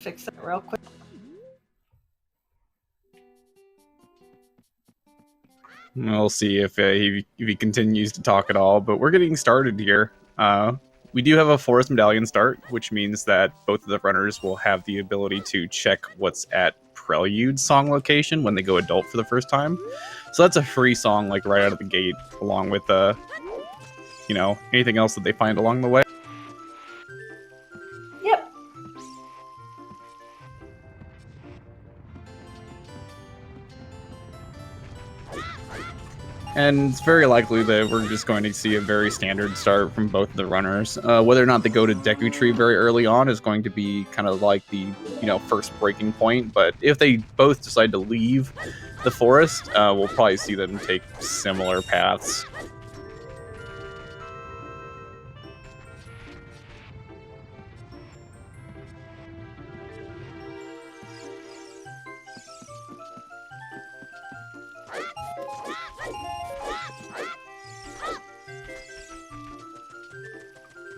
fix that real quick. We'll see if he continues to talk at all, but we're getting started here. We do have a forest medallion start, which means that both of the runners will have the ability to check what's at Prelude song location when they go adult for the first time. So that's a free song, like right out of the gate, along with anything else that they find along the way. Yep. And it's very likely that we're just going to see a very standard start from both of the runners. Whether or not they go to Deku Tree very early on is going to be kind of like the first breaking point. But if they both decide to leave the forest, we'll probably see them take similar paths.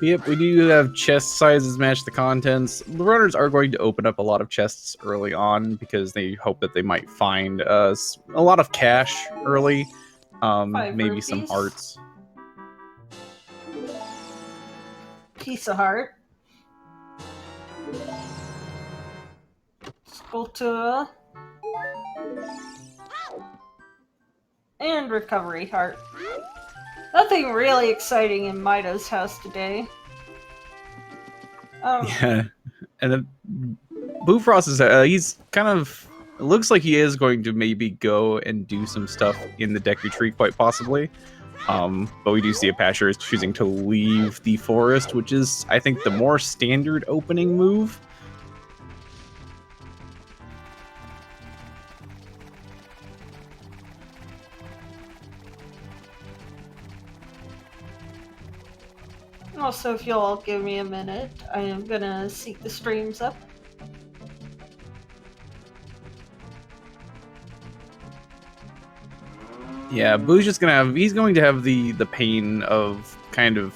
Yep, we do have chest sizes match the contents. The runners are going to open up a lot of chests early on because they hope that they might find a lot of cash early, maybe rupees. Some hearts. Piece of heart. Sculptura. And recovery heart. Nothing really exciting in Mida's house today. Yeah, and then Bufrost is he's kind of, it looks like he is going to maybe go and do some stuff in the Deku Tree, quite possibly. But we do see Apasher is choosing to leave the forest, which is, I think, the more standard opening move. Also, if you'll all give me a minute, I am gonna seek the streams up. Yeah, Boo's just he's going to have the pain of kind of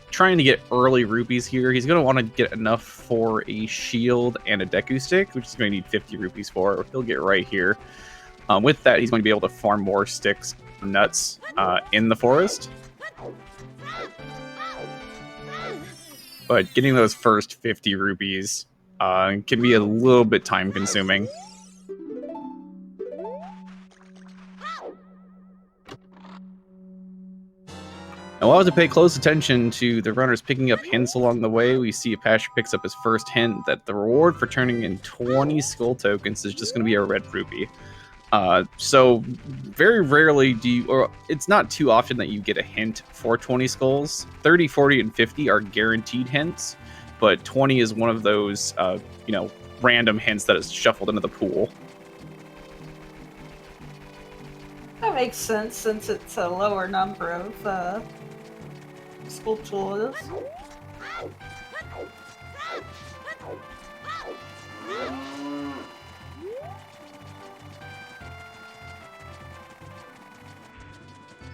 trying to get early rupees here. He's going to want to get enough for a shield and a Deku stick, which is going to need 50 rupees for. He'll get right here. With that, he's going to be able to farm more sticks, nuts in the forest. But getting those first 50 rupees can be a little bit time consuming. And we'll have to pay close attention to the runners picking up hints along the way. We see Apasher picks up his first hint that the reward for turning in 20 skull tokens is just going to be a red rupee. So very rarely or it's not too often that you get a hint for 20 skulls. 30, 40, and 50 are guaranteed hints, but 20 is one of those, random hints that is shuffled into the pool. That makes sense since it's a lower number of sculptures.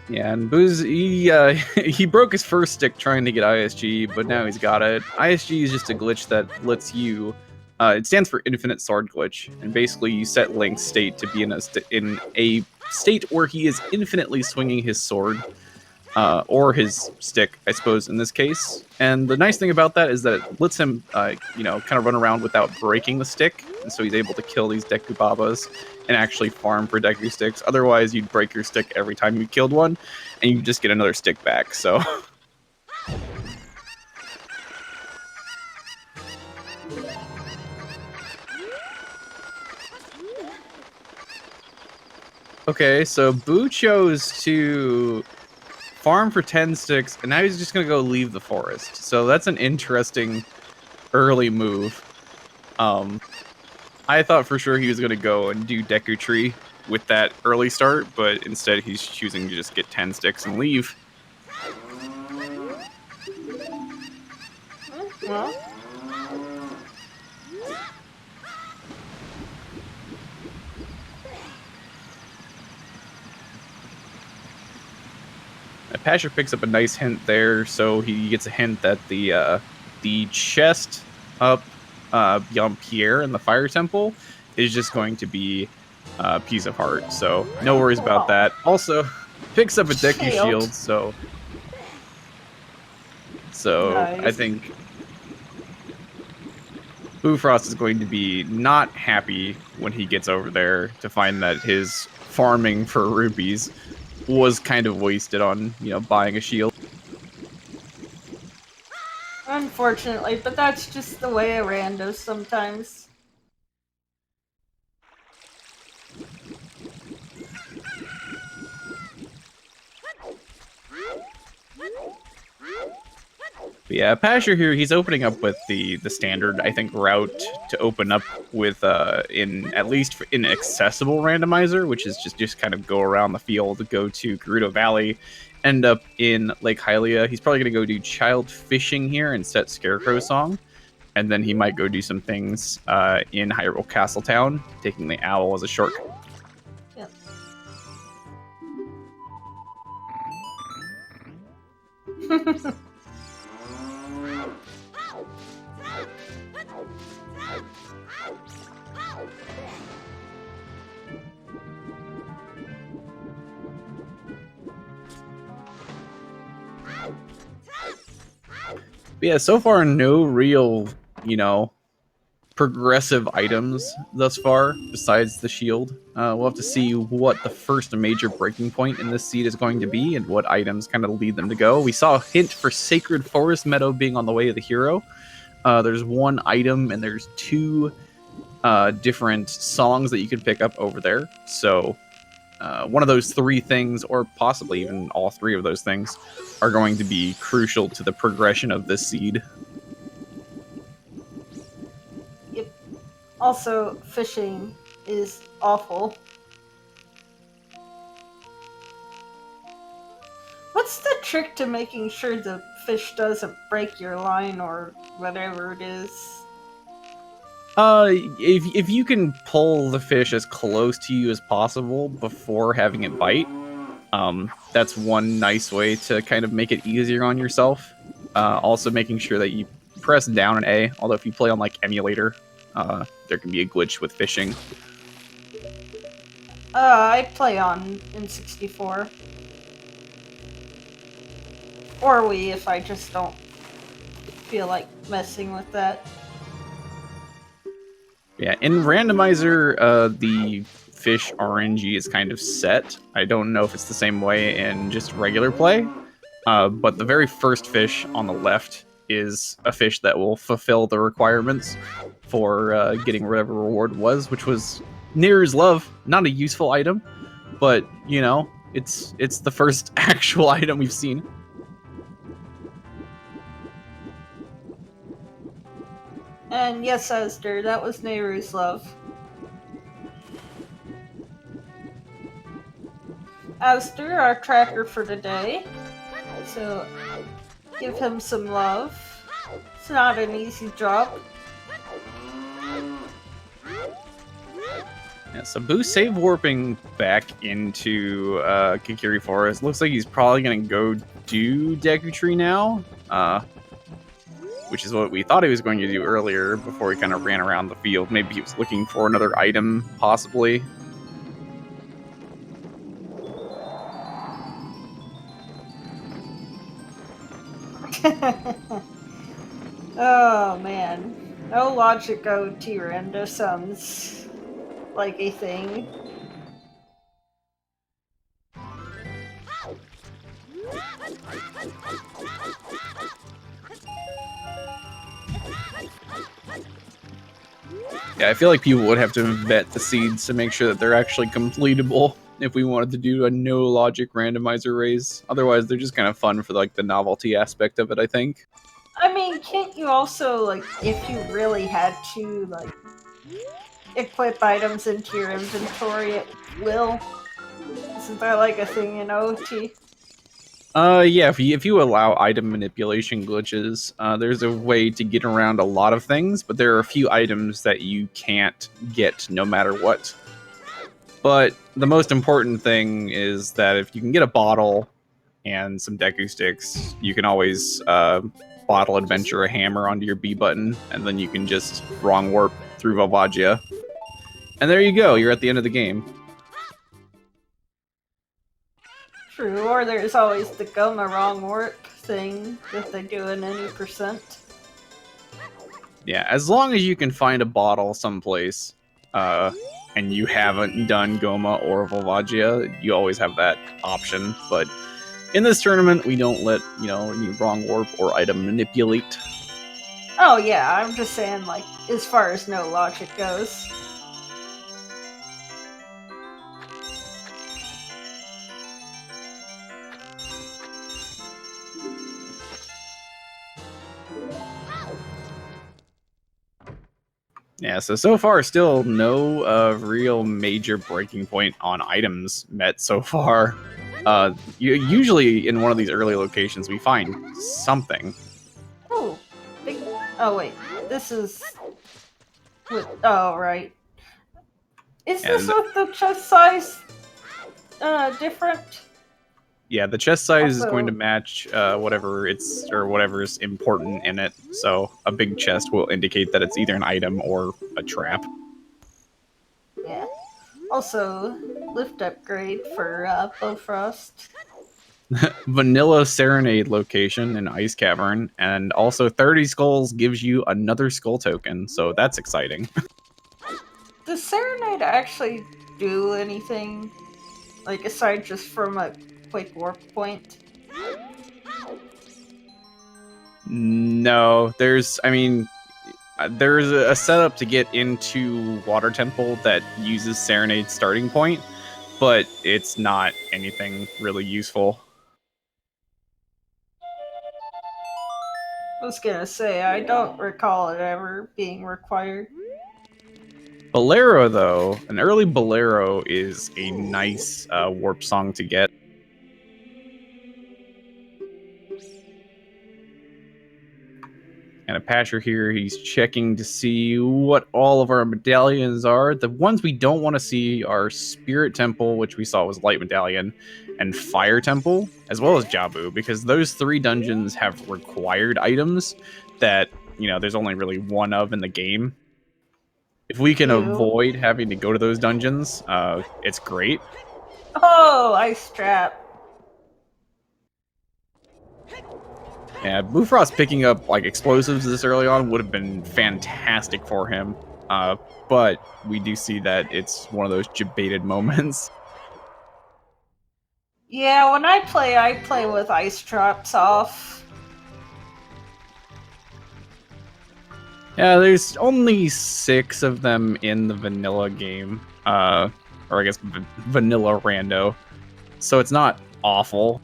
Yeah, and Boo's, he broke his first stick trying to get ISG, but now he's got it. ISG is just a glitch that lets you, it stands for Infinite Sword Glitch, and basically you set Link's state to be in a state where he is infinitely swinging his sword, or his stick, I suppose, in this case. And the nice thing about that is that it lets him, kind of run around without breaking the stick, and so he's able to kill these Deku Babas and actually farm for Deku sticks. Otherwise, you'd break your stick every time you killed one, and you just get another stick back, so... Okay, so Boo chose to farm for 10 sticks, and now he's just going to go leave the forest. So that's an interesting early move. I thought for sure he was going to go and do Deku Tree with that early start, but instead he's choosing to just get 10 sticks and leave. Well. Apasher picks up a nice hint there, so he gets a hint that the chest up beyond Pierre and the Fire Temple is just going to be Piece of Heart. So no worries about that. Also, picks up a Deku Shield, so nice. I think Bufrost is going to be not happy when he gets over there to find that his farming for rupees was kind of wasted on, buying a shield. Unfortunately, but that's just the way of randos sometimes. But yeah, Apasher here, he's opening up with the standard, I think, route to open up with, in at least in accessible randomizer, which is just kind of go around the field, go to Gerudo Valley, end up in Lake Hylia. He's probably going to go do Child Fishing here and set Scarecrow Song. And then he might go do some things in Hyrule Castletown, taking the owl as a shortcut. Yep. But yeah, so far, no real, progressive items thus far, besides the shield. We'll have to see what the first major breaking point in this seed is going to be, and what items kind of lead them to go. We saw a hint for Sacred Forest Meadow being on the way of the hero. There's one item, and there's two different songs that you can pick up over there. So one of those three things, or possibly even all three of those things, are going to be crucial to the progression of this seed. Yep. Also, fishing is awful. What's the trick to making sure the fish doesn't break your line or whatever it is? If you can pull the fish as close to you as possible before having it bite, that's one nice way to kind of make it easier on yourself. Also making sure that you press down an A, although if you play on like emulator, there can be a glitch with fishing. I play on N64. Or Wii if I just don't feel like messing with that. Yeah, in Randomizer, the fish RNG is kind of set. I don't know if it's the same way in just regular play, but the very first fish on the left is a fish that will fulfill the requirements for getting whatever reward was, which was Neru's Love. Not a useful item, but, it's the first actual item we've seen. And yes, Asder, that was Nehru's Love. Asder, our tracker for today. So, give him some love. It's not an easy job. Yeah, so Boo save warping back into Kikiri Forest. Looks like he's probably going to go do Deku Tree now. Which is what we thought he was going to do earlier before he kind of ran around the field. Maybe he was looking for another item, possibly. Oh man. No logic OT rando sounds like a thing. Yeah, I feel like people would have to vet the seeds to make sure that they're actually completable if we wanted to do a no logic randomizer raise. Otherwise, they're just kind of fun for like the novelty aspect of it, I think. I mean, can't you also, like, if you really had to, like, equip items into your inventory at will? Isn't that like a thing in OT? Yeah, if you allow item manipulation glitches, there's a way to get around a lot of things, but there are a few items that you can't get no matter what. But the most important thing is that if you can get a bottle and some Deku sticks, you can always Bottle Adventure a hammer onto your B button, and then you can just wrong warp through Volvagia. And there you go, you're at the end of the game. True, or there's always the Goma wrong warp thing that they do in any percent. Yeah, as long as you can find a bottle someplace, and you haven't done Goma or Volvagia, you always have that option. But in this tournament, we don't let, any wrong warp or item manipulate. Oh yeah, I'm just saying, like, as far as no logic goes. Yeah, so far, still no real major breaking point on items met so far. Usually in one of these early locations, we find something. Oh, big. Oh wait, this is. Oh right. Is this with the chest size different? Yeah, the chest size is Also- going to match whatever's important in it. So a big chest will indicate that it's either an item or a trap. Yeah. Also, lift upgrade for Bofrost. Vanilla Serenade location in Ice Cavern, and also 30 skulls gives you another skull token, so that's exciting. Does Serenade actually do anything, like, aside just from a quick warp point? No, there's a setup to get into Water Temple that uses Serenade's starting point, but it's not anything really useful. I was gonna say, I don't recall it ever being required. Bolero, though, an early Bolero is a nice warp song to get. And Apasher here, he's checking to see what all of our medallions are. The ones we don't want to see are Spirit Temple, which we saw was Light Medallion, and Fire Temple, as well as Jabu, because those three dungeons have required items that, there's only really one of in the game. If we can avoid having to go to those dungeons, it's great. Oh, Ice Trap. Yeah, Bufrost picking up explosives this early on would have been fantastic for him, but we do see that it's one of those debated moments. Yeah, when I play with Ice Traps off. Yeah, there's only 6 of them in the vanilla game, or I guess vanilla rando, so it's not awful.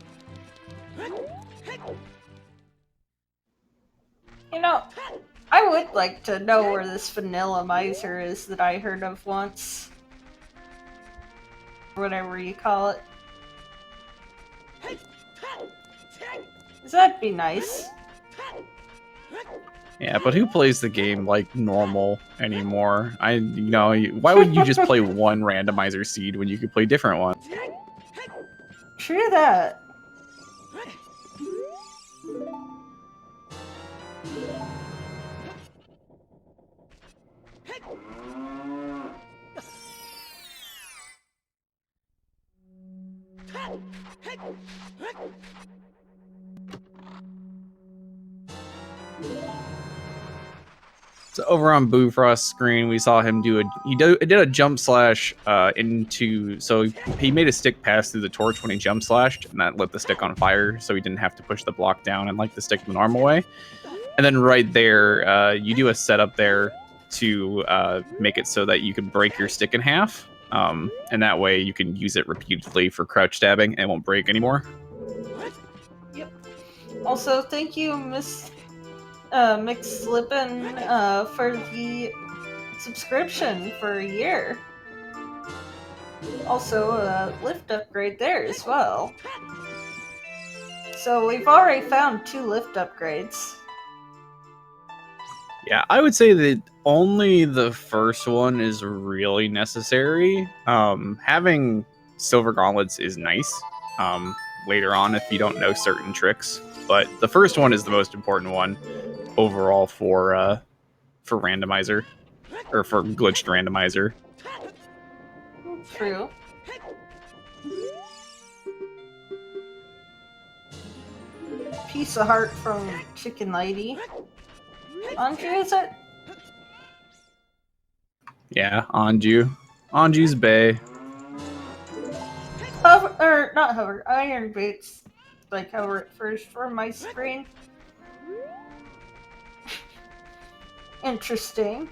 I would like to know where this vanilla miser is that I heard of once. Whatever you call it. That'd be nice. Yeah, but who plays the game like normal anymore? Why would you just play one randomizer seed when you could play different ones? True that. So over on Bufrost's screen, we saw him did a jump slash into. So he made a stick pass through the torch when he jump slashed, and that lit the stick on fire. So he didn't have to push the block down and the stick the normal way. And then right there, you do a setup there to make it so that you can break your stick in half, and that way you can use it repeatedly for crouch stabbing and it won't break anymore. Yep. Also, thank you, Miss McSlippin, for the subscription for a year. Also, a lift upgrade there as well. So we've already found 2 lift upgrades. Yeah, I would say that only the first one is really necessary. Having silver gauntlets is nice later on if you don't know certain tricks. but the first one is the most important one overall for randomizer, or for glitched randomizer. True. Piece of heart from Chicken Lady. Anju, is it? Yeah, Anju's Bay. Hover, or not hover, iron boots. Like hover it first for my screen. Interesting.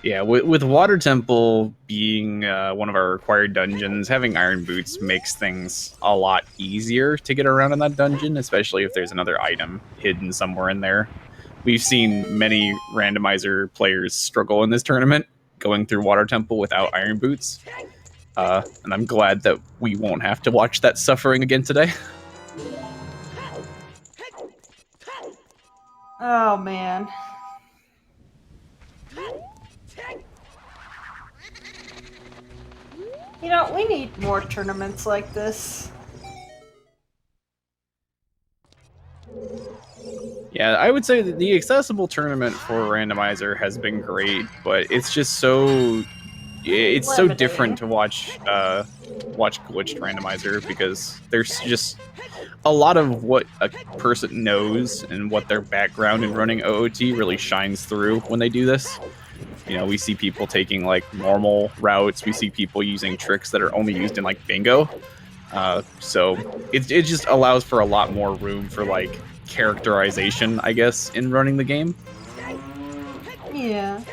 Yeah, with Water Temple being one of our required dungeons, having Iron Boots makes things a lot easier to get around in that dungeon, especially if there's another item hidden somewhere in there. We've seen many randomizer players struggle in this tournament, going through Water Temple without Iron Boots. And I'm glad that we won't have to watch that suffering again today. Oh man. You know, we need more tournaments like this. Yeah, I would say that the accessible tournament for Randomizer has been great, but it's just so different to watch glitched Randomizer, because there's just a lot of what a person knows and what their background in running OOT really shines through when they do this. You know, we see people taking like normal routes. We see people using tricks that are only used in like bingo. So it just allows for a lot more room for like characterization, I guess, in running the game. Yeah.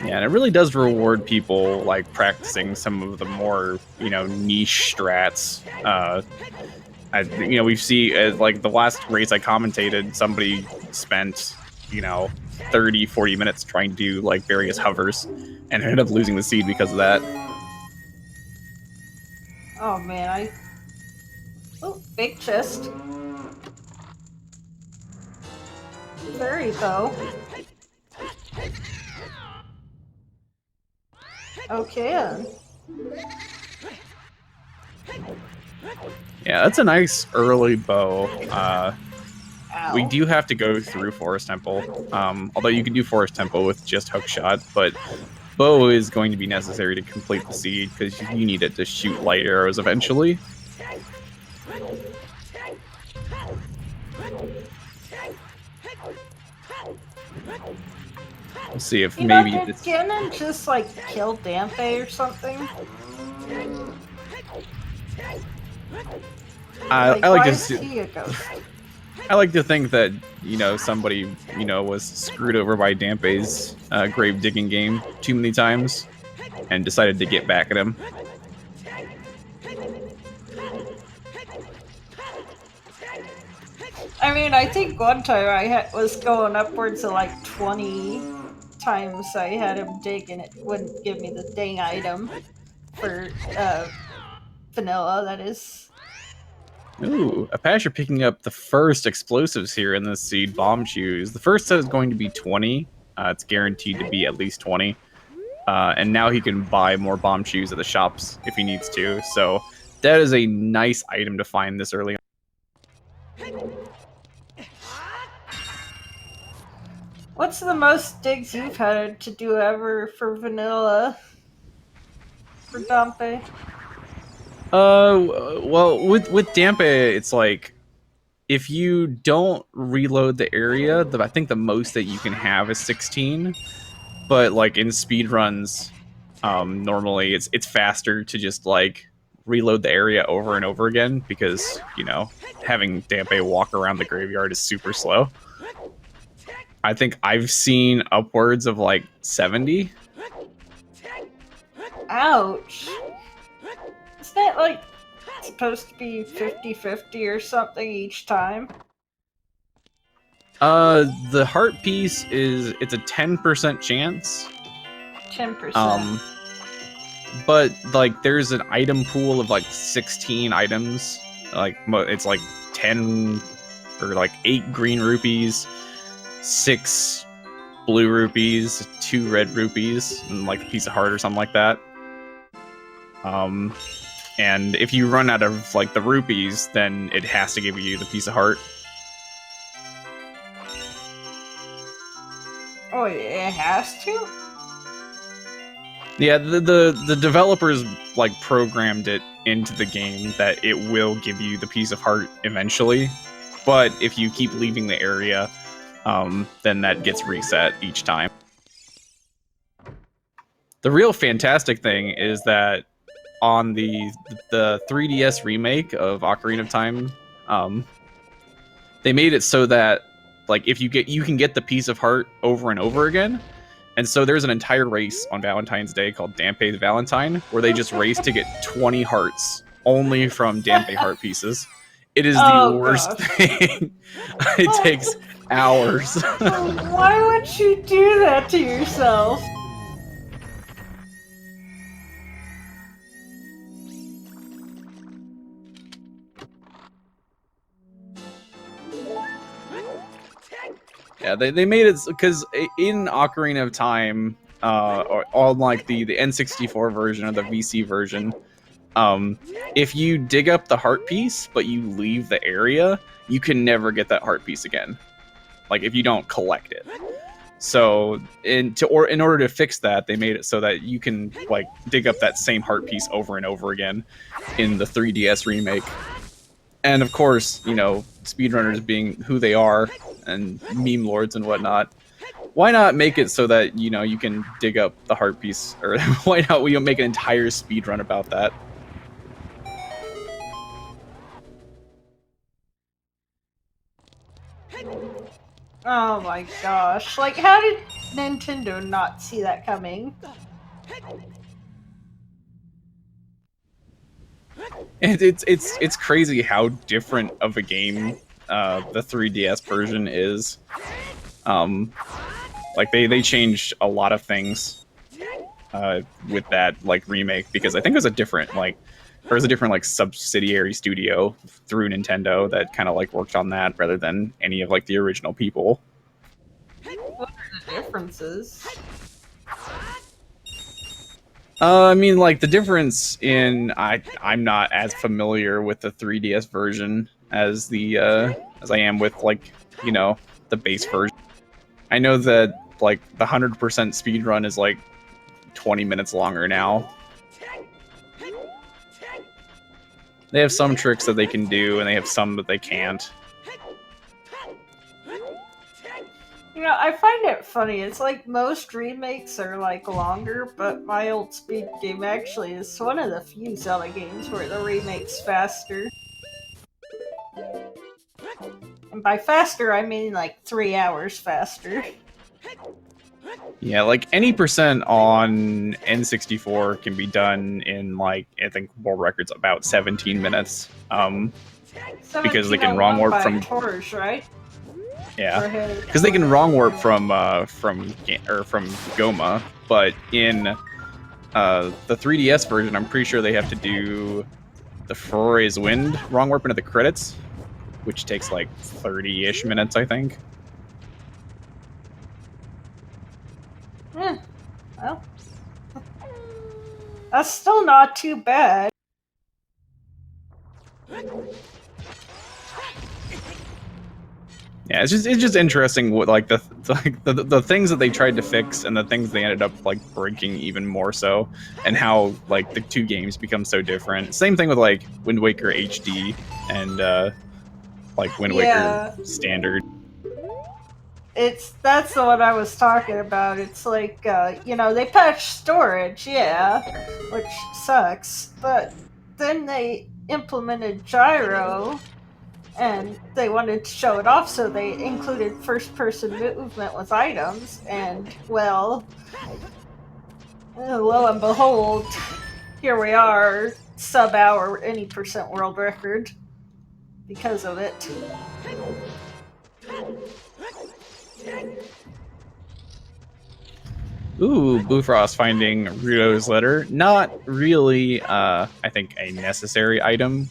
Yeah, and it really does reward people like practicing some of the more, you know, niche strats. We see like the last race I commentated, somebody spent, 30-40 minutes trying to do like various hovers and ended up losing the seed because of that. Oh man, Oh, big chest. There you go. Okay then. Yeah, that's a nice early bow. Ow. We do have to go through Forest Temple, although you can do Forest Temple with just hookshot, but bow is going to be necessary to complete the seed because you need it to shoot light arrows eventually. We'll see if maybe did Ganon just like kill Dampe or something? I like to is he a ghost? I like to think that, somebody, was screwed over by Dampe's grave digging game too many times and decided to get back at him. I mean, I think one time I was going upwards of like 20 times I had him dig and it wouldn't give me the dang item for vanilla, that is. Ooh, Apasher picking up the first explosives here in this seed, bomb shoes. The first set is going to be 20. It's guaranteed to be at least 20. And now he can buy more bomb shoes at the shops if he needs to. So that is a nice item to find this early on. What's the most digs you've had to do ever for vanilla? For Dampe? Well, with Dampe, it's like, if you don't reload the area, I think the most that you can have is 16. But like in speedruns, normally it's faster to just like reload the area over and over again because, having Dampe walk around the graveyard is super slow. I think I've seen upwards of like 70. Ouch. Isn't that like supposed to be 50-50 or something each time? The heart piece it's a 10% chance. 10%. But like there's an item pool of like 16 items. Like it's like 10 or like 8 green rupees, 6 blue rupees, 2 red rupees, and like a piece of heart or something like that. And if you run out of like the rupees, then it has to give you the piece of heart. Oh, it has to? Yeah, the developers like programmed it into the game that it will give you the piece of heart eventually, but if you keep leaving the area, then that gets reset each time. The real fantastic thing is that on the 3DS remake of Ocarina of Time, they made it so that like if you can get the piece of heart over and over again. And so there's an entire race on Valentine's Day called Dampe's Valentine, where they just race to get 20 hearts only from Dampe heart pieces. It is the worst thing. It takes hours. Why would you do that to yourself? Yeah, they made it because in Ocarina of Time, on like the N64 version or the VC version, if you dig up the heart piece but you leave the area, you can never get that heart piece again. Like if you don't collect it. So in order to fix that, they made it so that you can like dig up that same heart piece over and over again in the 3DS remake. And of course, you know, speedrunners being who they are and meme lords and whatnot, why not make it so that, you know, you can dig up the heart piece? Or why not we make an entire speedrun about that? Oh my gosh. Like, how did Nintendo not see that coming? It's crazy how different of a game the 3DS version is. Like they changed a lot of things with that like remake, because I think it was a different like subsidiary studio through Nintendo that kind of like worked on that rather than any of like the original people. What are the differences? I mean, like the difference in I'm not as familiar with the 3DS version as the as I am with like, you know, the base version. I know that like the 100% speedrun is like 20 minutes longer now. They have some tricks that they can do, and they have some that they can't. You know, I find it funny. It's like most remakes are like longer, but my old speed game actually is one of the few Zelda games where the remake's faster. And by faster, I mean like 3 hours faster. Yeah, like any percent on N64 can be done in like, I think world record's about 17 minutes. Because they can wrong warp from Torres, right? Yeah, because they can wrong warp from Goma, but in the 3DS version, I'm pretty sure they have to do the Frore's Wind wrong warp into the credits, which takes like 30-ish minutes, I think. Well, that's still not too bad. Yeah, it's just interesting what like the things that they tried to fix and the things they ended up like breaking even more so, and how like the two games become so different. Same thing with like Wind Waker HD and like Wind Waker Standard. That's the one I was talking about. It's like, you know, they patched storage, yeah, which sucks, but then they implemented gyro, and they wanted to show it off, so they included first-person movement with items, and, well, lo and behold, here we are, sub-hour, any percent world record, because of it. Ooh, Bufrost finding Ruto's letter. Not really, I think, a necessary item.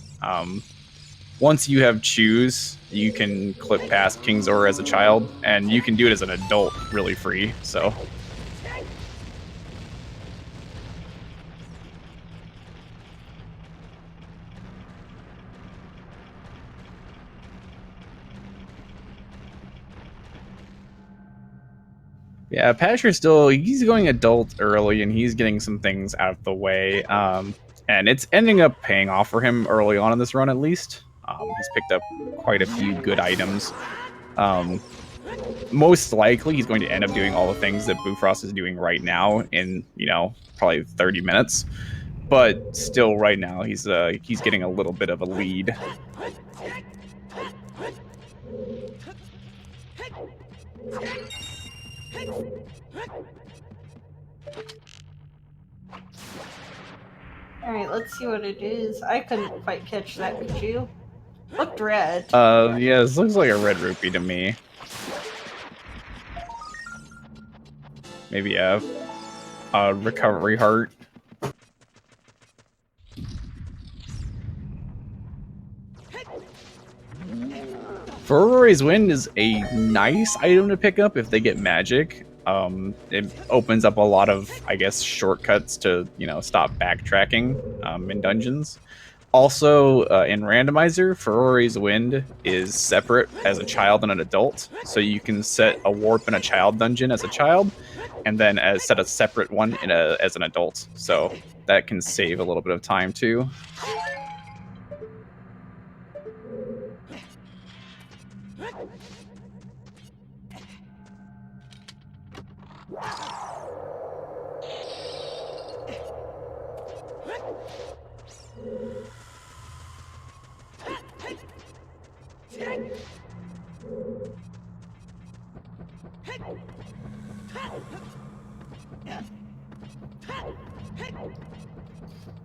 once you have choose, you can clip past King's Or as a child, and you can do it as an adult really free. So. Yeah, Apasher he's going adult early, and he's getting some things out of the way. And it's ending up paying off for him early on in this run, at least. He's picked up quite a few good items. Most likely, he's going to end up doing all the things that Bufrost is doing right now in, probably 30 minutes. But still, right now, he's getting a little bit of a lead. Alright, let's see what it is. I couldn't quite catch that, could you? Looked red. Yeah, this looks like a red rupee to me. Maybe a recovery heart. Ferrory's Wind is a nice item to pick up if they get magic. It opens up a lot of, I guess, shortcuts to, stop backtracking in dungeons. Also, in Randomizer, Ferrory's Wind is separate as a child and an adult. So you can set a warp in a child dungeon as a child, and then set a separate one as an adult. So that can save a little bit of time, too.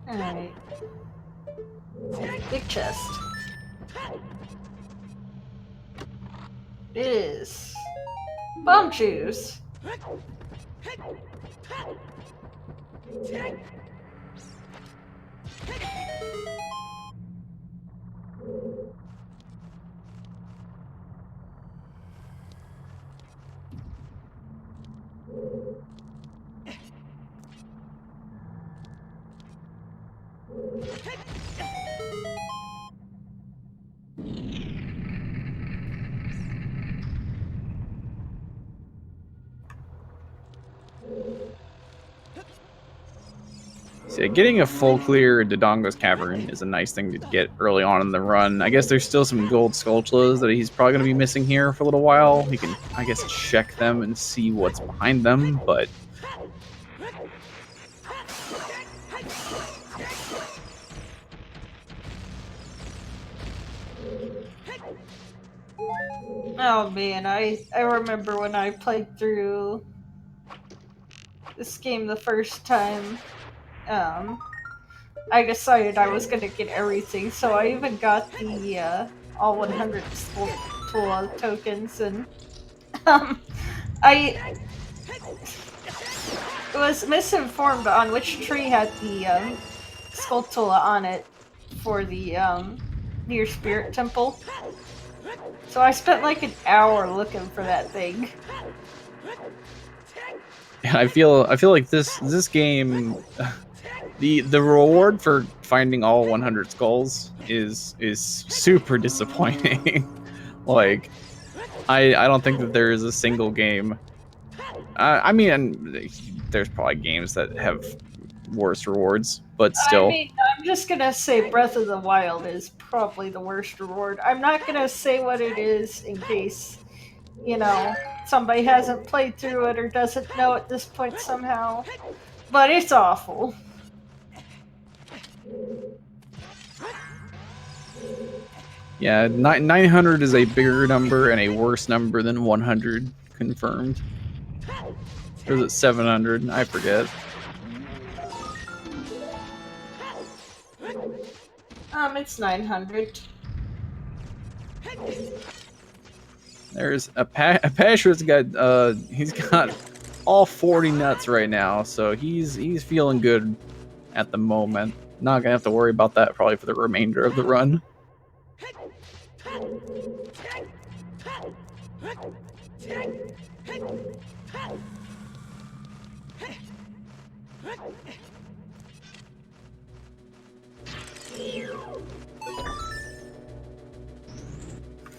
Alright. Big chest. It is bomb shoes. So getting a full clear Dodongo's Cavern is a nice thing to get early on in the run. I guess there's still some gold Skulltulas that he's probably going to be missing here for a little while. He can, I guess, check them and see what's behind them, but... Oh man, I remember when I played through this game the first time. I decided I was gonna get everything, so I even got the all 100 Skulltula tokens, and I was misinformed on which tree had the Skulltula on it for the near Spirit Temple. So I spent like an hour looking for that thing. I feel like this game, the reward for finding all 100 skulls is super disappointing. Like, I don't think that there is a single game. I mean, there's probably games that have worse rewards, but still. I mean, I'm just gonna say Breath of the Wild is probably the worst reward. I'm not gonna say what it is in case, somebody hasn't played through it or doesn't know at this point somehow. But it's awful. Yeah, 900 is a bigger number and a worse number than 100 confirmed. Or is it 700? I forget. It's 900. There's Apasher's got he's got all 40 nuts right now, so he's feeling good at the moment. Not gonna have to worry about that probably for the remainder of the run.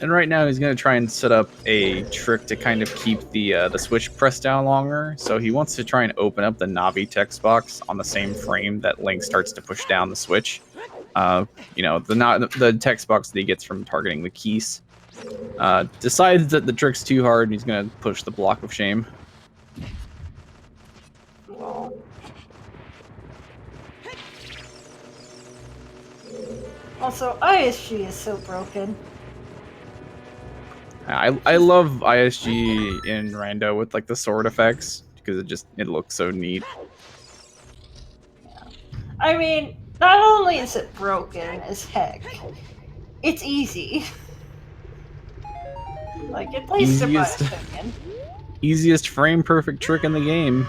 And right now he's going to try and set up a trick to kind of keep the switch pressed down longer. So he wants to try and open up the Navi text box on the same frame that Link starts to push down the switch. You know, the text box that he gets from targeting the keys. Decides that the trick's too hard and he's going to push the block of shame. Also, ISG is so broken. I love ISG in Rando with like the sword effects because it looks so neat. I mean, not only is it broken as heck, it's easy. Like, at least in my opinion. Easiest frame perfect trick in the game.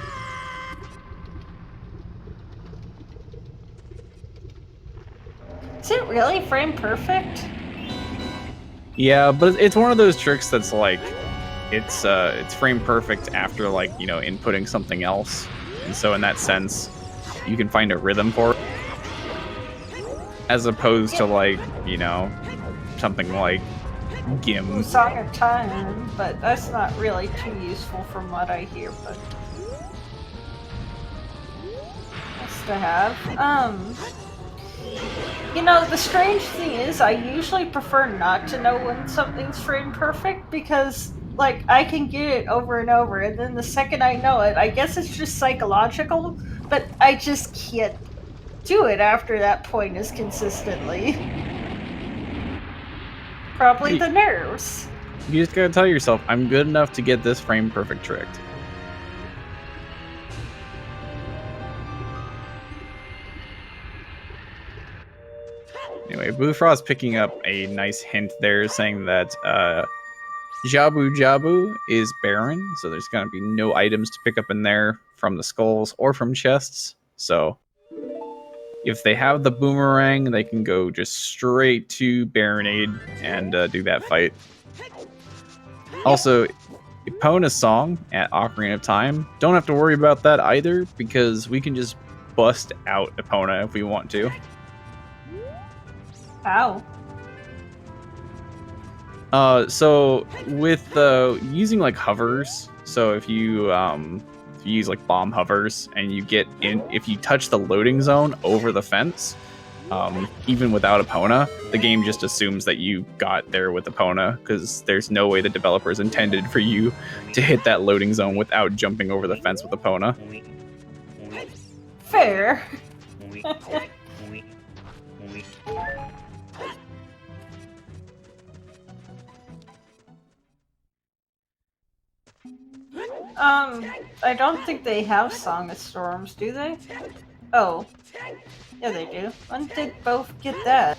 Is it really frame perfect? Yeah, but it's one of those tricks that's like, it's frame perfect after like, you know, inputting something else. And so in that sense, you can find a rhythm for it. As opposed to like, you know, something like Gim. Song of Time, but that's not really too useful from what I hear, but nice to have. You know, the strange thing is, I usually prefer not to know when something's frame perfect because, like, I can get it over and over, and then the second I know it, I guess it's just psychological, but I just can't do it after that point as consistently. Probably the nerves. You just gotta tell yourself, I'm good enough to get this frame perfect tricked. Anyway, Bufrost picking up a nice hint there, saying that Jabu Jabu is barren, so there's going to be no items to pick up in there from the skulls or from chests. So if they have the boomerang, they can go just straight to Baronade and do that fight. Also, Epona's song at Ocarina of Time, don't have to worry about that either, because we can just bust out Epona if we want to. Ow. So with using like hovers, so if you use like bomb hovers and you get in, if you touch the loading zone over the fence, even without Epona, the game just assumes that you got there with Epona because there's no way the developers intended for you to hit that loading zone without jumping over the fence with Epona. Fair. I don't think they have Song of Storms, do they? Oh. Yeah, they do. When did both get that?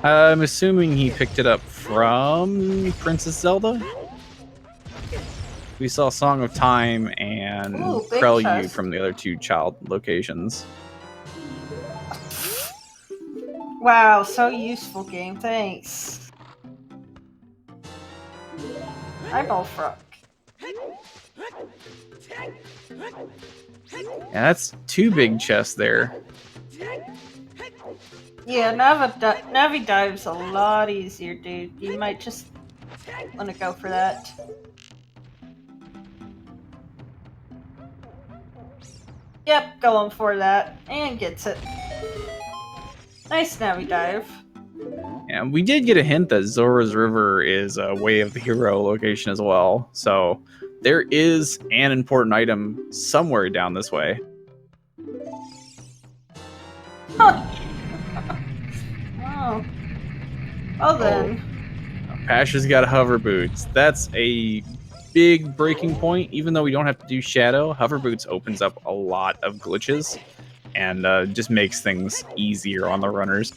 I'm assuming he picked it up from Princess Zelda? We saw Song of Time and Prelude from the other two child locations. Wow, so useful game, thanks. Eyeball frog. Yeah, that's two big chests there. Yeah, Navi Dive's a lot easier, dude. You might just want to go for that. Yep, going for that. And gets it. Nice Navi Dive. Yeah, we did get a hint that Zora's River is a Way of the Hero location as well. So there is an important item somewhere down this way. Huh. Oh. Well then. Apasher's got hover boots. That's a big breaking point. Even though we don't have to do Shadow, hover boots opens up a lot of glitches and just makes things easier on the runners.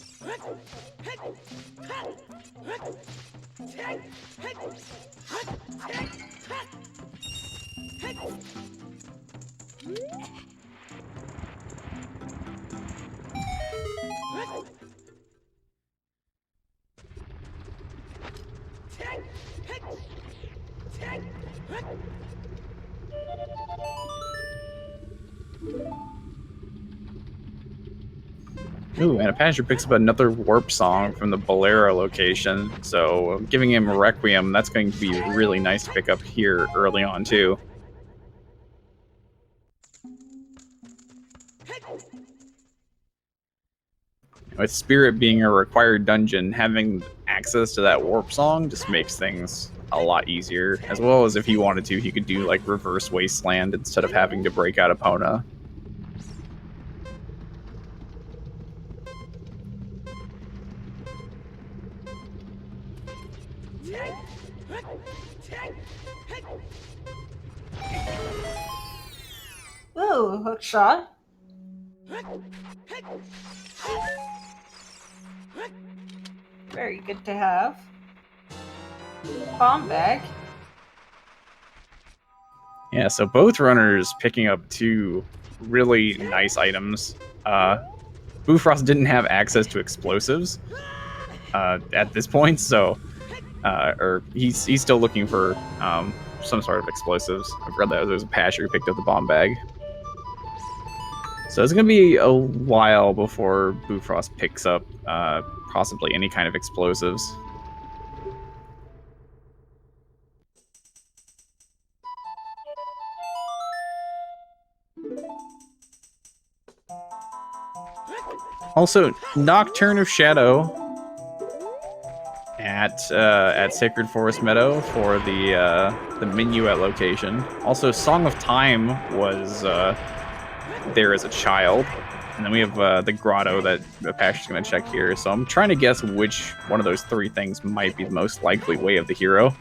Ooh, and Apasher picks up another warp song from the Bolero location. So giving him Requiem, that's going to be really nice to pick up here early on too. With Spirit being a required dungeon, having access to that warp song just makes things a lot easier. As well as if he wanted to, he could do like reverse Wasteland instead of having to break out Epona. Ooh, hook shot. Very good to have. Bomb bag. Yeah, so both runners picking up two really nice items. Bufrost didn't have access to explosives at this point, so or he's still looking for some sort of explosives. I forgot that there was a Apasher who picked up the bomb bag. So it's going to be a while before Bufrost picks up possibly any kind of explosives. Also, Nocturne of Shadow at Sacred Forest Meadow for the Minuet location. Also, Song of Time was there as a child. And then we have the grotto that Apasher's going to check here. So I'm trying to guess which one of those three things might be the most likely way of the hero.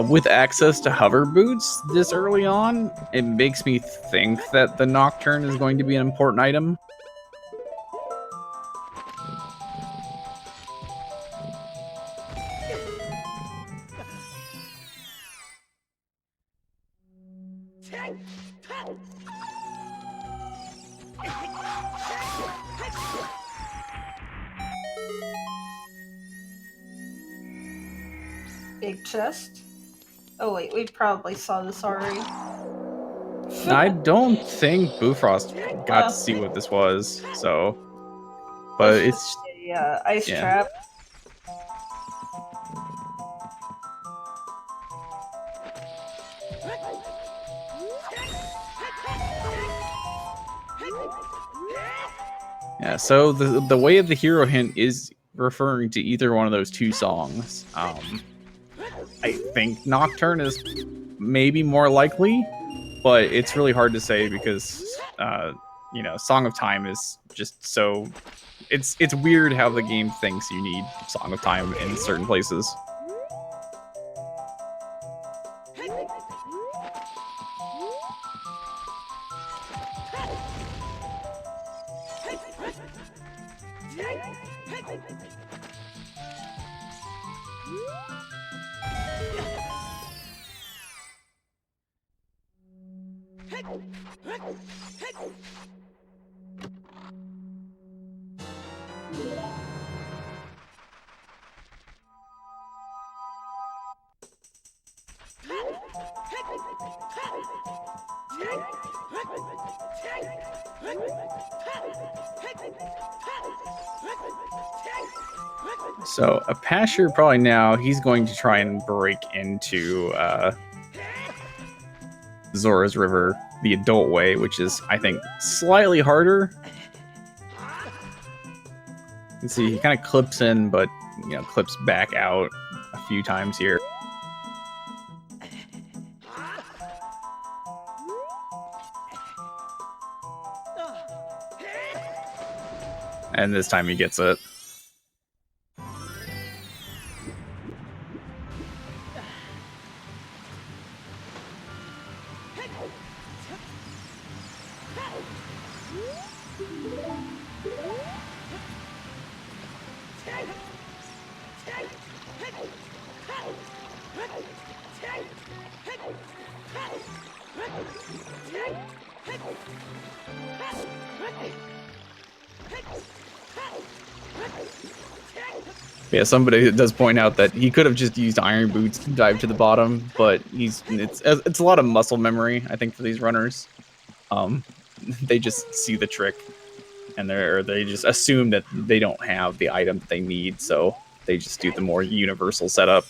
With access to hover boots this early on, it makes me think that the Nocturne is going to be an important item. Big chest. Oh wait, we probably saw this already. I don't think Bufrost got to see what this was, so. But it's a ice trap. Yeah, so the way of the hero hint is referring to either one of those two songs. I think Nocturne is maybe more likely, but it's really hard to say because you know, Song of Time is just so it's weird how the game thinks you need Song of Time in certain places. So Apasher probably now he's going to try and break into Zora's River the adult way, which is I think slightly harder. You can see he kind of clips in, but you know, clips back out a few times here. And this time he gets it. Yeah, somebody does point out that he could have just used Iron Boots to dive to the bottom, but it's a lot of muscle memory, I think, for these runners. They just see the trick, and they just assume that they don't have the item that they need, so they just do the more universal setup.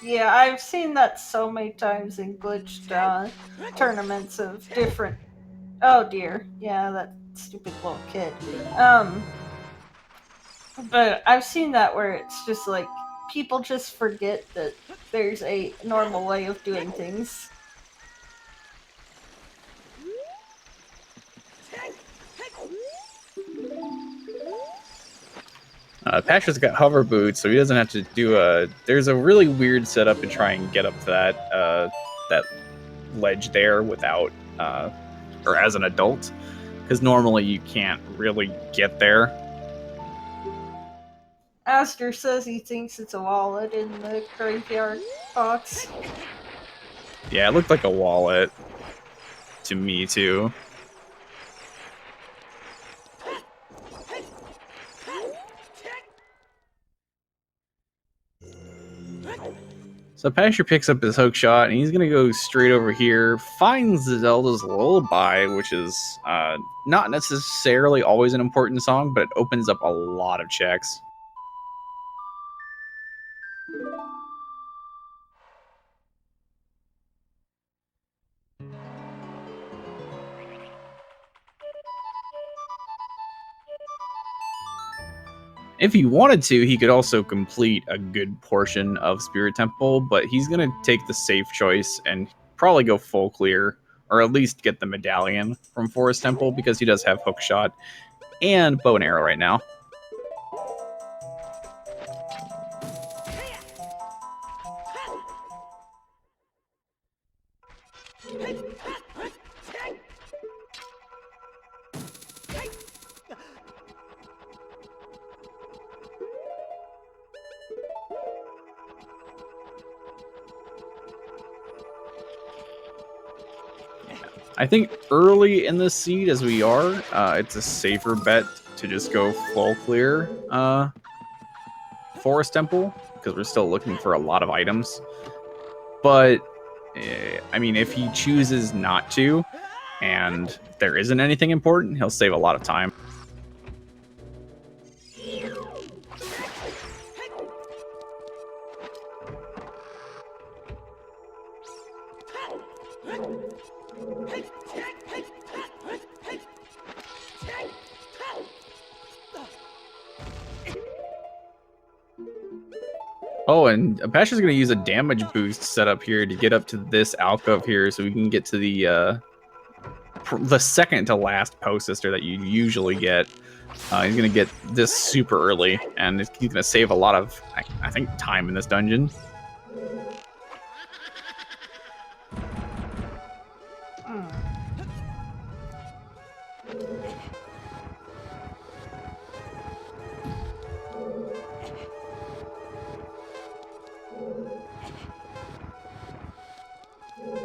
Yeah, I've seen that so many times in glitched tournaments of different. Oh dear, yeah, that stupid little kid. But I've seen that where it's just like people just forget that there's a normal way of doing things. Pasha's got hover boots, so he doesn't have to do a. There's a really weird setup to try and get up to that ledge there without or as an adult, because normally you can't really get there. Aster says he thinks it's a wallet in the graveyard box. Yeah, it looked like a wallet to me too. So Apasher picks up his hook shot, and he's going to go straight over here, finds Zelda's Lullaby, which is not necessarily always an important song, but it opens up a lot of checks. If he wanted to, he could also complete a good portion of Spirit Temple, but he's going to take the safe choice and probably go full clear, or at least get the medallion from Forest Temple, because he does have hookshot and bow and arrow right now. I think early in the seed, as we are, it's a safer bet to just go full clear Forest Temple, because we're still looking for a lot of items. But, I mean, if he chooses not to, and there isn't anything important, he'll save a lot of time. Oh, and Apasher's going to use a damage boost setup here to get up to this alcove here, so we can get to the second to last post sister that you usually get. He's going to get this super early, and he's going to save a lot of, I think, time in this dungeon.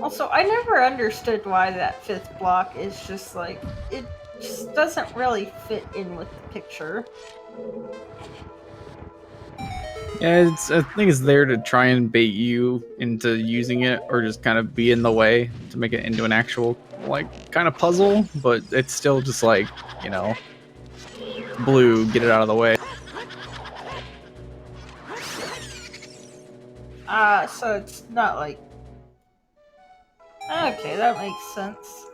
Also, I never understood why that fifth block is just like, it just doesn't really fit in with the picture. Yeah, I think it's there to try and bait you into using it, or just kind of be in the way to make it into an actual, like, kind of puzzle, but it's still just like, you know, blue, get it out of the way. So it's not like... Okay, that makes sense.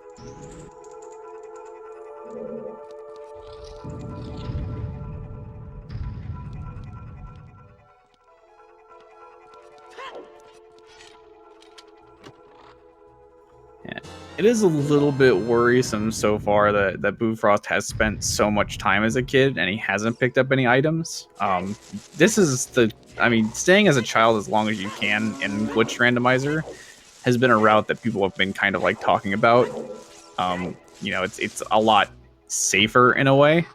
Yeah. It is a little bit worrisome so far that Bufrost has spent so much time as a kid and he hasn't picked up any items. This is I mean, staying as a child as long as you can in Glitch Randomizer has been a route that people have been kind of like talking about. You know, it's a lot safer in a way.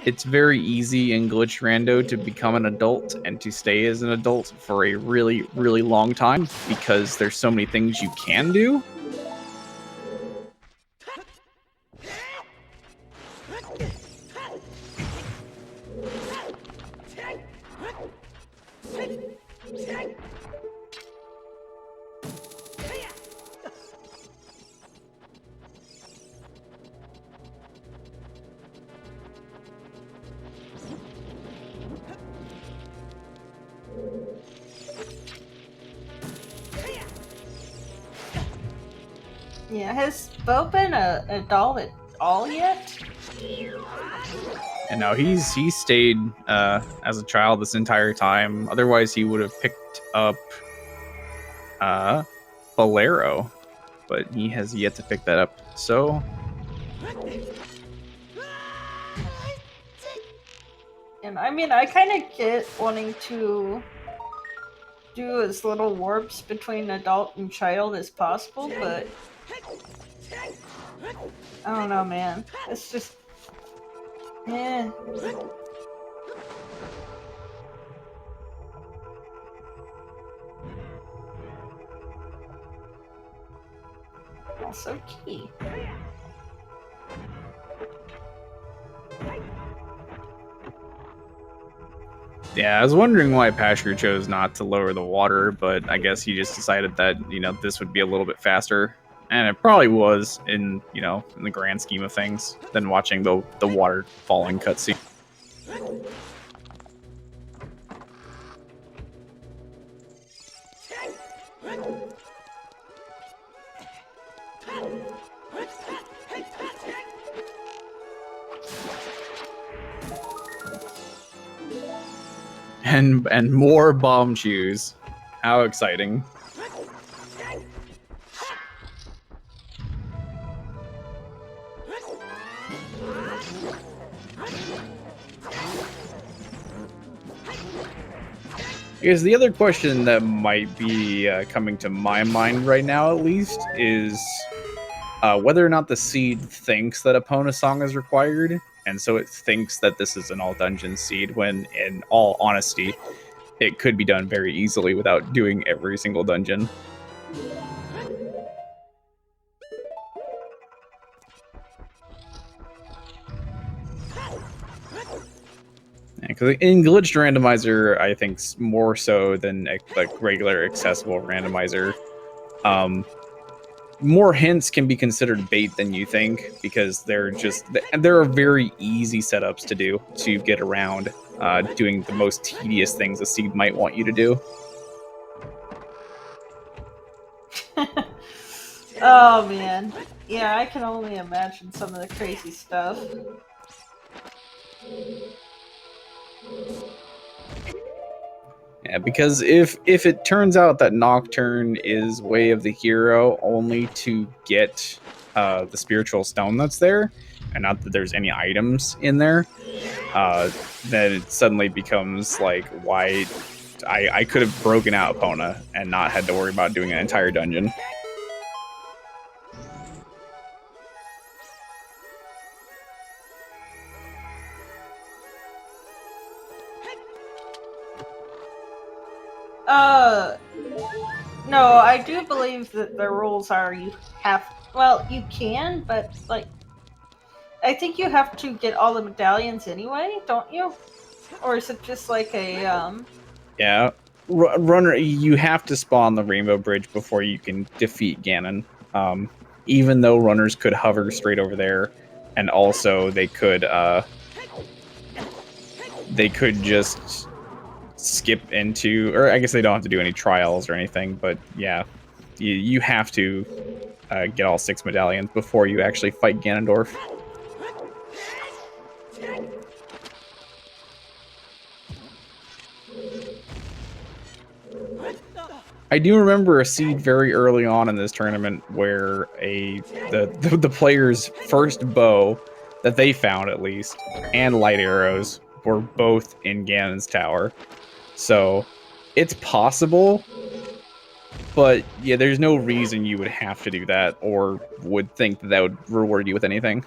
It's very easy in Glitch Rando to become an adult and to stay as an adult for a really, really long time because there's so many things you can do. Yeah, has Bo been a doll at all yet? And now he stayed as a child this entire time. Otherwise, he would have picked up Bolero, but he has yet to pick that up. So, And I mean, I kind of get wanting to do as little warps between adult and child as possible, but I don't know, man. It's just, yeah. Also key. yeah, I was wondering why Apasher chose not to lower the water, but I guess he just decided that, this would be a little bit faster. And it probably was in the grand scheme of things than watching the water falling cutscene. And more bomb shoes. How exciting. Because the other question that might be coming to my mind right now, at least, is whether or not the seed thinks that Epona song is required, and so it thinks that this is an all dungeon seed, when in all honesty, it could be done very easily without doing every single dungeon. Because in glitched randomizer, I think more so than like regular accessible randomizer, more hints can be considered bait than you think, because there are very easy setups to do to get around doing the most tedious things a seed might want you to do. Oh man. Yeah, I can only imagine some of the crazy stuff. Yeah, because if it turns out that Nocturne is Way of the Hero only to get the spiritual stone that's there, and not that there's any items in there, then it suddenly becomes like, why I could have broken out Epona and not had to worry about doing an entire dungeon. No, I do believe that the rules are you can, but like, I think you have to get all the medallions anyway, don't you? Or is it just like a, Yeah, runner, you have to spawn the Rainbow Bridge before you can defeat Ganon. Even though runners could hover straight over there, and also they could just skip into, or I guess they don't have to do any trials or anything, but yeah, you have to get all 6 medallions before you actually fight Ganondorf. I do remember a seed very early on in this tournament where the player's first bow that they found, at least, and light arrows were both in Ganon's tower. So it's possible, but yeah, there's no reason you would have to do that or would think that would reward you with anything.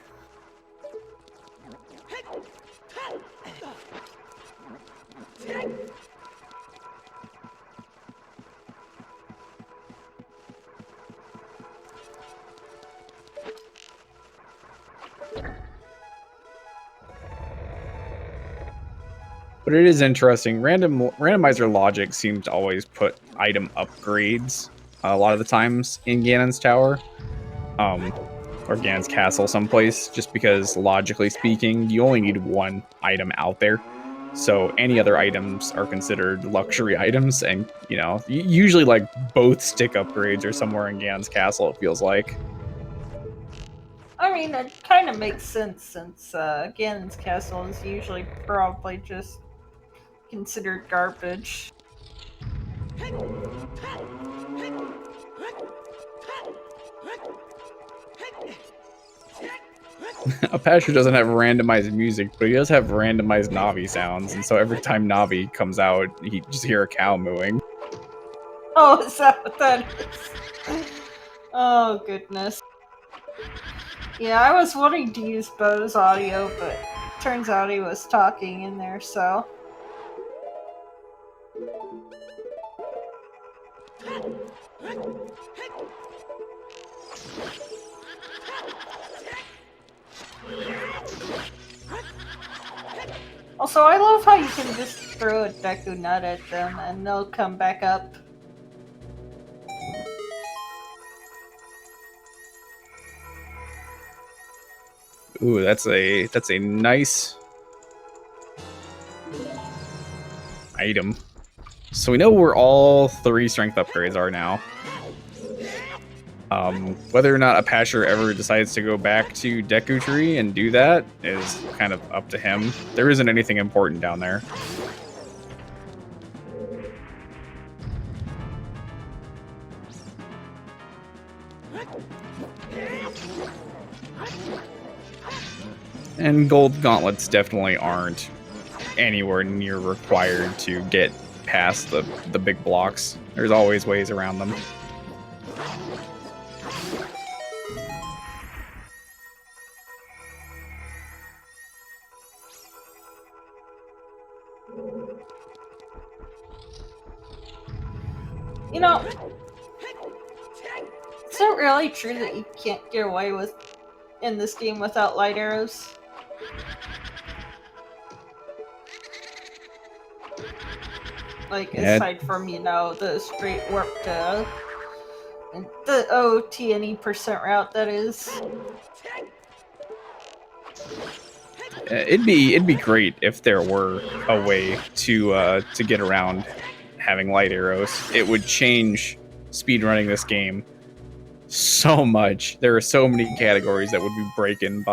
But it is interesting. Randomizer logic seems to always put item upgrades a lot of the times in Ganon's tower, or Ganon's castle someplace, just because logically speaking, you only need one item out there. So any other items are considered luxury items, and usually like both stick upgrades are somewhere in Ganon's castle. It feels like. I mean, it kind of makes sense since Ganon's castle is usually probably just considered garbage. Apasher doesn't have randomized music, but he does have randomized Navi sounds, and so every time Navi comes out, you just hear a cow mooing. Oh, is that what that is? Oh, goodness. Yeah, I was wanting to use Bo's audio, but turns out he was talking in there, so... Also, I love how you can just throw a Deku Nut at them and they'll come back up. Ooh, that's a nice item. So we know where all 3 strength upgrades are now. Whether or not Apasher ever decides to go back to Deku Tree and do that is kind of up to him. There isn't anything important down there. And gold gauntlets definitely aren't anywhere near required to get past the big blocks. There's always ways around them. You know, is it really true that you can't get away with in this game without light arrows? Like, aside from, the straight warp to the OT&E% route, that is. It'd be great if there were a way to get around having light arrows. It would change speedrunning this game so much. There are so many categories that would be broken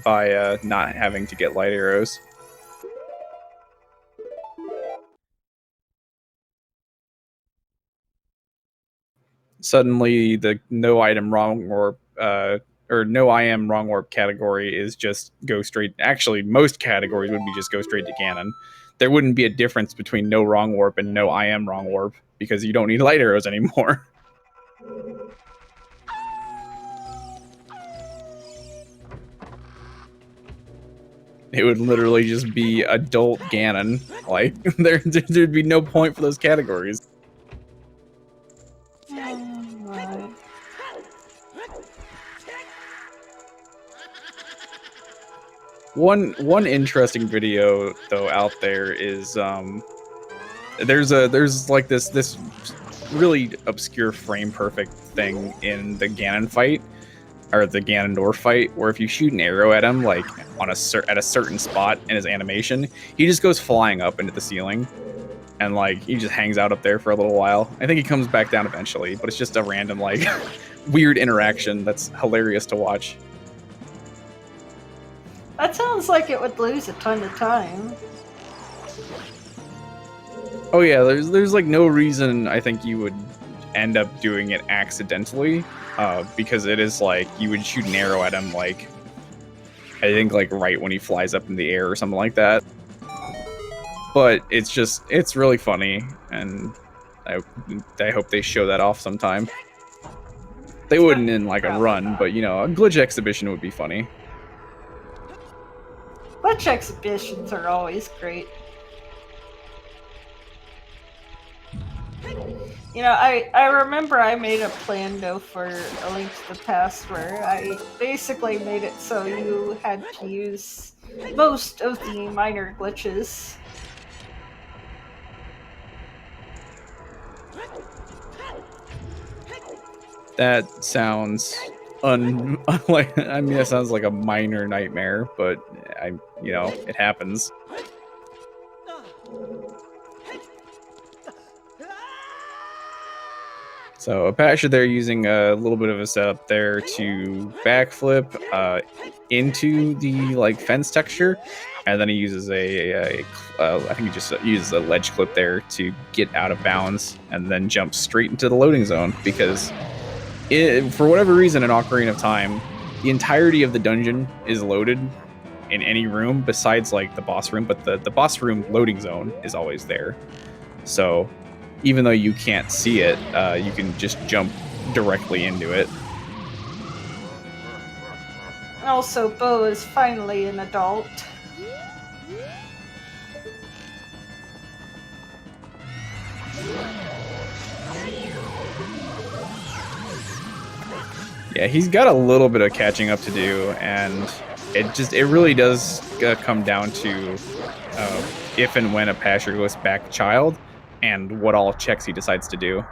by not having to get light arrows. Suddenly, the no item wrong warp or no I am wrong warp category is just go straight. Actually, most categories would be just go straight to Ganon. There wouldn't be a difference between no wrong warp and no I am wrong warp because you don't need light arrows anymore. It would literally just be adult Ganon. Like, there'd be no point for those categories. One interesting video though out there is there's like this really obscure frame perfect thing in the Ganon fight, or the Ganondorf fight, where if you shoot an arrow at him like on at a certain spot in his animation, he just goes flying up into the ceiling and like he just hangs out up there for a little while. I think he comes back down eventually, but it's just a random like weird interaction that's hilarious to watch. That sounds like it would lose a ton of time. Oh yeah, there's like no reason I think you would end up doing it accidentally, because it is like you would shoot an arrow at him like I think like right when he flies up in the air or something like that. But it's really funny, and I hope they show that off sometime. They wouldn't in like a run, but a glitch exhibition would be funny. Glitch exhibitions are always great. I remember I made a plan though for A Link to the Past where I basically made it so you had to use most of the minor glitches. That sounds like I mean that sounds like a minor nightmare, but it happens. So Apasher there using a little bit of a setup there to backflip into the like fence texture, and then he uses I think he just uses a ledge clip there to get out of bounds and then jumps straight into the loading zone because for whatever reason in Ocarina of Time, the entirety of the dungeon is loaded in any room besides like the boss room, but the boss room loading zone is always there. So even though you can't see it, you can just jump directly into it. Also, Bo is finally an adult. Yeah, he's got a little bit of catching up to do, and it really does come down to if and when Apasher goes back child and what all checks he decides to do.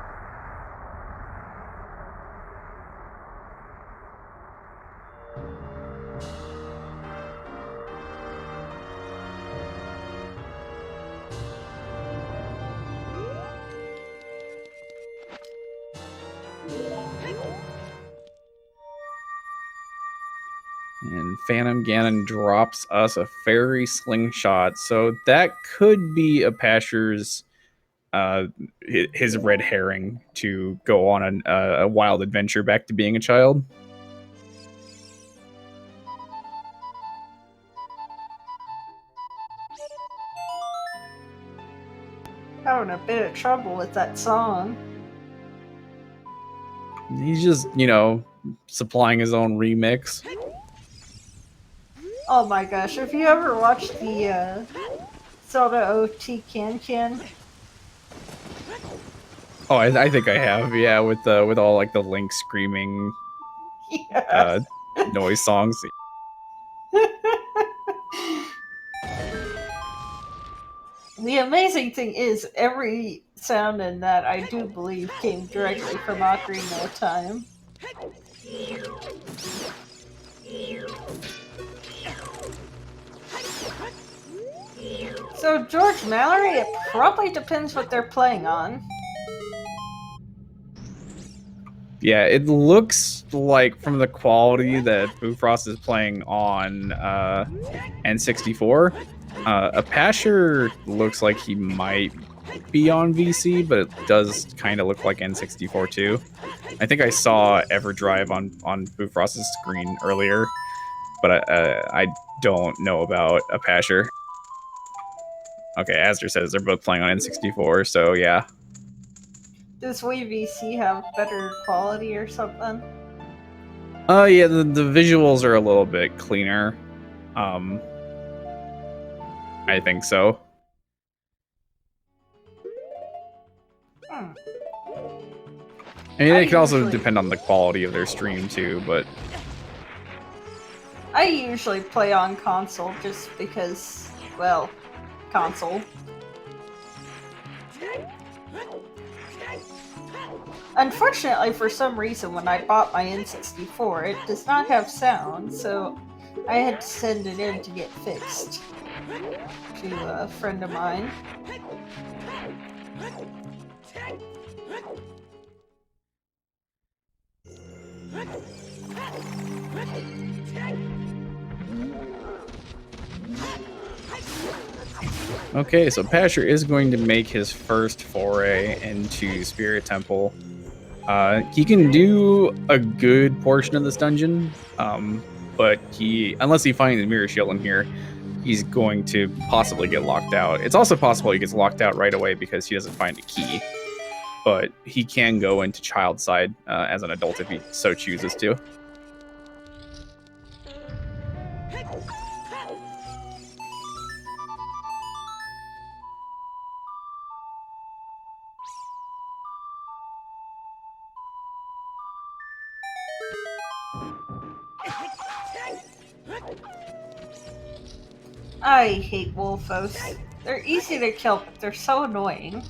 And Phantom Ganon drops us a fairy slingshot, so that could be Apasher's his red herring to go on a wild adventure back to being a child. Having a bit of trouble with that song. He's just, supplying his own remix. Oh my gosh, have you ever watched the Zelda OT Can? Oh, I think I have, yeah, with all like the Link screaming Yeah. noise songs. The amazing thing is, every sound in that I do believe came directly from Ocarina of Time. So, George Mallory, it probably depends what they're playing on. Yeah, it looks like from the quality that Bufrost is playing on N64, Apasher looks like he might be on VC, but it does kind of look like N64 too. I think I saw Everdrive on Bufrost's screen earlier, but I don't know about Apasher. Okay, Asder says they're both playing on N64, so yeah. Does Wii VC have better quality or something? Yeah, the visuals are a little bit cleaner. I think so. Hmm. I mean, it can also depend on the quality of their stream too, but I usually play on console just because, well, console. Unfortunately, for some reason, when I bought my N64, it does not have sound, so I had to send it in to get fixed to a friend of mine. okay, so Apasher is going to make his first foray into Spirit Temple. He can do a good portion of this dungeon, but unless he finds the Mirror Shield in here, he's going to possibly get locked out. It's also possible he gets locked out right away because he doesn't find a key, but he can go into child side as an adult if he so chooses to. I hate Wolfos. They're easy to kill, but they're so annoying.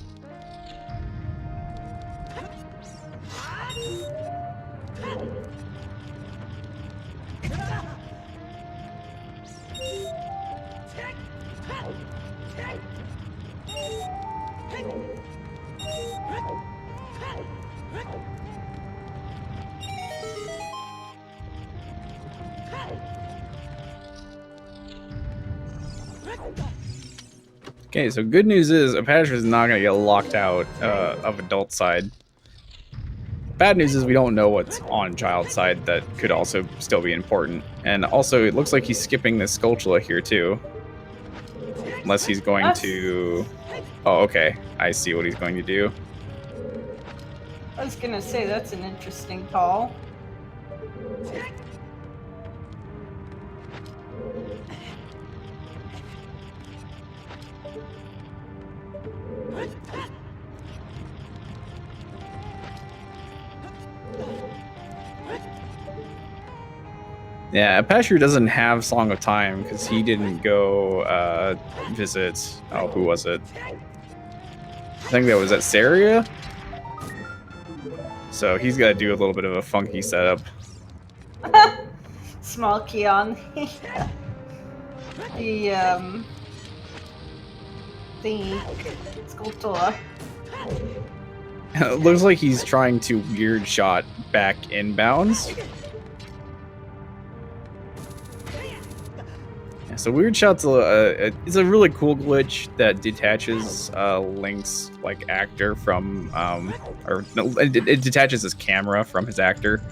Okay, so good news is Apasher is not going to get locked out of adult side. Bad news is we don't know what's on child side that could also still be important. And also, it looks like he's skipping the Skulltula here too. Unless he's going to... Oh, okay. I see what he's going to do. I was gonna say, that's an interesting call. Yeah, Apasher doesn't have Song of Time because he didn't go visit... Oh, who was it? I think that was at Saria. So he's got to do a little bit of a funky setup. Small key on the Skulltula. It looks like he's trying to weird shot back inbounds. Yeah, so weird shot's it's a really cool glitch that detaches Link's like actor from it detaches his camera from his actor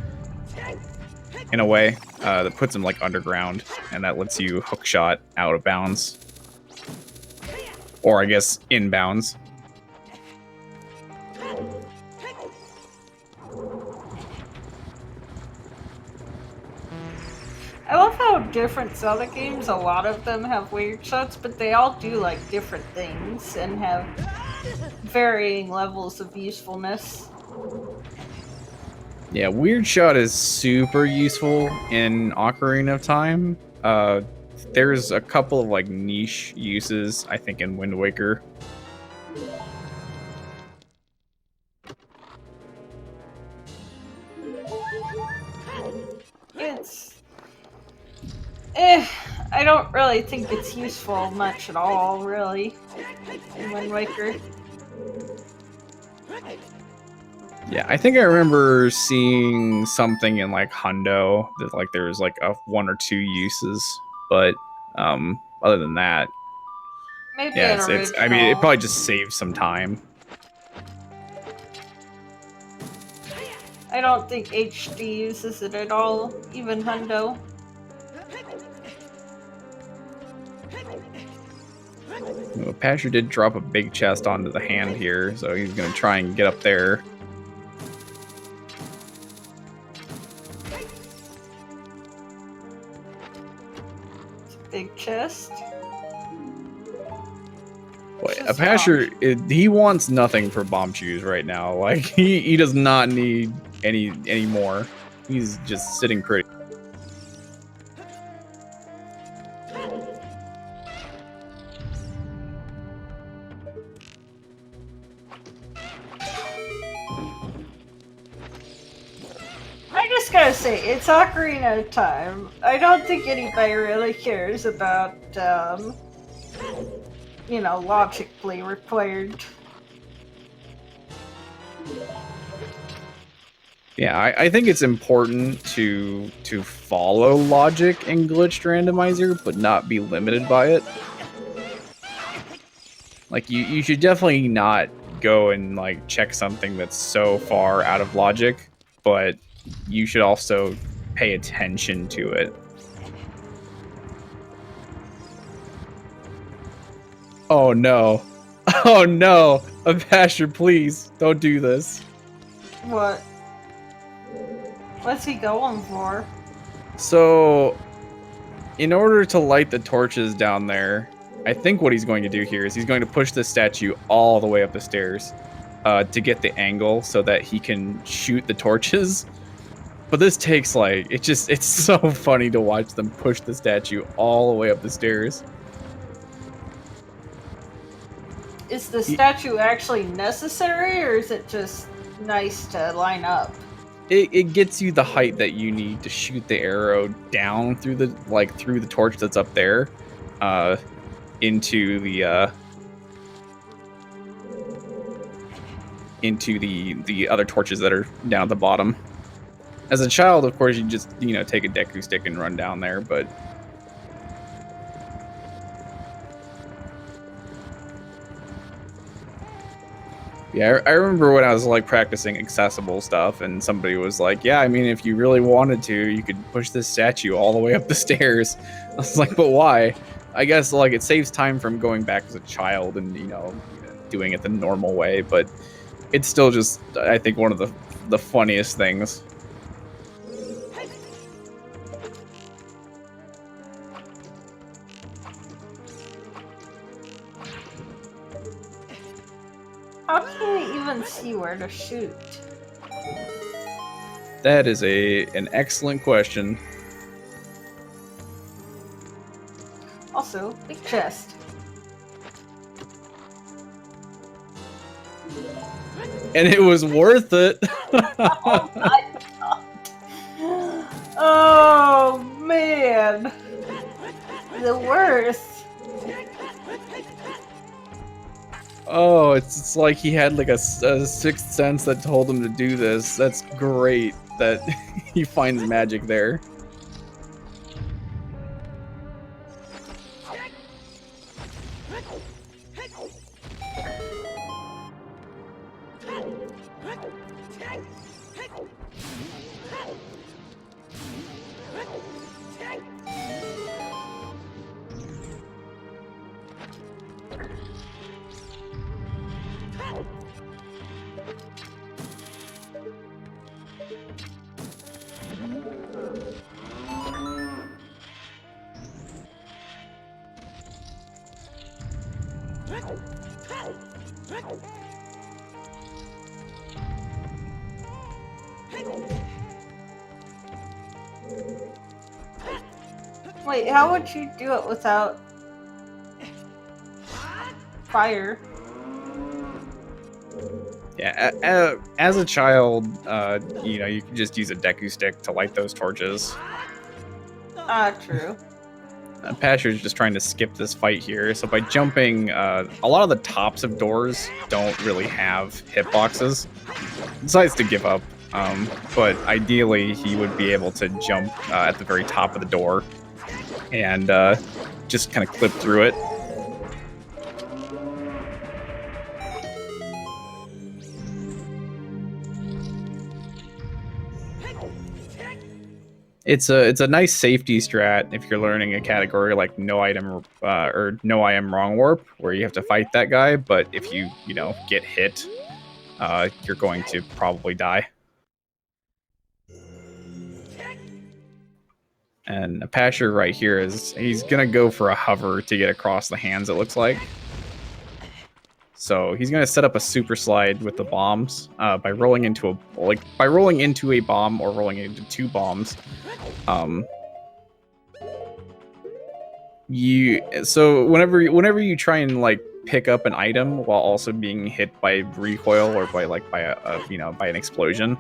in a way that puts him like underground, and that lets you hook shot out of bounds, or I guess inbounds. I love how different Zelda games, a lot of them have weird shots, but they all do like different things and have varying levels of usefulness. Yeah, weird shot is super useful in Ocarina of Time. There's a couple of like niche uses, I think, in Wind Waker. I don't really think it's useful much at all, really, in Wind Waker. Yeah, I think I remember seeing something in like Hundo that like there was like a 1 or 2 uses, but other than that, Maybe yeah, an it's I mean, it probably just saves some time. I don't think HD uses it at all, even Hundo. Apasher did drop a big chest onto the hand here, so he's going to try and get up there. Big chest. Boy, Apasher, he wants nothing for bomb shoes right now. Like, he does not need any more. He's just sitting pretty. I just gotta say, it's Ocarina of Time. I don't think anybody really cares about, you know, logically required. Yeah, I think it's important to follow logic in glitched randomizer, but not be limited by it. Like, you should definitely not go and like check something that's so far out of logic, but you should also pay attention to it. Oh no. Oh no. Apasher, please, don't do this. What? What's he going for? So, in order to light the torches down there, I think what he's going to do here is he's going to push the statue all the way up the stairs to get the angle so that he can shoot the torches. But this takes like, it's so funny to watch them push the statue all the way up the stairs. Is the statue actually necessary, or is it just nice to line up? It gets you the height that you need to shoot the arrow down through the torch that's up there, into the other torches that are down at the bottom. As a child, of course, you just take a Deku stick and run down there, but yeah, I remember when I was like practicing accessible stuff, and somebody was like, "Yeah, I mean, if you really wanted to, you could push this statue all the way up the stairs." I was like, "But why?" I guess like it saves time from going back as a child and doing it the normal way, but it's still just I think one of the funniest things. How can you even see where to shoot? That is an excellent question. Also, big chest. And it was worth it. Oh my god. Oh man. The worst. Oh, it's like he had like a sixth sense that told him to do this. That's great that he finds magic there. Wait, how would you do it without fire? Yeah, as a child, you can just use a Deku stick to light those torches. True. Apasher's just trying to skip this fight here, so by jumping, a lot of the tops of doors don't really have hitboxes. He decides to give up, but ideally he would be able to jump at the very top of the door and just kind of clip through it. It's a nice safety strat if you're learning a category like no item or no I am wrong warp, where you have to fight that guy. But if you get hit, you're going to probably die. And Apasher right here he's gonna go for a hover to get across the hands. It looks like. So he's gonna set up a super slide with the bombs by rolling into a bomb or rolling into two bombs. So whenever you try and like pick up an item while also being hit by recoil or by an explosion,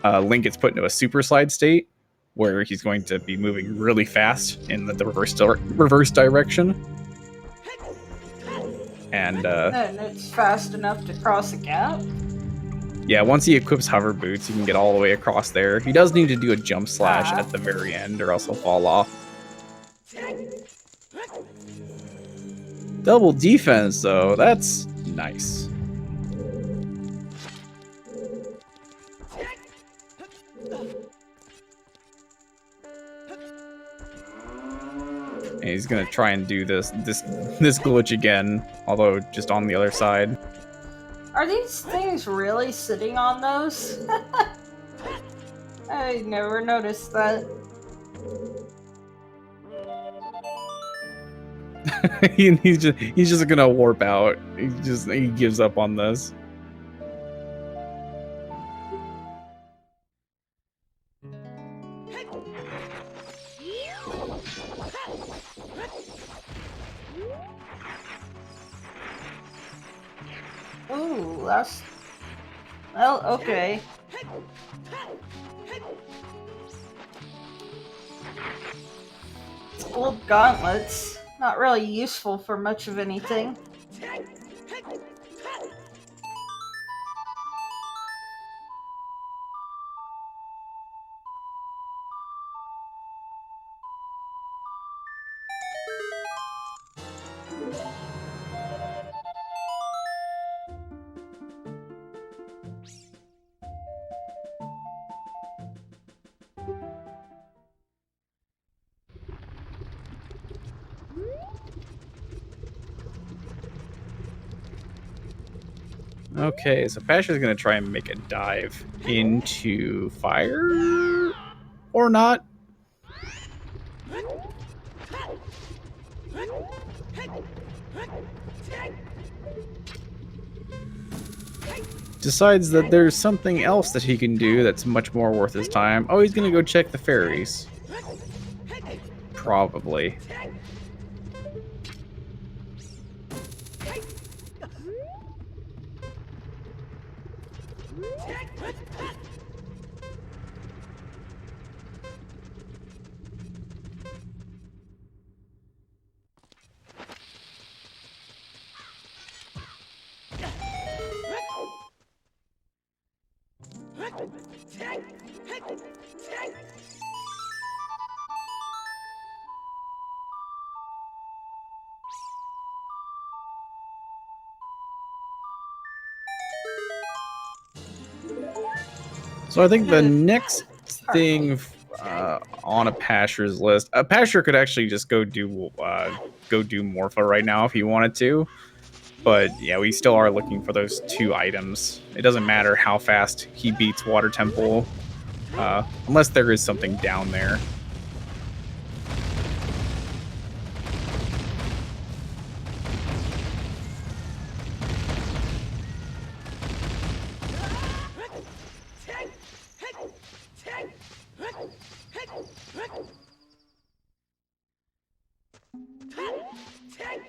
Link gets put into a super slide state where he's going to be moving really fast in the reverse direction. And it's fast enough to cross a gap? Yeah, once he equips hover boots, he can get all the way across there. He does need to do a jump slash at the very end or else he'll fall off. Double defense, though. That's nice. And he's gonna try and do this glitch again, although just on the other side. Are these things really sitting on those? I never noticed that. he's just gonna warp out. He gives up on this. Ooh, that's... Well, okay. It's gold gauntlets. Not really useful for much of anything. Okay, so Apasher's gonna try and make a dive into fire, or not. Decides that there's something else that he can do that's much more worth his time. Oh, he's gonna go check the fairies. Probably. So I think the next thing on Apasher's list, Apasher could actually just go do Morpha right now if he wanted to. But yeah, we still are looking for those 2 items. It doesn't matter how fast he beats Water Temple, unless there is something down there.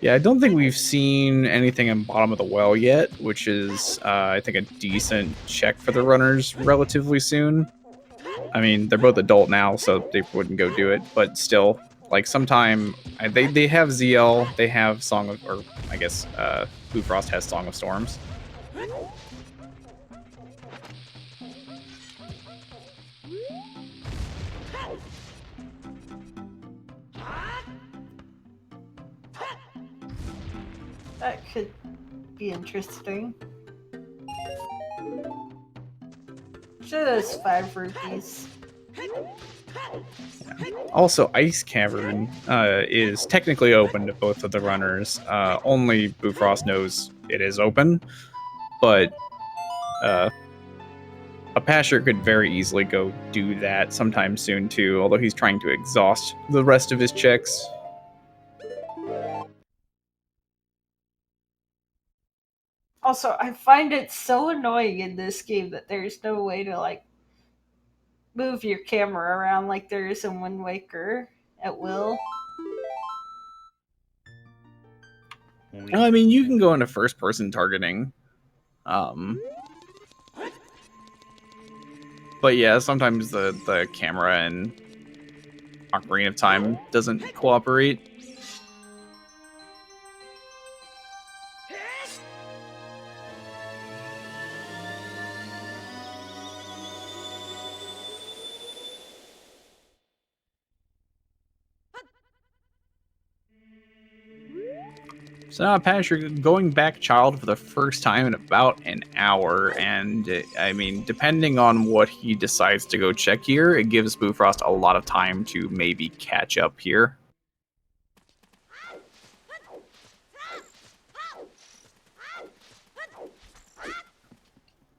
Yeah, I don't think we've seen anything in Bottom of the Well yet, which is, I think, a decent check for the runners relatively soon. I mean, they're both adult now, so they wouldn't go do it, but still, like, sometime... They have ZL, they have Song of... or, I guess, Bluefrost has Song of Storms. That could be interesting. Sure, there's 5 rupees. Also, Ice Cavern is technically open to both of the runners. Only Bufrost knows it is open, but Apasher could very easily go do that sometime soon too, although he's trying to exhaust the rest of his checks. Also, I find it so annoying in this game that there's no way to, like, move your camera around like there is in Wind Waker at will. I mean, you can go into first-person targeting. But yeah, sometimes the camera and Ocarina of Time doesn't cooperate. So now Apasher going back child for the first time in about an hour, and I mean, depending on what he decides to go check here, it gives Bufrost a lot of time to maybe catch up here.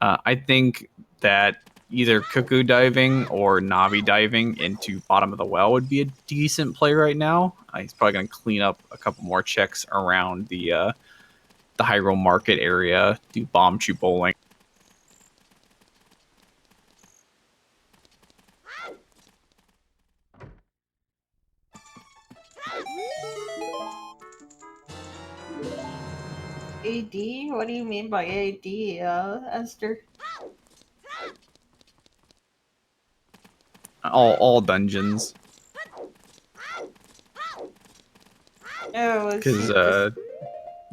I think that either Cuckoo diving or Navi diving into Bottom of the Well would be a decent play right now. He's probably going to clean up a couple more checks around the Hyrule Market area, do Bomb Chew Bowling. AD? What do you mean by AD, Esther? All dungeons. Oh, is Because, it just...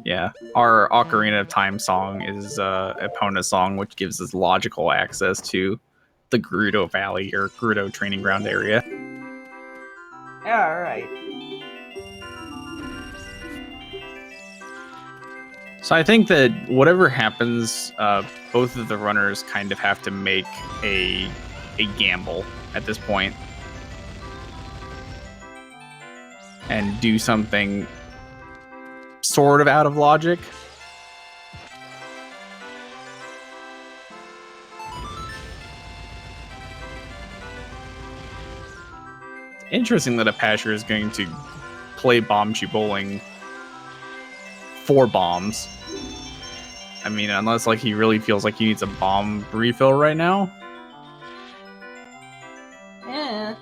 yeah, our Ocarina of Time song is Epona song, which gives us logical access to the Gerudo Valley or Gerudo Training Ground area. Yeah, alright. So I think that whatever happens, both of the runners kind of have to make a gamble at this point and do something sort of out of logic. Interesting that Apasher is going to play Bombchu Bowling for bombs. I mean, unless like he really feels like he needs a bomb refill right now. Yeah.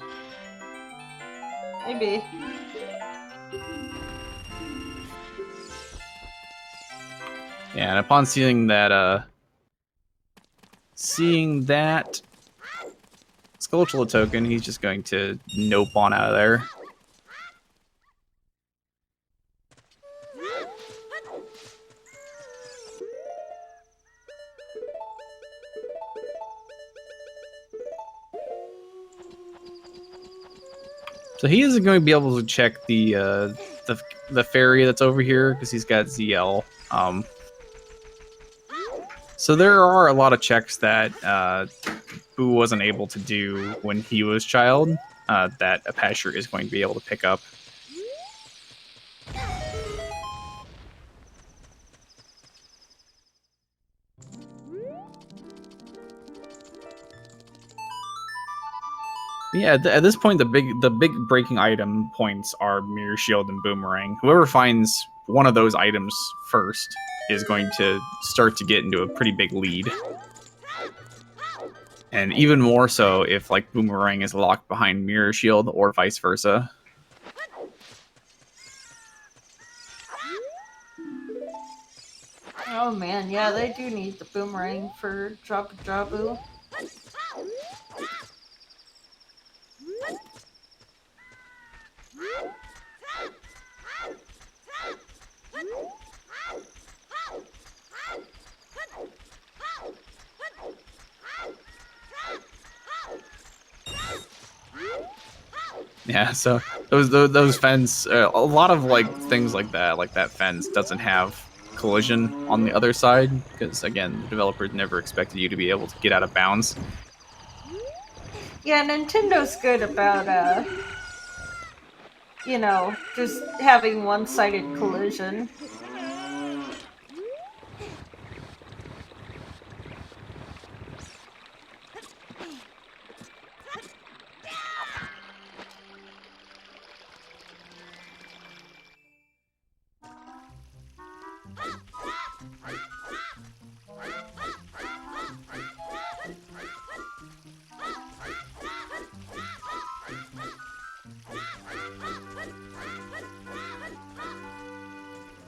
Maybe. Yeah, and upon seeing that Skulltula token, he's just going to nope on out of there. So he isn't going to be able to check the ferry that's over here because he's got ZL. So there are a lot of checks that Boo wasn't able to do when he was child that Apasher is going to be able to pick up. Yeah, at this point, the big breaking item points are Mirror Shield and Boomerang. Whoever finds one of those items first is going to start to get into a pretty big lead. And even more so if like Boomerang is locked behind Mirror Shield or vice versa. Oh man, yeah, they do need the Boomerang for Jabu. Yeah, so those fence, a lot of like things like that fence doesn't have collision on the other side because again, the developers never expected you to be able to get out of bounds. Yeah, Nintendo's good about you know, just having one-sided collision.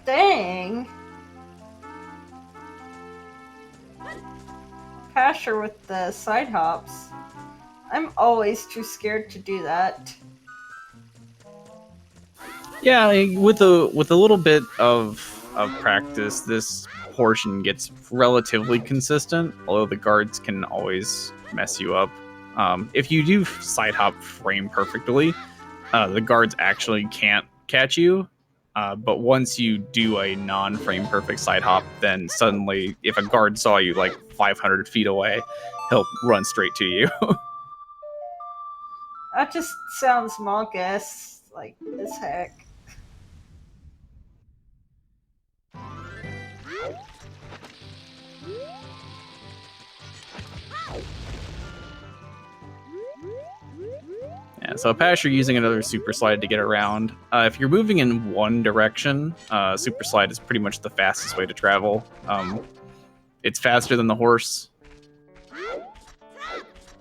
Dang! Apasher with the side hops. I'm always too scared to do that. Yeah, with a little bit of practice, this portion gets relatively consistent. Although the guards can always mess you up. If you do side hop frame perfectly, the guards actually can't catch you. But once you do a non-frame perfect side hop, then suddenly, if a guard saw you like 500 feet away, he'll run straight to you. That just sounds monk-esque, like, as heck. Yeah, so Apasher using another Super Slide to get around. If you're moving in one direction, Super Slide is pretty much the fastest way to travel. It's faster than the horse.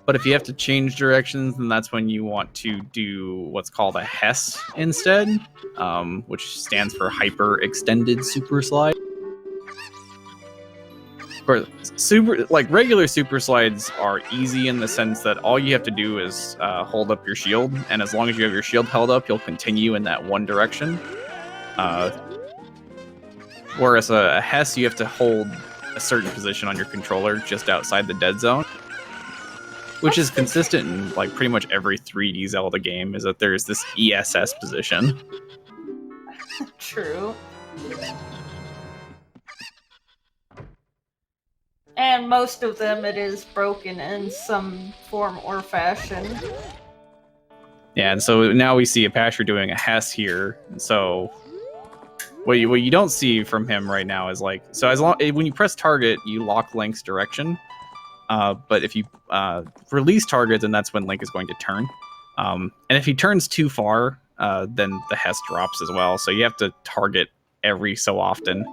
But if you have to change directions, then that's when you want to do what's called a HES instead, which stands for Hyper Extended Super Slide. course, regular super slides are easy in the sense that all you have to do is hold up your shield, and as long as you have your shield held up, you'll continue in that one direction. Whereas a Hess, you have to hold a certain position on your controller just outside the dead zone, which is consistent in like pretty much every 3D Zelda game, is that there's this ESS position. True. And most of them it is broken in some form or fashion. Yeah, and so now we see Apasher doing a Hess here. So what you don't see from him right now is like, so when you press target, you lock Link's direction. But if you release target, then that's when Link is going to turn. And if he turns too far, then the Hess drops as well. So you have to target every so often.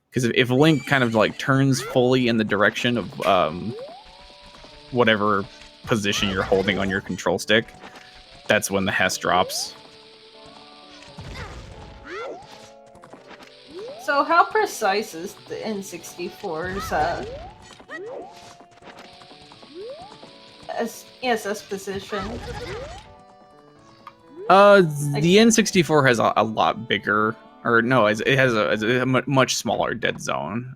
Because if Link kind of like turns fully in the direction of whatever position you're holding on your control stick, that's when the Hess drops. So how precise is the N64's ESS position? The N64 has a lot bigger, or no, it has a much smaller dead zone,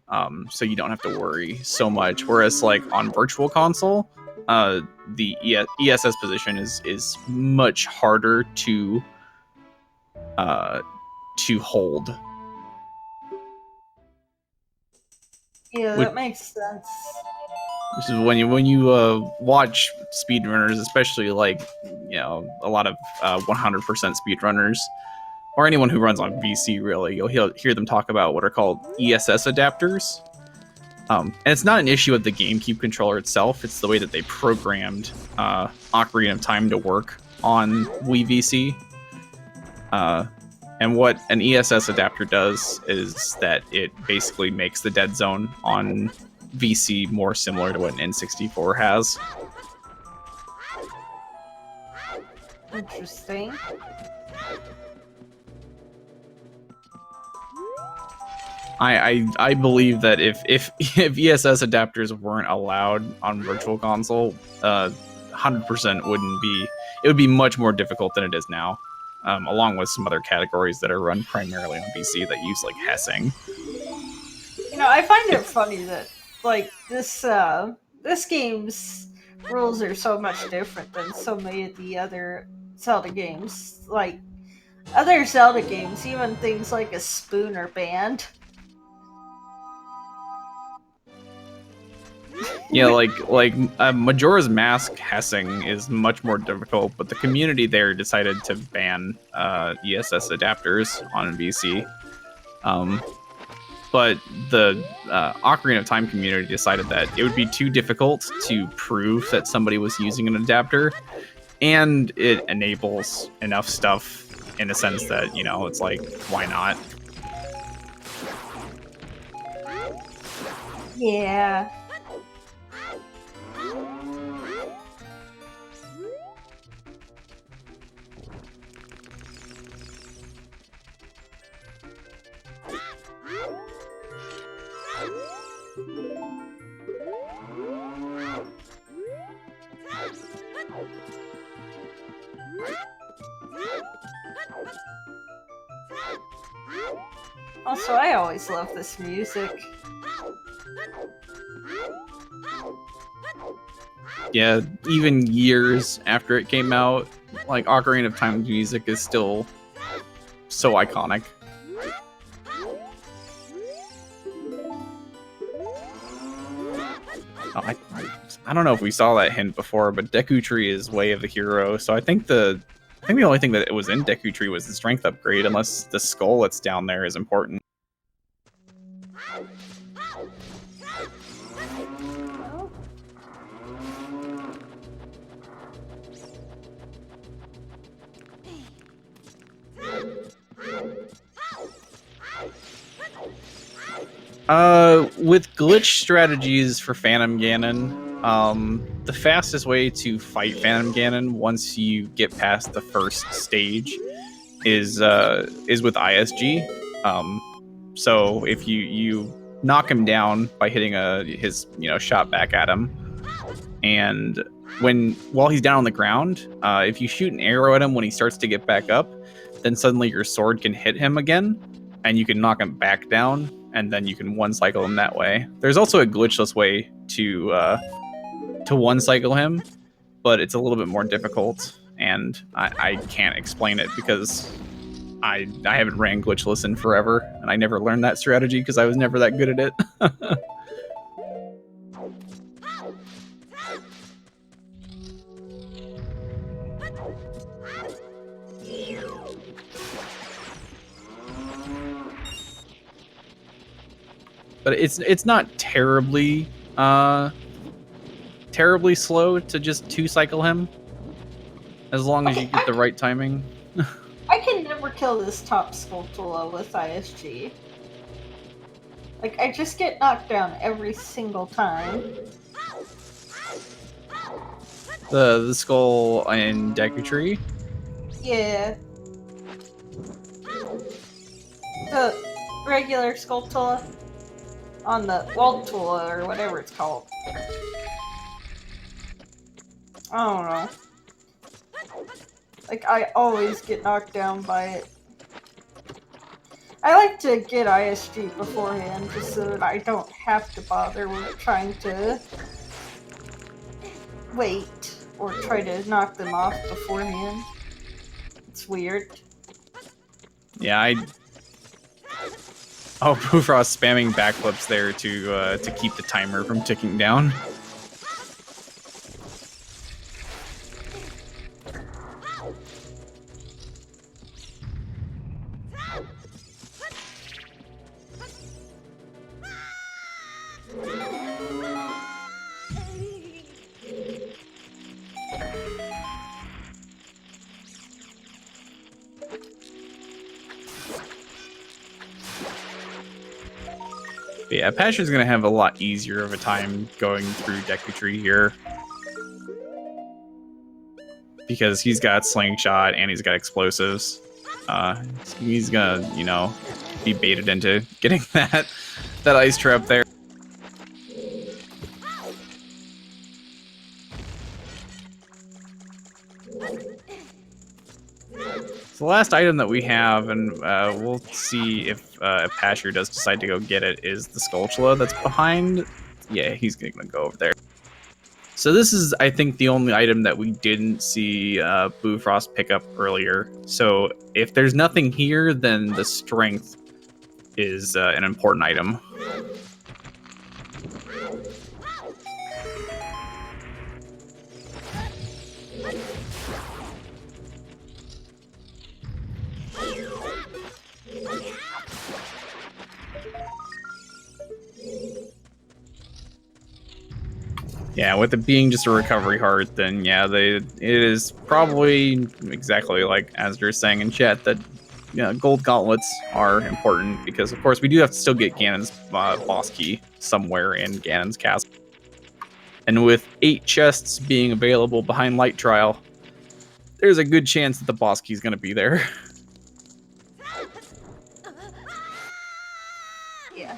so you don't have to worry so much. Whereas like on Virtual Console, the ESS position is much harder to hold. Yeah, that makes sense. This is when you watch speedrunners, especially like, you know, a lot of 100% speedrunners, or anyone who runs on VC, really, you'll hear them talk about what are called ESS adapters. And it's not an issue of the GameCube controller itself, it's the way that they programmed Ocarina of Time to work on Wii VC. And what an ESS adapter does is that it basically makes the dead zone on VC more similar to what an N64 has. Interesting. I believe that if ESS adapters weren't allowed on Virtual Console, 100% wouldn't be. It would be much more difficult than it is now. Along with some other categories that are run primarily on VC that use like Hessing. You know, I find it funny that like this game's rules are so much different than so many of the other Zelda games. Like other Zelda games, even things like a spoon are banned. Yeah, like Majora's Mask Hessing is much more difficult, but the community there decided to ban ESS adapters on VC. But the Ocarina of Time community decided that it would be too difficult to prove that somebody was using an adapter, and it enables enough stuff in a sense that, you know, it's like, why not? Yeah. Also, I always love this music. Yeah, even years after it came out, like Ocarina of Time music is still so iconic. I don't know if we saw that hint before, but Deku Tree is Way of the Hero, so I think the only thing that it was in Deku Tree was the strength upgrade, unless the skull that's down there is important. With glitch strategies for Phantom Ganon, the fastest way to fight Phantom Ganon once you get past the first stage is with ISG. So if you knock him down by hitting his shot back at him. And while he's down on the ground, if you shoot an arrow at him when he starts to get back up, then suddenly your sword can hit him again, and you can knock him back down, and then you can one cycle him that way. There's also a glitchless way to one cycle him, but it's a little bit more difficult, and I can't explain it because I haven't ran glitchless in forever, and I never learned that strategy because I was never that good at it. But it's not terribly slow to just two cycle him, as long as you get the right timing. I can never kill this top Skulltula with ISG. Like, I just get knocked down every single time. The skull in Deku Tree? Yeah. The regular Skulltula on the Waltula or whatever it's called. I don't know. Like, I always get knocked down by it. I like to get ISG beforehand just so that I don't have to bother with trying to wait or try to knock them off beforehand. It's weird. Yeah, Oh, Bufrost spamming backflips there to keep the timer from ticking down. But yeah, Apasher's gonna have a lot easier of a time going through Deku Tree here. Because he's got Slingshot and he's got explosives. He's gonna, be baited into getting that ice trap there. So the last item that we have, and we'll see if Apasher does decide to go get it, is the Skulltula that's behind. Yeah, he's gonna go over there. So this is, I think, the only item that we didn't see Bufrost pick up earlier. So if there's nothing here, then the strength is an important item. Yeah, with it being just a recovery heart, then yeah, it is probably exactly like Asder's saying in chat that gold gauntlets are important because, of course, we do have to still get Ganon's boss key somewhere in Ganon's castle. And with 8 chests being available behind Light Trial, there's a good chance that the boss key is going to be there. Yeah.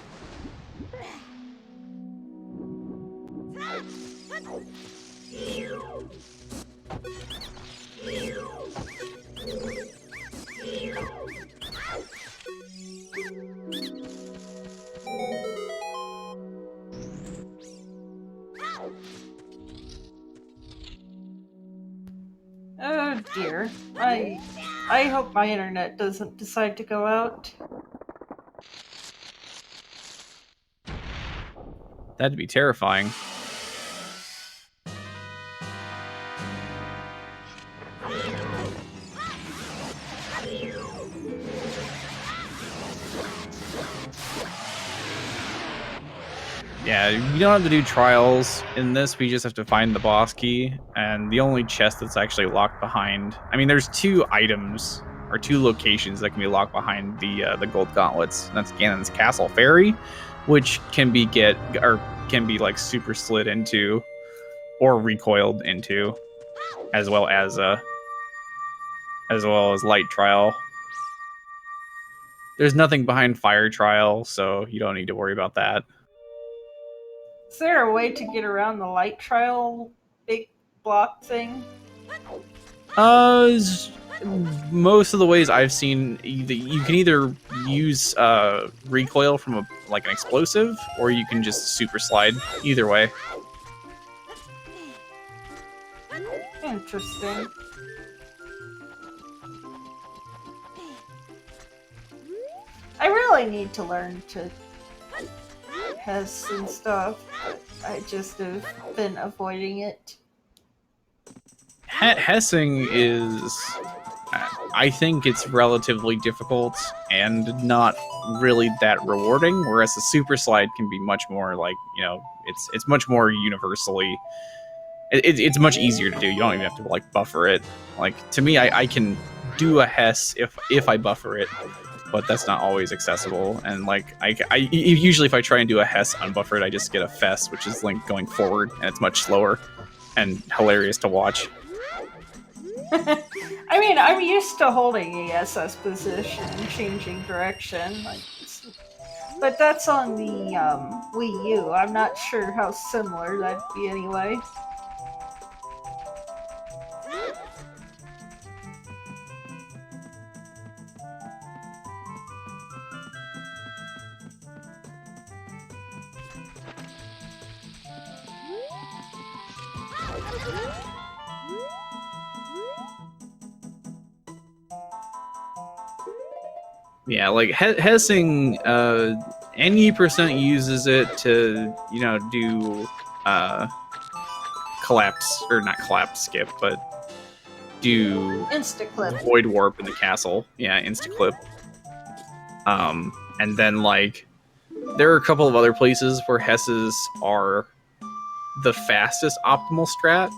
Oh dear. I hope my internet doesn't decide to go out. That'd be terrifying. Yeah, you don't have to do trials in this. We just have to find the boss key, and the only chest that's actually locked behind. I mean, there's 2 items or 2 locations that can be locked behind the gold gauntlets. And that's Ganon's Castle Ferry, which can be like super slid into or recoiled into, as well as Light Trial. There's nothing behind fire trial, so you don't need to worry about that. Is there a way to get around the light trial big block thing? Most of the ways I've seen, you can either use recoil from an explosive, or you can just super slide. Either way. Interesting. I really need to learn to Hess and stuff, but I just have been avoiding it. Hessing is, I think it's relatively difficult and not really that rewarding, whereas the super slide can be much more it's much more universally, it's much easier to do. You don't even have to buffer it. To me, I can do a Hess if I buffer it, but that's not always accessible. And I usually, if I try and do a Hess unbuffered, I just get a Fess, which is Link going forward, and it's much slower and hilarious to watch. I mean, I'm used to holding a SS position and changing direction, but that's on the Wii U. I'm not sure how similar that'd be anyway. Yeah, Hessing, any percent uses it to, do collapse, or not collapse skip, but do Insta-clip. void warp in the castle. Yeah, insta-clip. And then, there are a couple of other places where Hesses are the fastest optimal strat,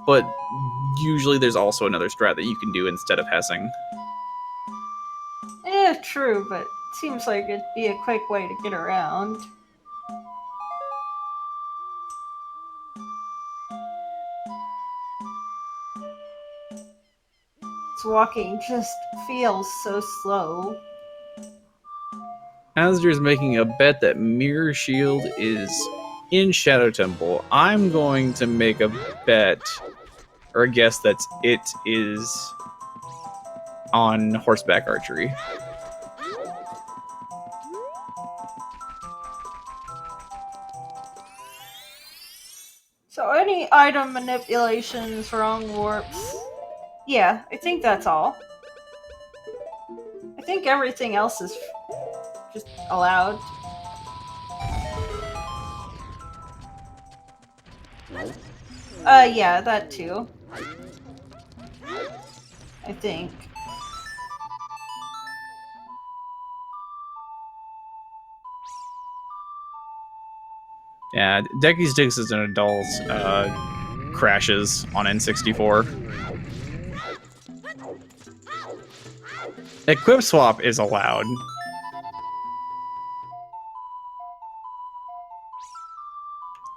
but usually there's also another strat that you can do instead of Hessing. Yeah, true, but it seems like it'd be a quick way to get around. This walking just feels so slow. Asder's making a bet that Mirror Shield is in Shadow Temple. I'm going to make a bet, or a guess, that it is on horseback archery. So any item manipulations, wrong warps... Yeah, I think that's all. I think everything else is just allowed. Yeah, that too. I think. Yeah, Decky Sticks as an adult crashes on N64. Equip swap is allowed.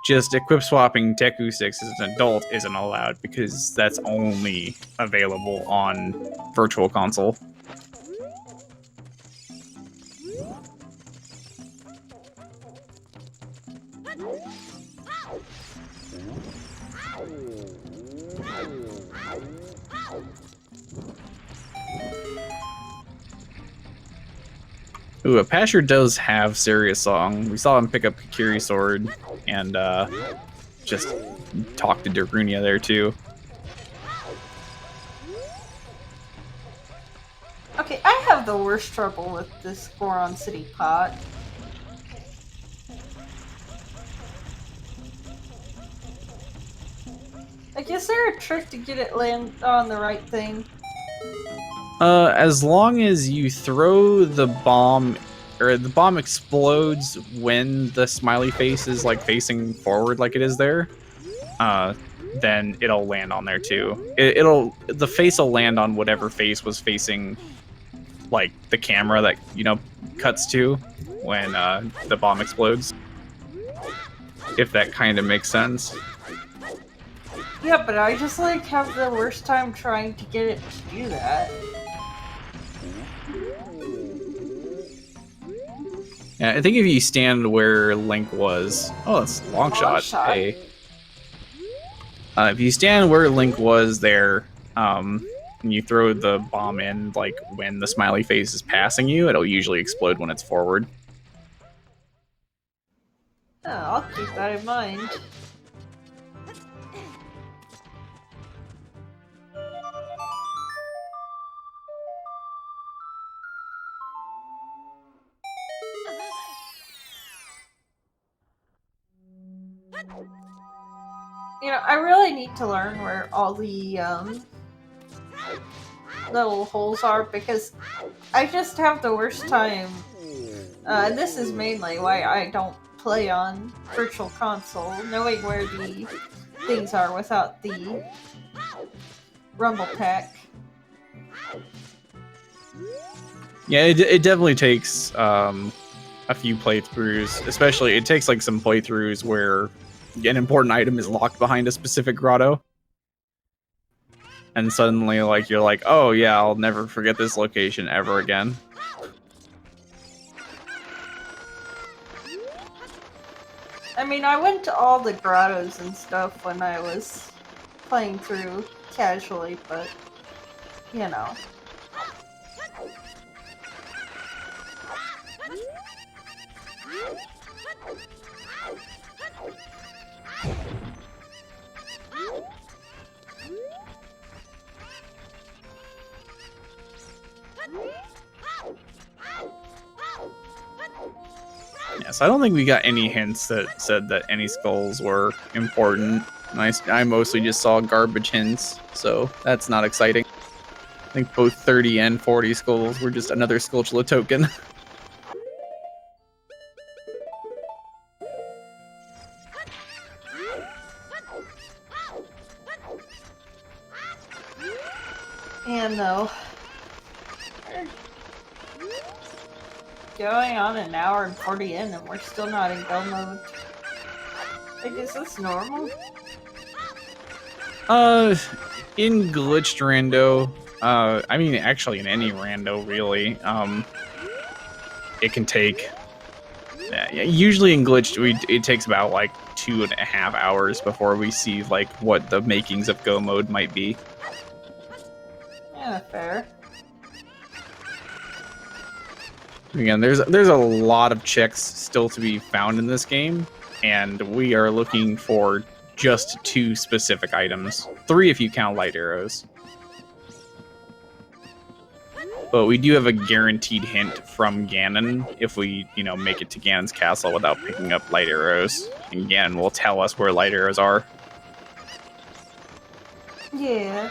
Just equip swapping Deku Sticks as an adult isn't allowed because that's only available on Virtual Console. Ooh, Apasher does have Serious Song. We saw him pick up Kakiri's sword and just talk to Darunia there too. Okay, I have the worst trouble with this Goron City pot. Is there a trick to get it land on the right thing? As long as you throw the bomb, or the bomb explodes when the smiley face is facing forward like it is there, then it'll land on there too. The face will land on whatever face was facing the camera that cuts to when the bomb explodes. If that kind of makes sense. Yeah, but I just have the worst time trying to get it to do that. Yeah, I think if you stand where Link was... Oh, it's long shot. Hey. If you stand where Link was there, and you throw the bomb in, like, when the smiley face is passing you, it'll usually explode when it's forward. Oh, I'll keep that in mind. You know, I really need to learn where all the little holes are because I just have the worst time. And this is mainly why I don't play on Virtual Console, knowing where the things are without the Rumble Pack. Yeah, it definitely takes a few playthroughs, especially it takes like some playthroughs where an important item is locked behind a specific grotto. And suddenly like you're like, oh yeah, I'll never forget this location ever again. I mean, I went to all the grottos and stuff when I was playing through casually, but, you know. Yes, I don't think we got any hints that said that any skulls were important. I mostly just saw garbage hints, so that's not exciting. I think both 30 and 40 skulls were just another Skulltula token. And though, going on an hour and 40 in and we're still not in go mode. Like, is this normal? In glitched rando, I mean, actually in any rando, really, it can take, usually in glitched, it takes about, like, 2.5 hours before we see, like, what the makings of go mode might be. Yeah, fair. Again, there's a lot of checks still to be found in this game, and we are looking for just 2 specific items. 3 if you count light arrows. But we do have a guaranteed hint from Ganon if we, make it to Ganon's castle without picking up light arrows. And Ganon will tell us where light arrows are. Yeah.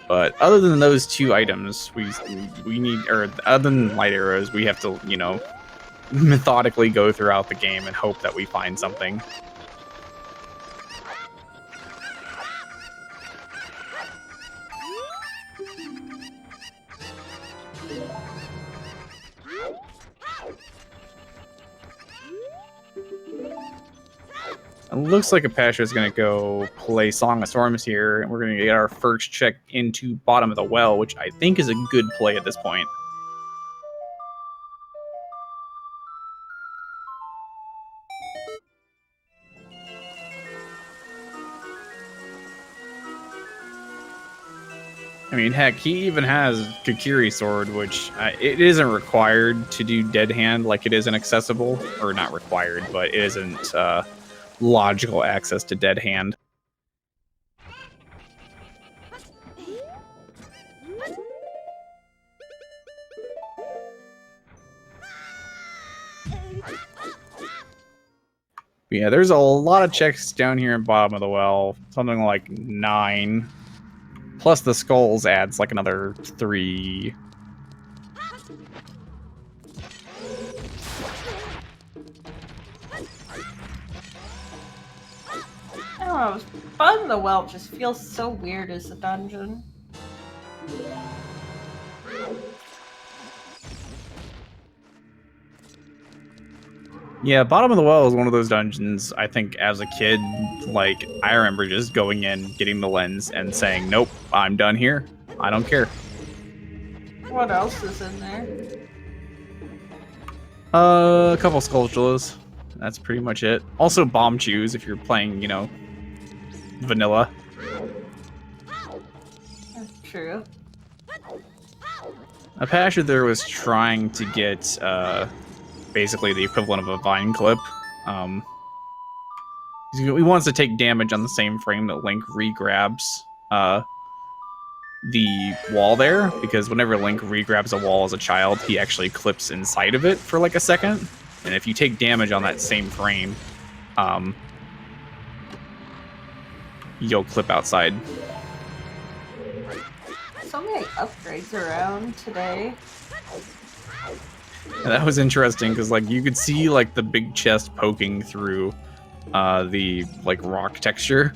But other than those 2 items, we need, or other than light arrows, we have to, methodically go throughout the game and hope that we find something. It looks like Apasher is going to go play Song of Storms here, and we're going to get our first check into Bottom of the Well, which I think is a good play at this point. I mean, heck, he even has Kokiri Sword, which it isn't required to do Dead Hand like it is inaccessible, or not required, but it isn't logical access to Dead Hand. Yeah, there's a lot of checks down here in Bottom of the Well, something like 9. Plus the skulls adds like another 3. I don't know, Bottom of the Well just feels so weird as a dungeon. Yeah, Bottom of the Well is one of those dungeons, I think, as a kid, like, I remember just going in, getting the lens, and saying, nope, I'm done here. I don't care. What else is in there? A couple Skulltulas. That's pretty much it. Also bomb chews if you're playing, you know, vanilla. That's true. Apasher there was trying to get basically the equivalent of a vine clip. He wants to take damage on the same frame that Link re-grabs the wall there, because whenever Link re-grabs a wall as a child, he actually clips inside of it for like a second. And if you take damage on that same frame, you'll clip outside. So many upgrades around today. And that was interesting because like you could see like the big chest poking through the like rock texture.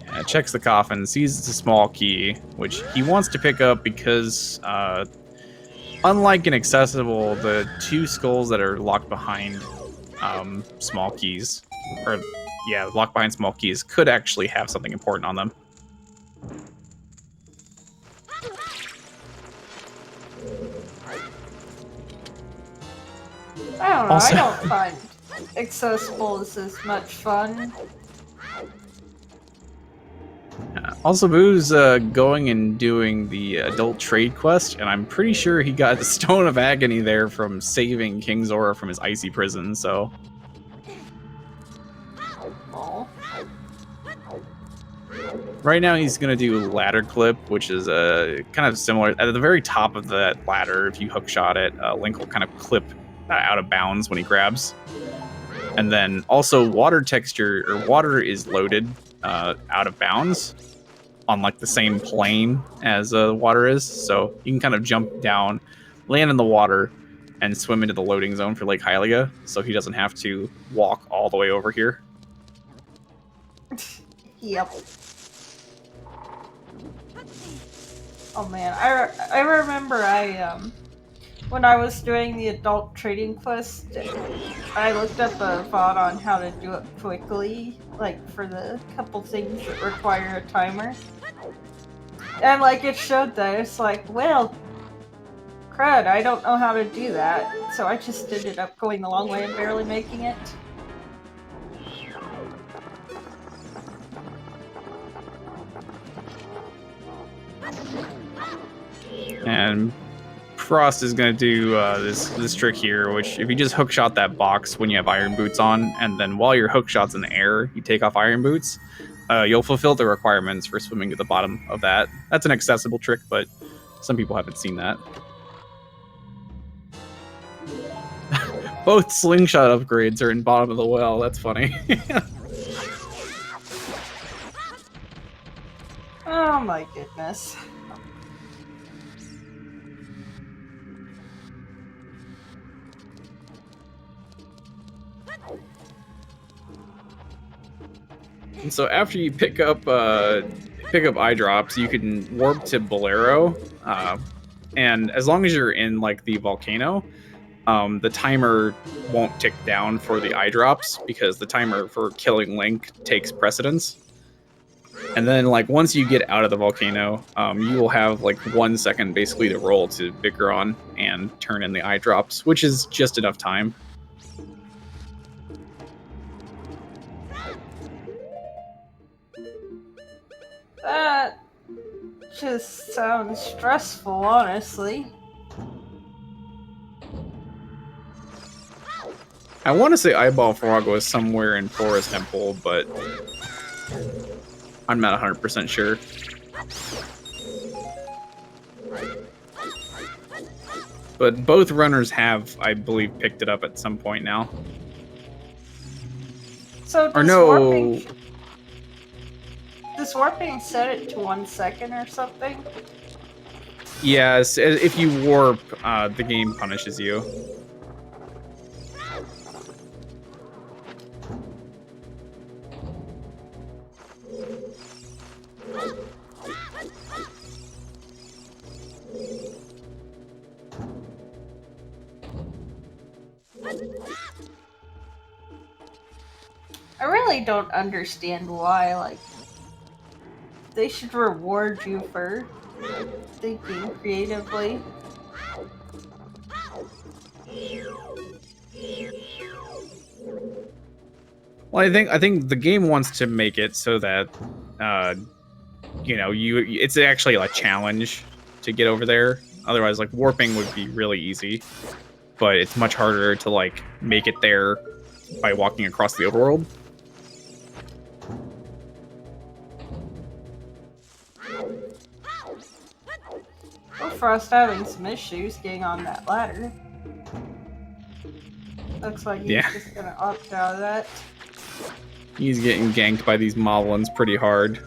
Yeah, checks the coffin, sees it's a small key, which he wants to pick up because unlike Inaccessible, the two skulls that are locked behind small keys, or yeah, locked behind small keys, could actually have something important on them. I don't know, Also- I don't find accessible as much fun. Also, Boo's going and doing the adult trade quest, and I'm pretty sure he got the Stone of Agony there from saving King Zora from his icy prison, so... Oh. Right now he's going to do ladder clip, which is kind of similar. At the very top of that ladder, if you hookshot it, Link will kind of clip out of bounds when he grabs. And then also water texture, or water is loaded out of bounds on like the same plane as water is. So you can kind of jump down, land in the water, and swim into the loading zone for Lake Hylia, so he doesn't have to walk all the way over here. Yep. Oh man, I remember when I was doing the adult trading quest, I looked up a VOD on how to do it quickly, like for the couple things that require a timer. And like it showed that, it's like, well, crud, I don't know how to do that. So I just ended up going the long way and barely making it. And Frost is going to do this trick here, which if you just hookshot that box when you have iron boots on, and then while your hookshot's in the air, you take off iron boots, you'll fulfill the requirements for swimming to the bottom of that. That's an accessible trick, but some people haven't seen that. Both slingshot upgrades are in bottom of the well. That's funny. Oh my goodness. And so after you pick up eye drops, you can warp to Bolero, and as long as you're in like the volcano, the timer won't tick down for the eye drops because the timer for killing Link takes precedence. And then like once you get out of the volcano, you will have like 1 second basically to roll to Bigron and turn in the eye drops, which is just enough time. That just sounds stressful, honestly. I want to say Eyeball Frog was somewhere in Forest Temple, but I'm not 100% sure. But both runners have, I believe, picked it up at some point now. So Or no. does warping set it to 1 second or something? Yes, if you warp, the game punishes you. really don't understand why, like, they should reward you for thinking creatively. Well, I think the game wants to make it so that, you know, it's actually a challenge to get over there. Otherwise, like, warping would be really easy, but it's much harder to, like, make it there by walking across the overworld. Well, Frost having some issues getting on that ladder. Looks like he's just gonna opt out of that. He's getting ganked by these moblins pretty hard.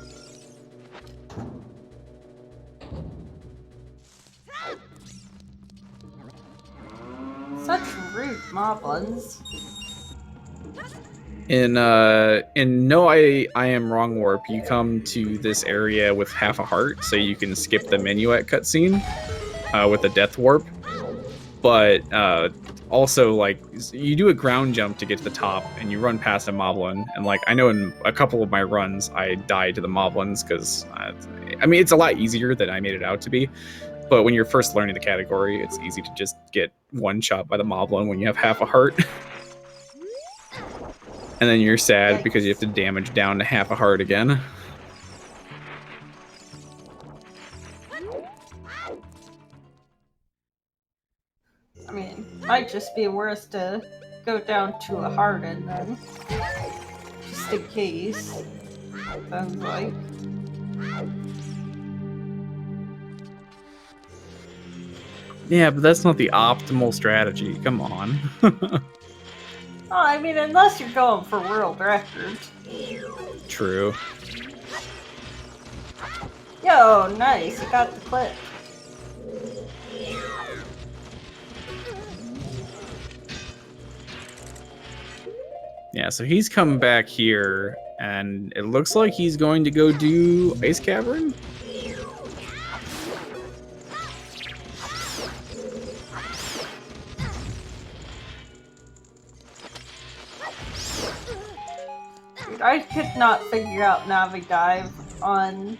Such rude moblins. In No I Am Wrong Warp, you come to this area with half a heart, so you can skip the minuet cutscene with the death warp. But also, like, you do a ground jump to get to the top, and you run past a moblin. And like, I know in a couple of my runs, I died to the moblins because I mean, it's a lot easier than I made it out to be. But when you're first learning the category, it's easy to just get one shot by the moblin when you have half a heart. And then you're sad because you have to damage down to half a heart again. I mean, might just be worse to go down to a heart and then, just in case, sounds like. Yeah, but that's not the optimal strategy. Come on. Oh, I mean, unless you're going for world record. True. Yo, nice, you got the clip. Yeah, so he's come back here, and it looks like he's going to go do Ice Cavern? I could not figure out Navidive on,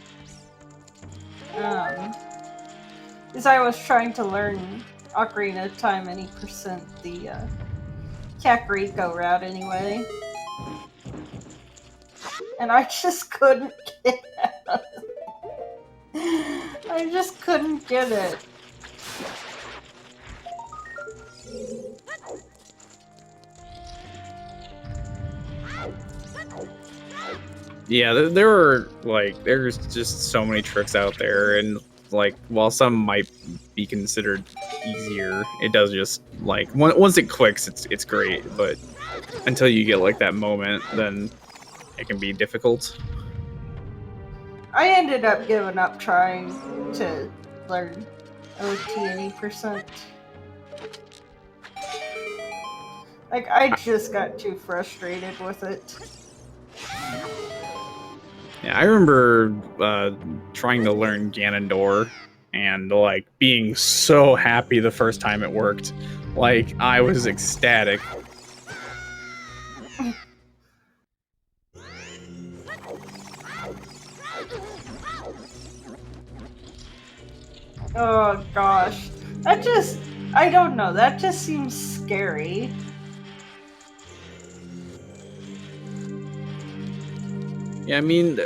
as I was trying to learn Ocarina Time any percent the Kakariko route anyway. And I just couldn't get it. I just couldn't get it. Yeah, there's just so many tricks out there, and like, while some might be considered easier, it does just, like, once it clicks, it's great, but until you get like that moment, then it can be difficult. I ended up giving up trying to learn OT any percent. Like, I just got too frustrated with it. Yeah, I remember trying to learn Ganondorf and like being so happy the first time it worked. Like, I was ecstatic. Oh gosh. I don't know, that just seems scary. Yeah, I mean,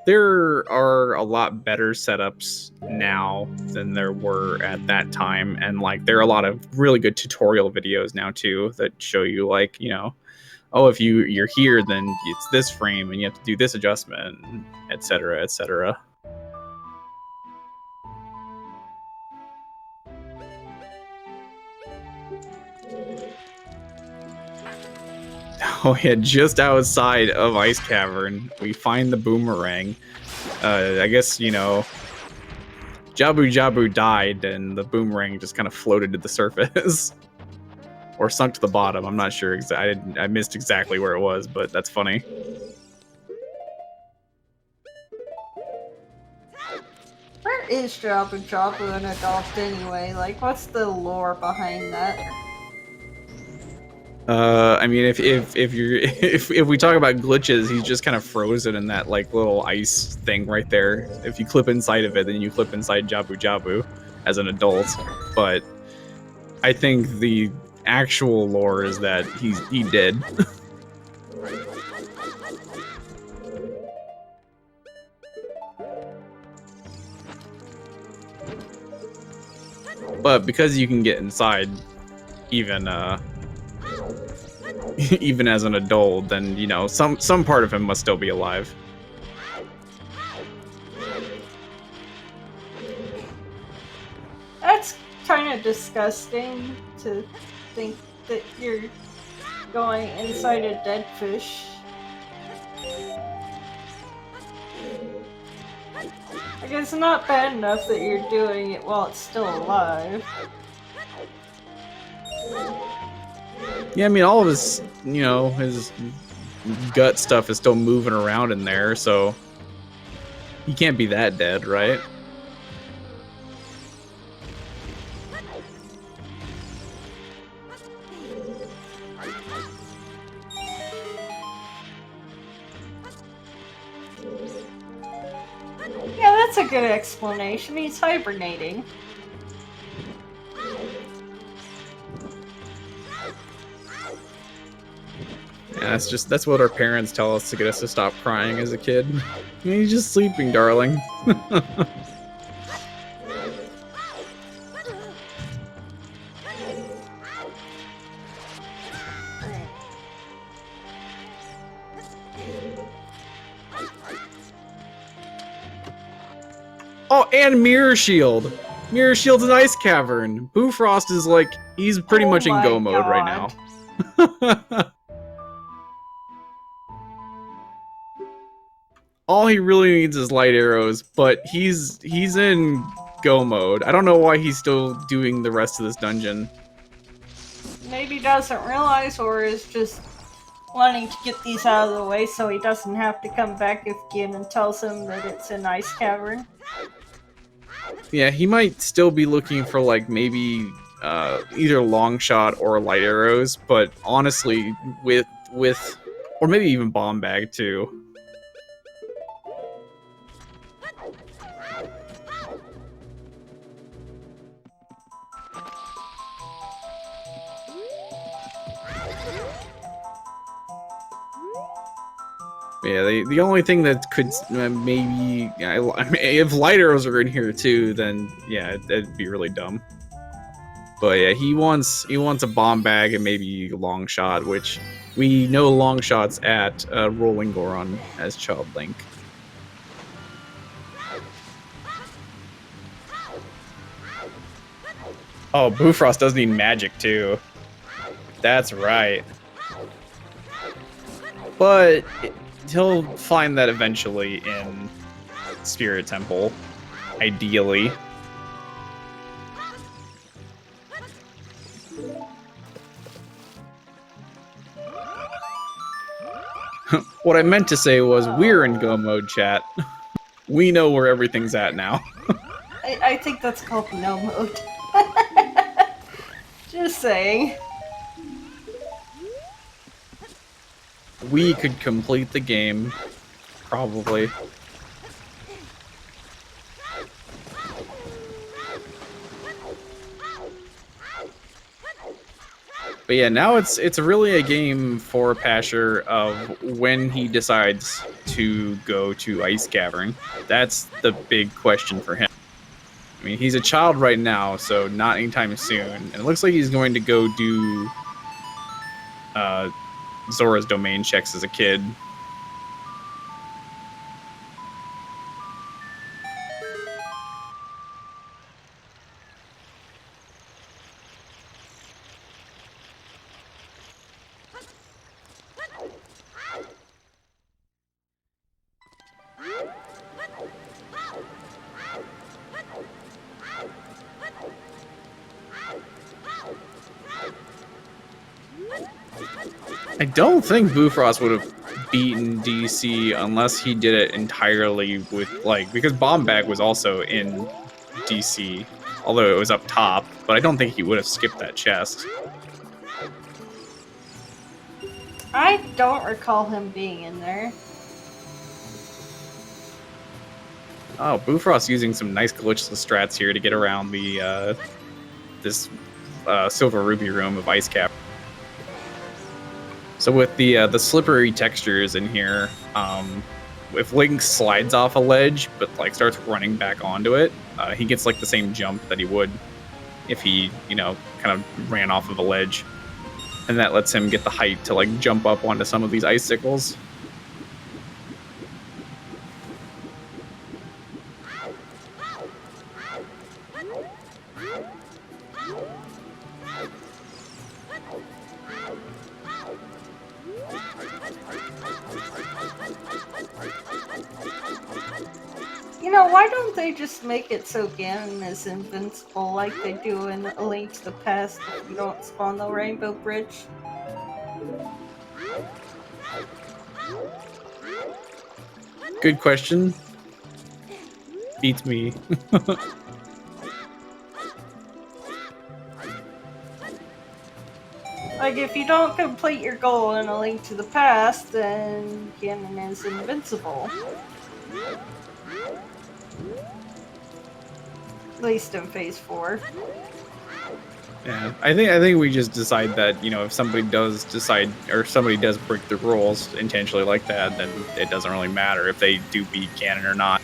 there are a lot better setups now than there were at that time, and like, there are a lot of really good tutorial videos now too that show you, like, you know, oh, if you're here, then it's this frame, and you have to do this adjustment, etc., etc. Oh yeah, just outside of Ice Cavern, we find the boomerang. I guess, you know, Jabu Jabu died, and the boomerang just kind of floated to the surface. Or sunk to the bottom, I'm not sure. I missed exactly where it was, but that's funny. Where is Jabu Jabu an adult anyway? Like, what's the lore behind that? I mean, if you're if we talk about glitches, he's just kind of frozen in that like little ice thing right there. If you clip inside of it, then you clip inside Jabu Jabu as an adult. But I think the actual lore is that he did. But because you can get inside, even even as an adult, then you know some part of him must still be alive. That's kind of disgusting to think that you're going inside a dead fish. Like, it's not bad enough that you're doing it while it's still alive. Yeah, I mean, all of his, you know, his gut stuff is still moving around in there, so he can't be that dead, right? Yeah, that's a good explanation. He's hibernating. Yeah, that's what our parents tell us to get us to stop crying as a kid. He's just sleeping, darling. Oh, and Mirror Shield! Mirror Shield's an ice cavern! Bufrost is like, he's pretty much in go mode right now. All he really needs is light arrows, but he's in go mode. I don't know why he's still doing the rest of this dungeon. Maybe doesn't realize, or is just wanting to get these out of the way so he doesn't have to come back if Ganon tells him that it's an ice cavern. Yeah, he might still be looking for like maybe either long shot or light arrows, but honestly, with or maybe even bomb bag too. Yeah, the only thing that could maybe, I mean, if light arrows are in here too, then yeah, that'd be really dumb. But yeah, he wants a bomb bag and maybe long shot, which we know long shots at Rolling Goron as Child Link. Oh, Bufrost does need magic too. That's right. But he'll find that eventually in Spirit Temple, ideally. What I meant to say was we're in go mode, chat. We know where everything's at now. I think that's called no mode. Just saying. We could complete the game, probably. But yeah, now it's really a game for Apasher of when he decides to go to Ice Cavern. That's the big question for him. I mean, he's a child right now, so not anytime soon. And it looks like he's going to go do Zora's domain checks as a kid. I don't think Bufrost would have beaten DC unless he did it entirely with, like, because Bomb Bag was also in DC, although it was up top, but I don't think he would have skipped that chest. I don't recall him being in there. Oh, Bufrost using some nice glitchless strats here to get around the this Silver Ruby room of Ice Cap. So with the slippery textures in here, if Link slides off a ledge but like starts running back onto it, he gets like the same jump that he would if he, you know, kind of ran off of a ledge. And that lets him get the height to like jump up onto some of these icicles. You know, why don't they just make it so Ganon is invincible like they do in A Link to the Past if you don't spawn the Rainbow Bridge? Good question. Beats me. Like, if you don't complete your goal in A Link to the Past, then Ganon is invincible. At least in Phase 4. Yeah, I think we just decide that, you know, if somebody does decide, or somebody does break the rules intentionally like that, then it doesn't really matter if they do beat Ganon or not.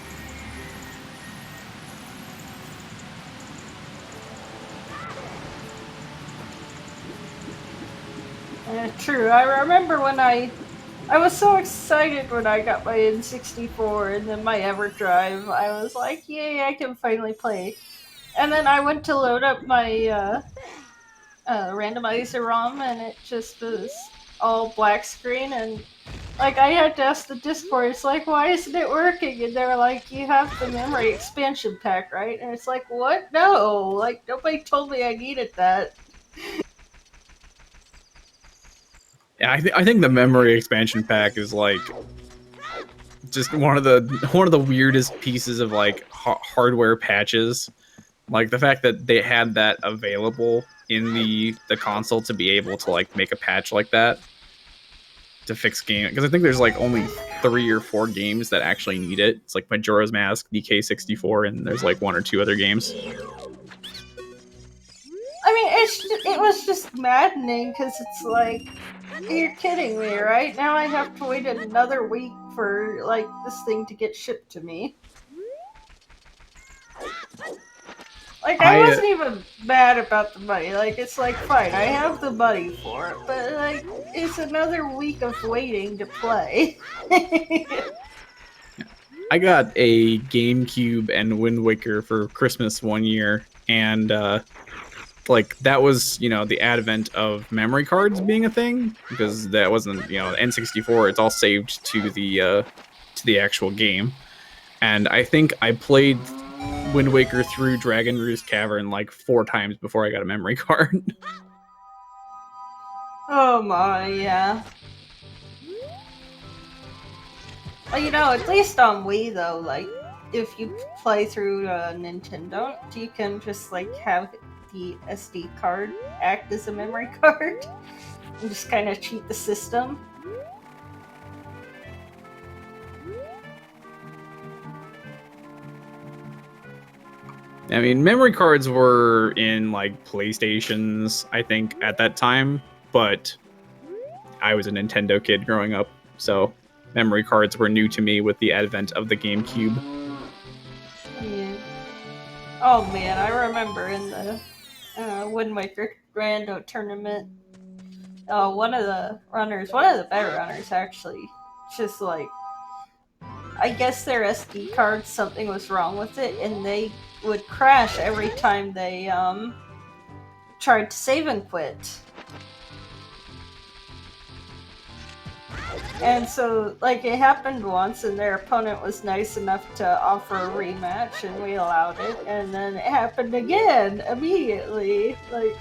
True. I remember when I was so excited when I got my N64 and then my EverDrive. I was like, yay, I can finally play. And then I went to load up my Randomizer ROM and it just was all black screen, and like I had to ask the Discord, it's like, why isn't it working? And they were like, you have the memory expansion pack, right? And it's like, what? No, like nobody told me I needed that. Yeah, I think the memory expansion pack is like just one of the weirdest pieces of like hardware patches. Like the fact that they had that available in the console to be able to like make a patch like that to fix game, because I think there's like only 3 or 4 games that actually need it. It's like Majora's Mask, DK64, and there's like 1 or 2 other games. I mean, it was just maddening because it's like, you're kidding me, right? Now I have to wait another week for like this thing to get shipped to me. Like, I wasn't even mad about the money. Like, it's like, fine, I have the money for it, but like, it's another week of waiting to play. I got a GameCube and Wind Waker for Christmas one year, and like that was, you know, the advent of memory cards being a thing, because that wasn't, you know, N64. It's all saved to the actual game, and I think I played Wind Waker through Dragon Roost Cavern like 4 times before I got a memory card. Oh my, yeah. Well, you know, at least on Wii though, like, if you play through Nintendo, you can just like have the SD card act as a memory card and just kind of cheat the system. I mean, memory cards were in like PlayStations, I think, at that time, but I was a Nintendo kid growing up, so memory cards were new to me with the advent of the GameCube. Yeah. Oh man, I remember in the Wind Waker Rando tournament, one of the better runners actually, just like, I guess their SD card, something was wrong with it, and they would crash every time they tried to save and quit. And so, like, it happened once, and their opponent was nice enough to offer a rematch, and we allowed it. And then it happened again immediately, like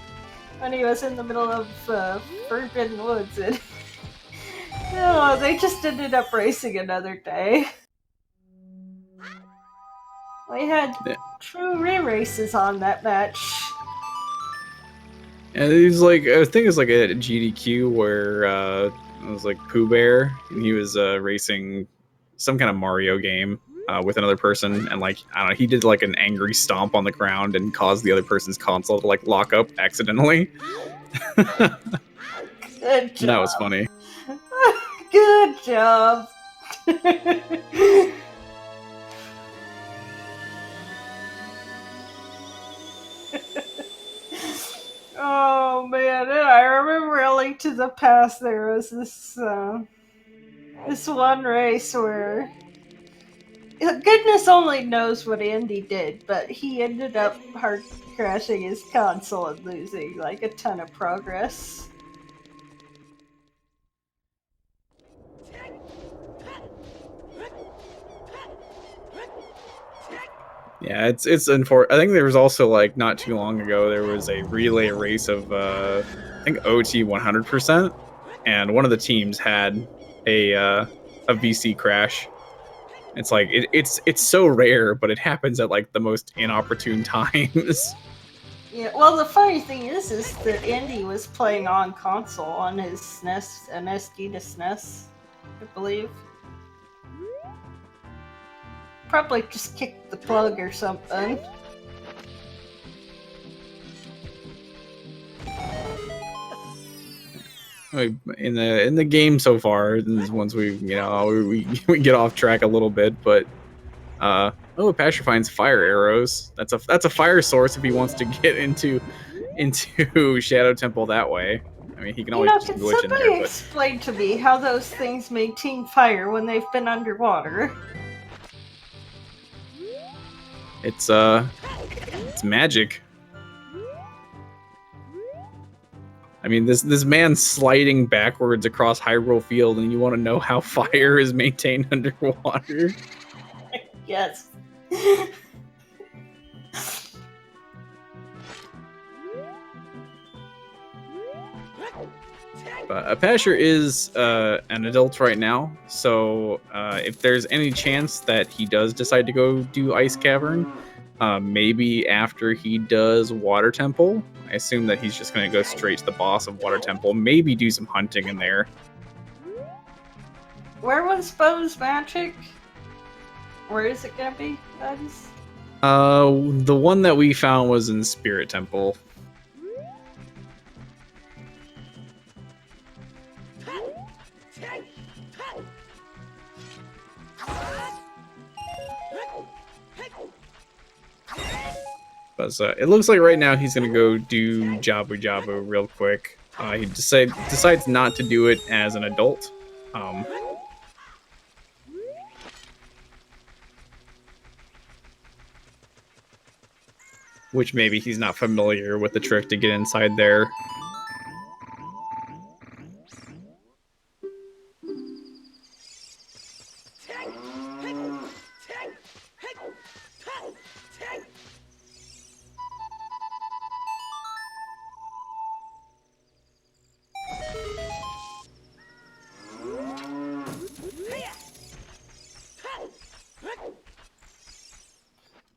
when he was in the middle of Forbidden Woods, and no, they just ended up racing another day. We had true re-races on that match. And it's like, I think it's like a GDQ where It was like Pooh Bear, and he was racing some kind of Mario game with another person, and like I don't know, he did like an angry stomp on the ground and caused the other person's console to like lock up accidentally. Good And that was job. funny. Good job. Oh man, and I remember a Link to the Past. There was this one race where goodness only knows what Andy did, but he ended up hard crashing his console and losing like a ton of progress. Yeah, it's unfortunate. I think there was also like not too long ago there was a relay race of I think OT 100%, and one of the teams had a VC crash. It's like it's so rare, but it happens at like the most inopportune times. Yeah, well, the funny thing is that Andy was playing on console on his SNES, an SD to SNES, I believe. Probably just kicked the plug or something. In the game so far, once we get off track a little bit, but Apasher finds fire arrows. That's a fire source if he wants to get into Shadow Temple that way. I mean, he can You always know, just can glitch in there, somebody but explain to me how those things maintain fire when they've been underwater? it's magic. I mean, this man's sliding backwards across Hyrule Field, and you want to know how fire is maintained underwater? Yes. But Apasher is an adult right now, so if there's any chance that he does decide to go do Ice Cavern, maybe after he does Water Temple, I assume that he's just going to go straight to the boss of Water Temple, maybe do some hunting in there. Where was Bo's magic? Where is it gonna be, guys? The one that we found was in Spirit Temple. But it looks like right now he's gonna go do Jabu Jabu real quick. He decides not to do it as an adult. Which maybe he's not familiar with the trick to get inside there.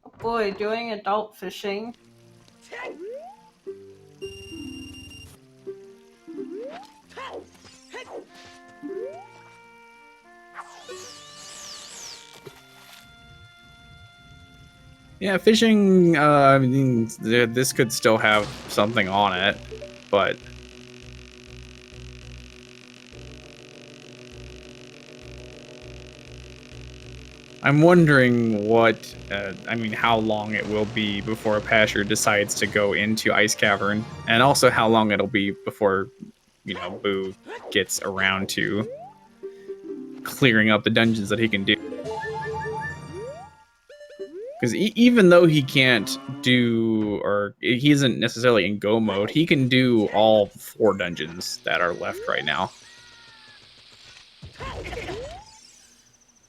Oh boy, doing adult fishing. Yeah, fishing, I mean, this could still have something on it, but I'm wondering how long it will be before Apasher decides to go into Ice Cavern, and also how long it'll be before, Boo gets around to clearing up the dungeons that he can do. Because even though he can't do, or he isn't necessarily in go mode, he can do all 4 dungeons that are left right now.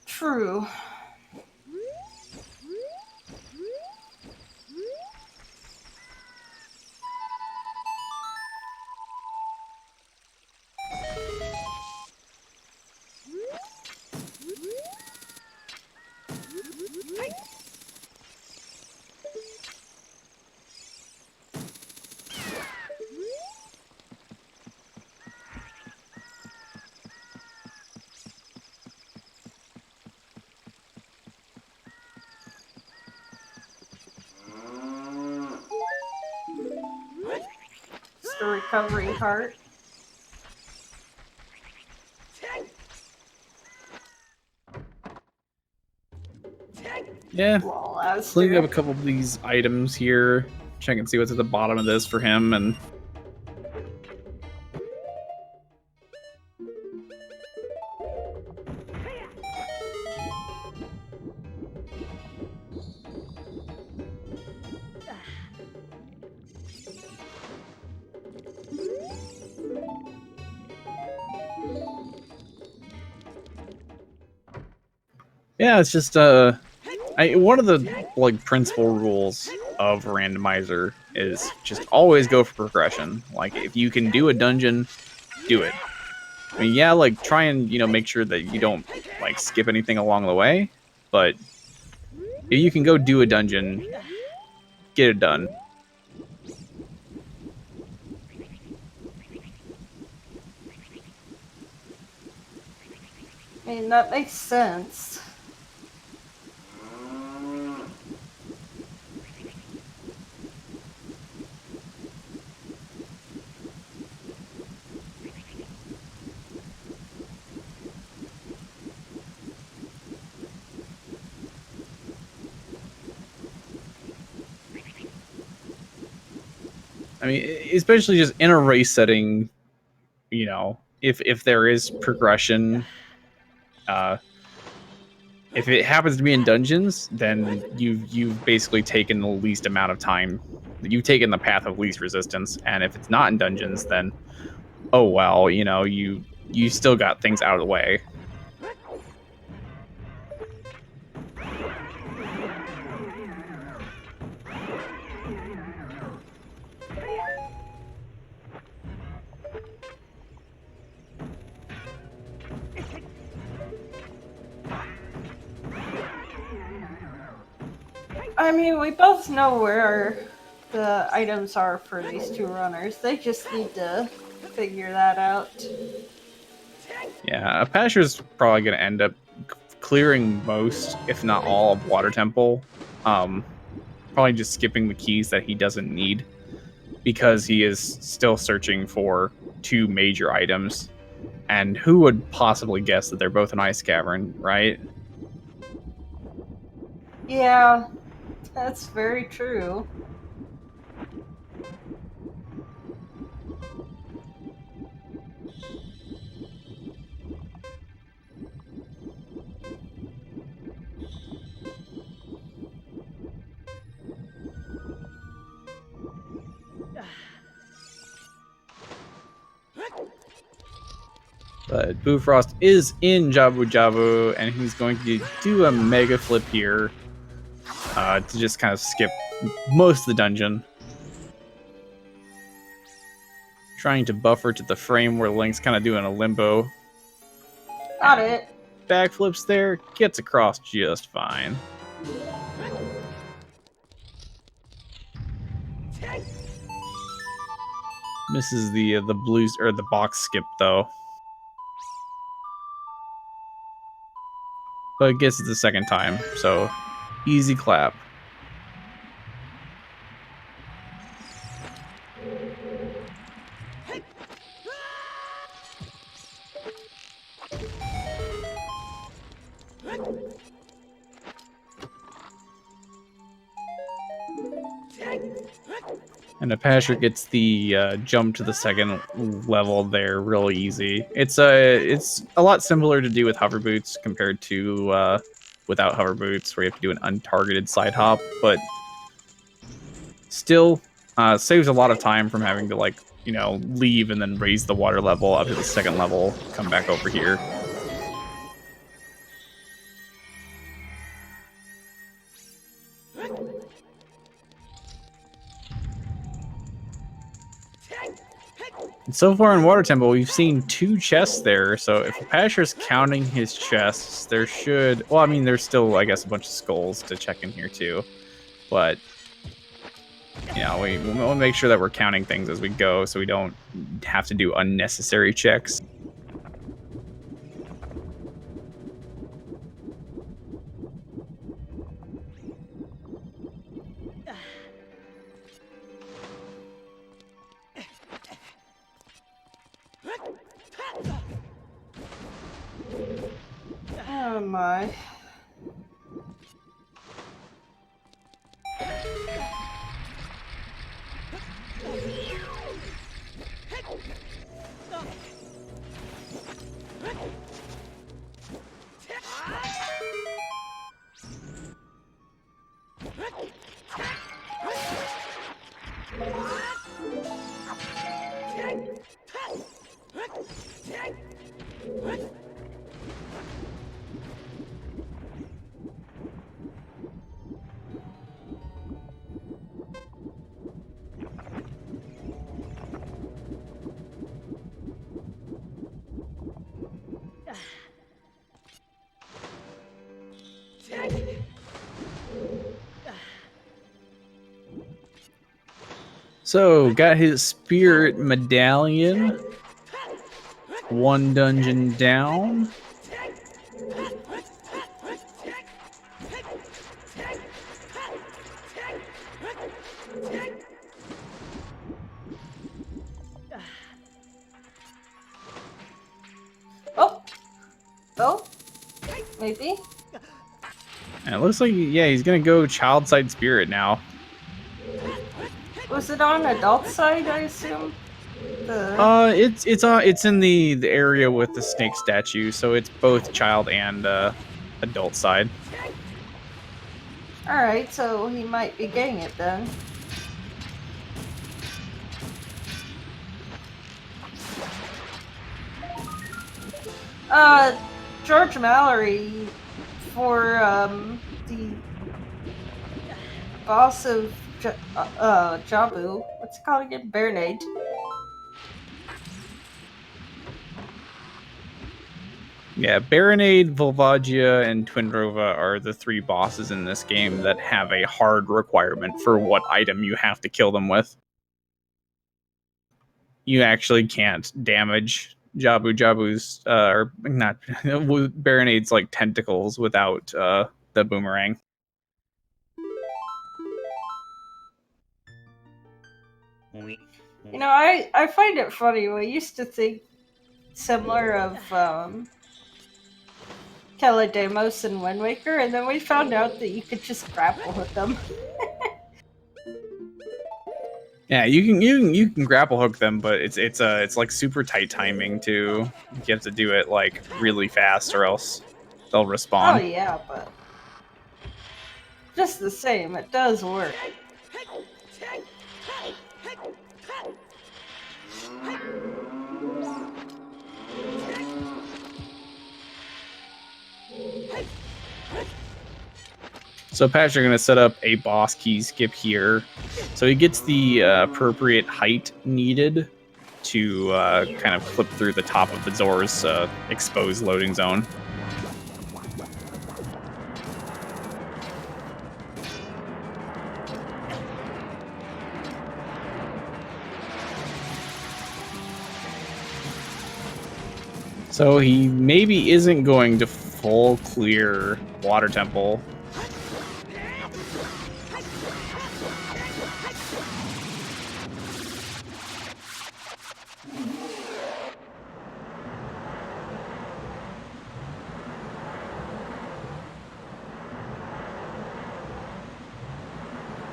True. the recovery part. Yeah, Well, as cleaning up a couple of these items here. Check and see what's at the bottom of this for him, and yeah, it's just one of the like principal rules of Randomizer is just always go for progression. Like if you can do a dungeon, do it. I mean, yeah, like try and make sure that you don't like skip anything along the way, but if you can go do a dungeon, get it done. I mean, that makes sense. I mean, especially just in a race setting, if there is progression, if it happens to be in dungeons, then you've basically taken the least amount of time. You've taken the path of least resistance, and if it's not in dungeons, then oh well, you still got things out of the way. I mean, we both know where the items are for these two runners. They just need to figure that out. Yeah, Apasher's probably going to end up clearing most, if not all, of Water Temple. Probably just skipping the keys that he doesn't need because he is still searching for two major items. And who would possibly guess that they're both an ice cavern, right? Yeah, that's very true. But Bufrost is in Jabu Jabu, and he's going to do a mega flip here to just kind of skip most of the dungeon. Trying to buffer to the frame where Link's kind of doing a limbo. Got it. Backflips there, gets across just fine. Misses the blues or the box skip though. But gets it the second time, so easy clap. And Apasher gets the jump to the second level there really easy. It's a lot simpler to do with hover boots compared to without hover boots, where you have to do an untargeted side hop, but still saves a lot of time from having to leave and then raise the water level up to the second level, come back over here. And so far in Water Temple, we've seen 2 chests there, so if Apasher's counting his chests, there should... Well, I mean, there's still, I guess, a bunch of skulls to check in here, too. But, we want to make sure that we're counting things as we go, so we don't have to do unnecessary checks. my. So, got his spirit medallion. One dungeon down. Oh! Oh! Maybe? And it looks like, yeah, he's gonna go child side spirit now. Was it on adult side, I assume? It's in the area with the snake statue, so it's both child and adult side. Alright, so he might be getting it then. George Mallory for the boss of Jabu. What's it called again? Baronade. Yeah, Baronade, Volvagia, and Twindrova are the three bosses in this game that have a hard requirement for what item you have to kill them with. You actually can't damage Jabu's, or not, Baronade's like tentacles without the boomerang. You know, I find it funny. We used to think similar of Calademos and Wind Waker, and then we found out that you could just grapple with them. Yeah, you can grapple hook them, but it's like super tight timing too. You have to do it like really fast, or else they'll respawn. Oh yeah, but just the same, it does work. So Apasher going to set up a boss key skip here, so he gets the appropriate height needed to kind of clip through the top of the Zor's exposed loading zone. So he maybe isn't going to full clear Water Temple.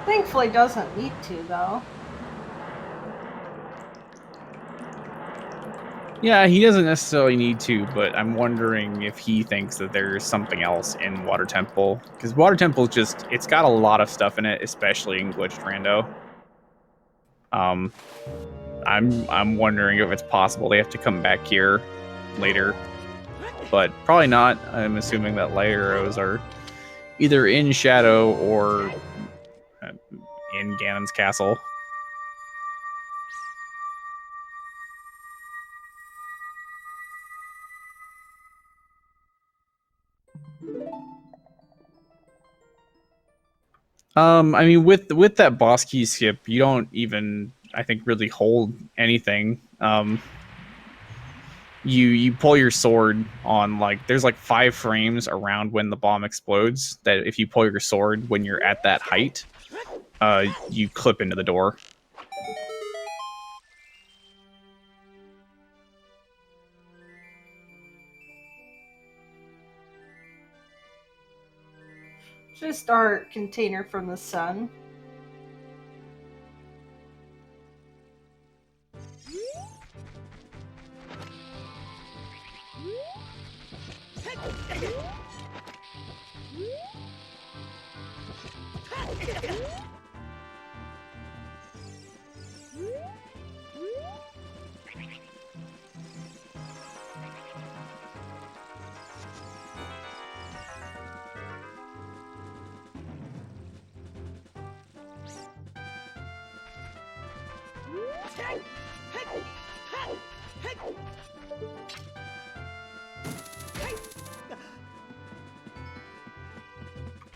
Thankfully doesn't need to, though. Yeah, he doesn't necessarily need to, but I'm wondering if he thinks that there's something else in Water Temple. Because Water Temple just, it's got a lot of stuff in it, especially in Glitched Rando. I'm wondering if it's possible they have to come back here later. But probably not. I'm assuming that light arrows are either in Shadow or in Ganon's castle. I mean, with that boss key skip, you don't even, I think, really hold anything. You pull your sword on, like, there's like 5 frames around when the bomb explodes, that if you pull your sword when you're at that height, you clip into the door. star container from the sun.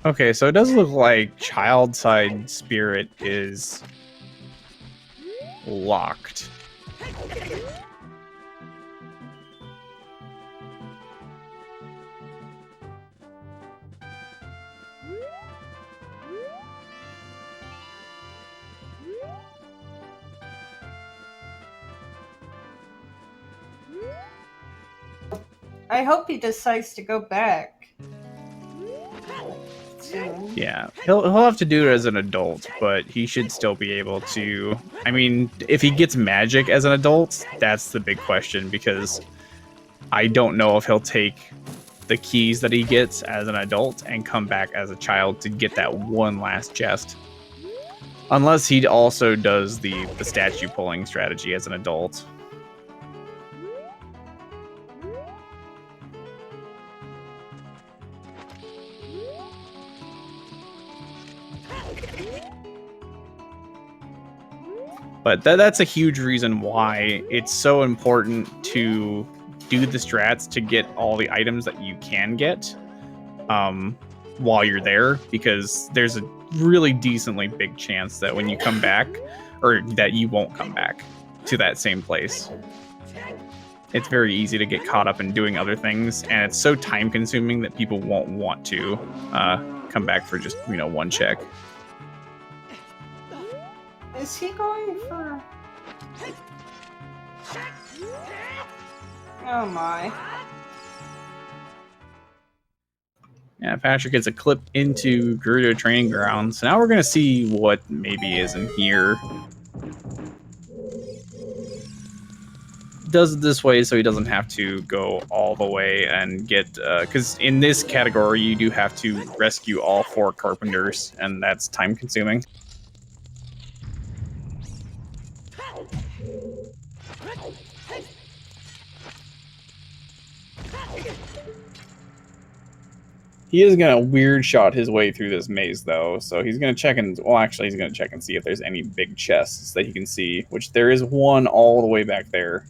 Okay, so it does look like child side spirit is locked. I hope he decides to go back soon. Yeah, he'll have to do it as an adult, but he should still be able to. I mean, if he gets magic as an adult, that's the big question, because I don't know if he'll take the keys that he gets as an adult and come back as a child to get that one last chest. Unless he also does the statue pulling strategy as an adult. But that's a huge reason why it's so important to do the strats to get all the items that you can get while you're there, because there's a really decently big chance that when you come back, or that you won't come back to that same place. It's very easy to get caught up in doing other things, and it's so time consuming that people won't want to come back for just, one check. Is he going for... Oh my. Yeah, Apasher gets a clip into Gerudo Training Ground. So now we're going to see what maybe is in here. Does it this way so he doesn't have to go all the way and get... Because in this category, you do have to rescue all 4 carpenters, and that's time consuming. He is going to weird shot his way through this maze, though, so he's going to check and... Well, actually, he's going to check and see if there's any big chests that he can see, which there is one all the way back there.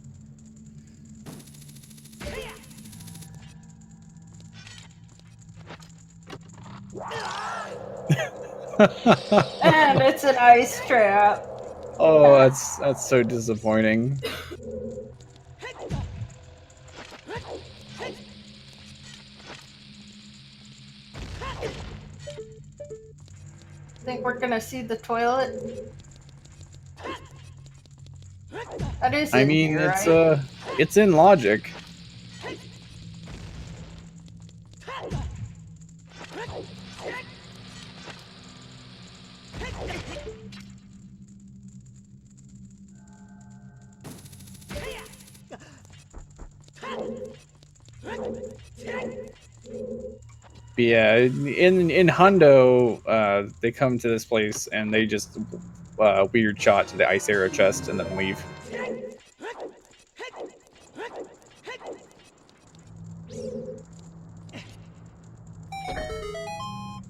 And it's an ice trap. Oh, that's so disappointing. Think we're gonna see the toilet? That is I in mean, here, it's right? it's in logic. But yeah, in Hundo, they come to this place and they just weird shot to the ice arrow chest and then leave.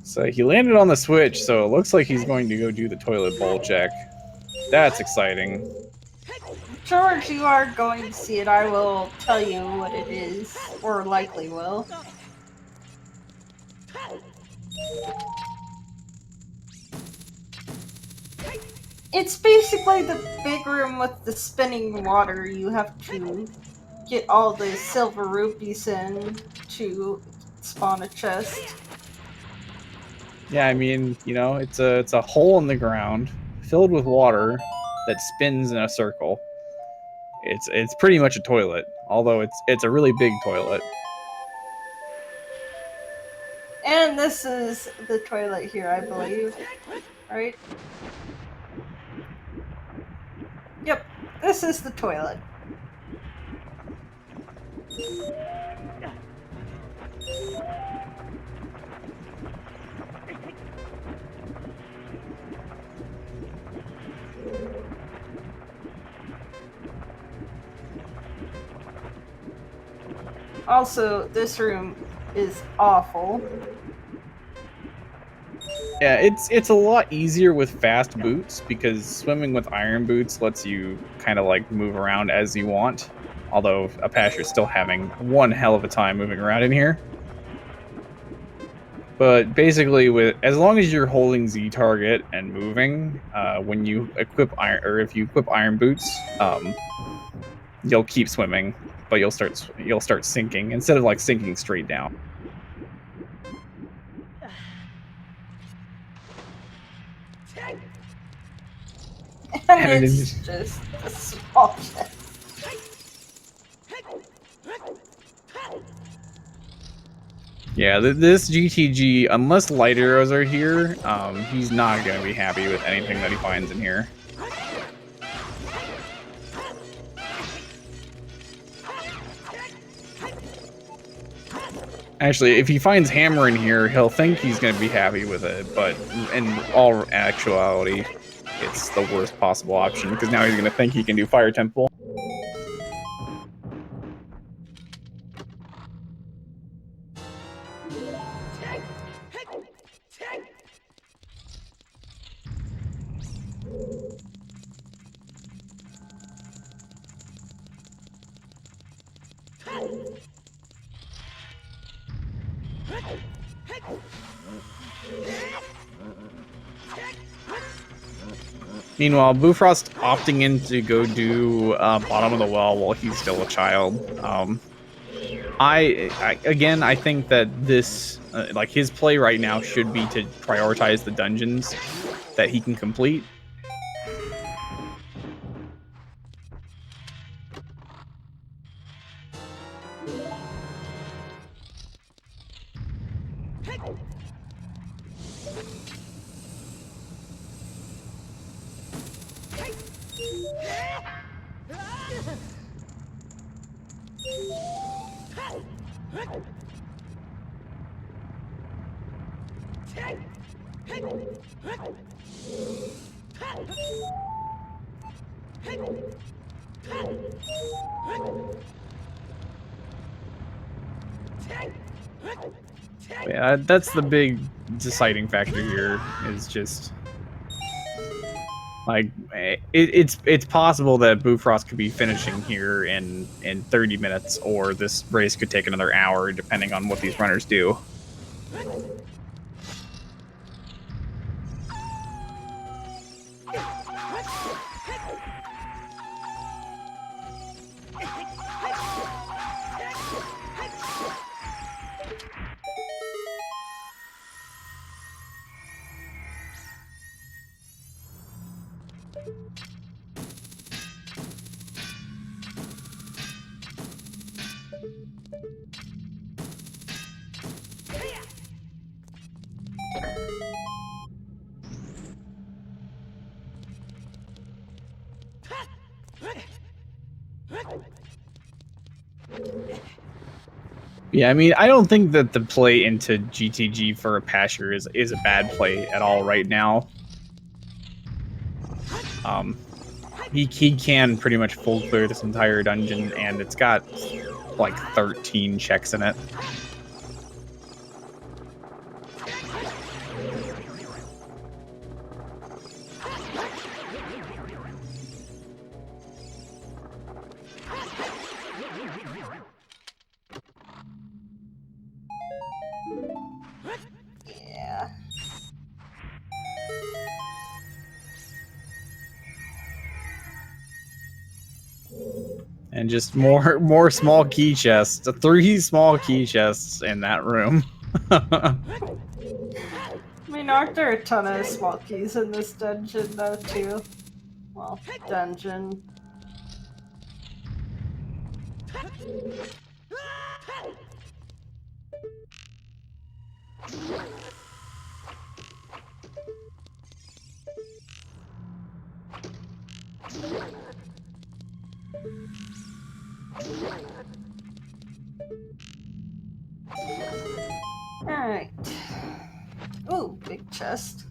So he landed on the switch, so it looks like he's going to go do the toilet bowl check. That's exciting. George, you are going to see it. I will tell you what it is, or likely will. It's basically the big room with the spinning water. You have to get all the silver rupees in to spawn a chest. Yeah, I mean, it's a hole in the ground filled with water that spins in a circle. It's pretty much a toilet, although it's a really big toilet. And And this is the toilet here, I believe. Right? Yep, this is the toilet. Also, this room is awful. Yeah, it's a lot easier with fast boots because swimming with iron boots lets you kind of like move around as you want. Although Apasher is still having one hell of a time moving around in here. But basically, as long as you're holding Z target and moving, when you equip iron, or if you equip iron boots, you'll keep swimming, but you'll start sinking instead of like sinking straight down. And it's just a small chest. Yeah, this GTG, unless light arrows are here, he's not going to be happy with anything that he finds in here. Actually, if he finds hammer in here, he'll think he's going to be happy with it, but in all actuality, it's the worst possible option, because now he's going to think he can do Fire Temple. Meanwhile, Bufrost opting in to go do bottom of the well while he's still a child. I think that this, like his play right now should be to prioritize the dungeons that he can complete. Yeah, that's the big deciding factor here, is just like it's possible that Bufrost could be finishing here in 30 minutes, or this race could take another hour depending on what these runners do. Yeah, I mean, I don't think that the play into GTG for Apasher is a bad play at all right now. He can pretty much full clear this entire dungeon, and it's got like 13 checks in it. Yeah. And just more small key chests. 3 small key chests in that room. I mean, aren't there a ton of small keys in this dungeon, though, too? Well, dungeon. Alright. Ooh, big chest.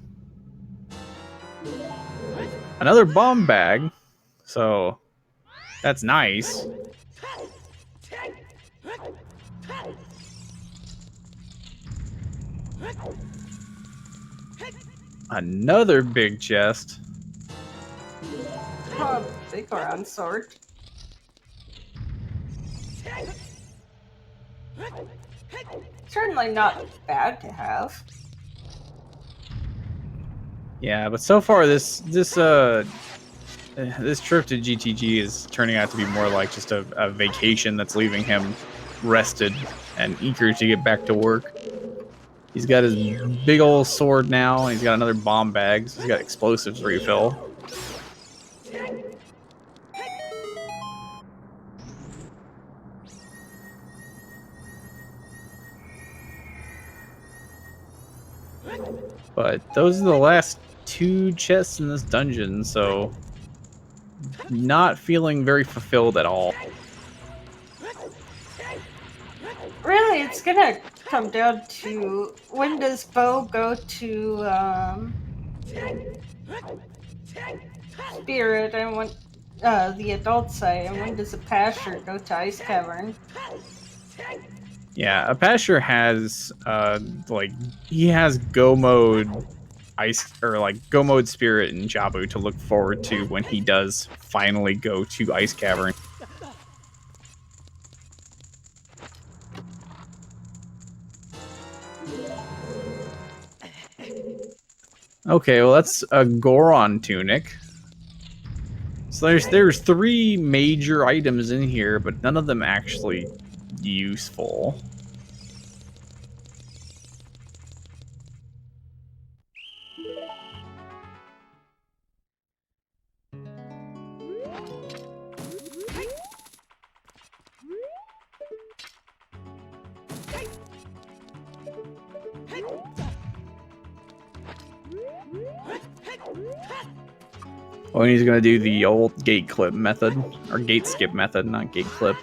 Another bomb bag. So that's nice. Another big chest. Oh, big round sword. Certainly not bad to have. Yeah, but so far this trip to GTG is turning out to be more like just a vacation that's leaving him rested and eager to get back to work. He's got his big old sword now. He's got another bomb bag. So he's got explosives refill. But those are the last 2 chests in this dungeon, so not feeling very fulfilled at all. Really, it's gonna come down to when does Bo go to Spirit and when the adult site, and when does Apasher go to Ice Cavern? Yeah, Apasher has like he has go mode ice or like go mode spirit and Jabu to look forward to when he does finally go to Ice Cavern. Okay, well that's a Goron tunic. So there's 3 major items in here, but none of them actually useful. Well, he's gonna do the old gate clip method, or gate skip method, not gate clip.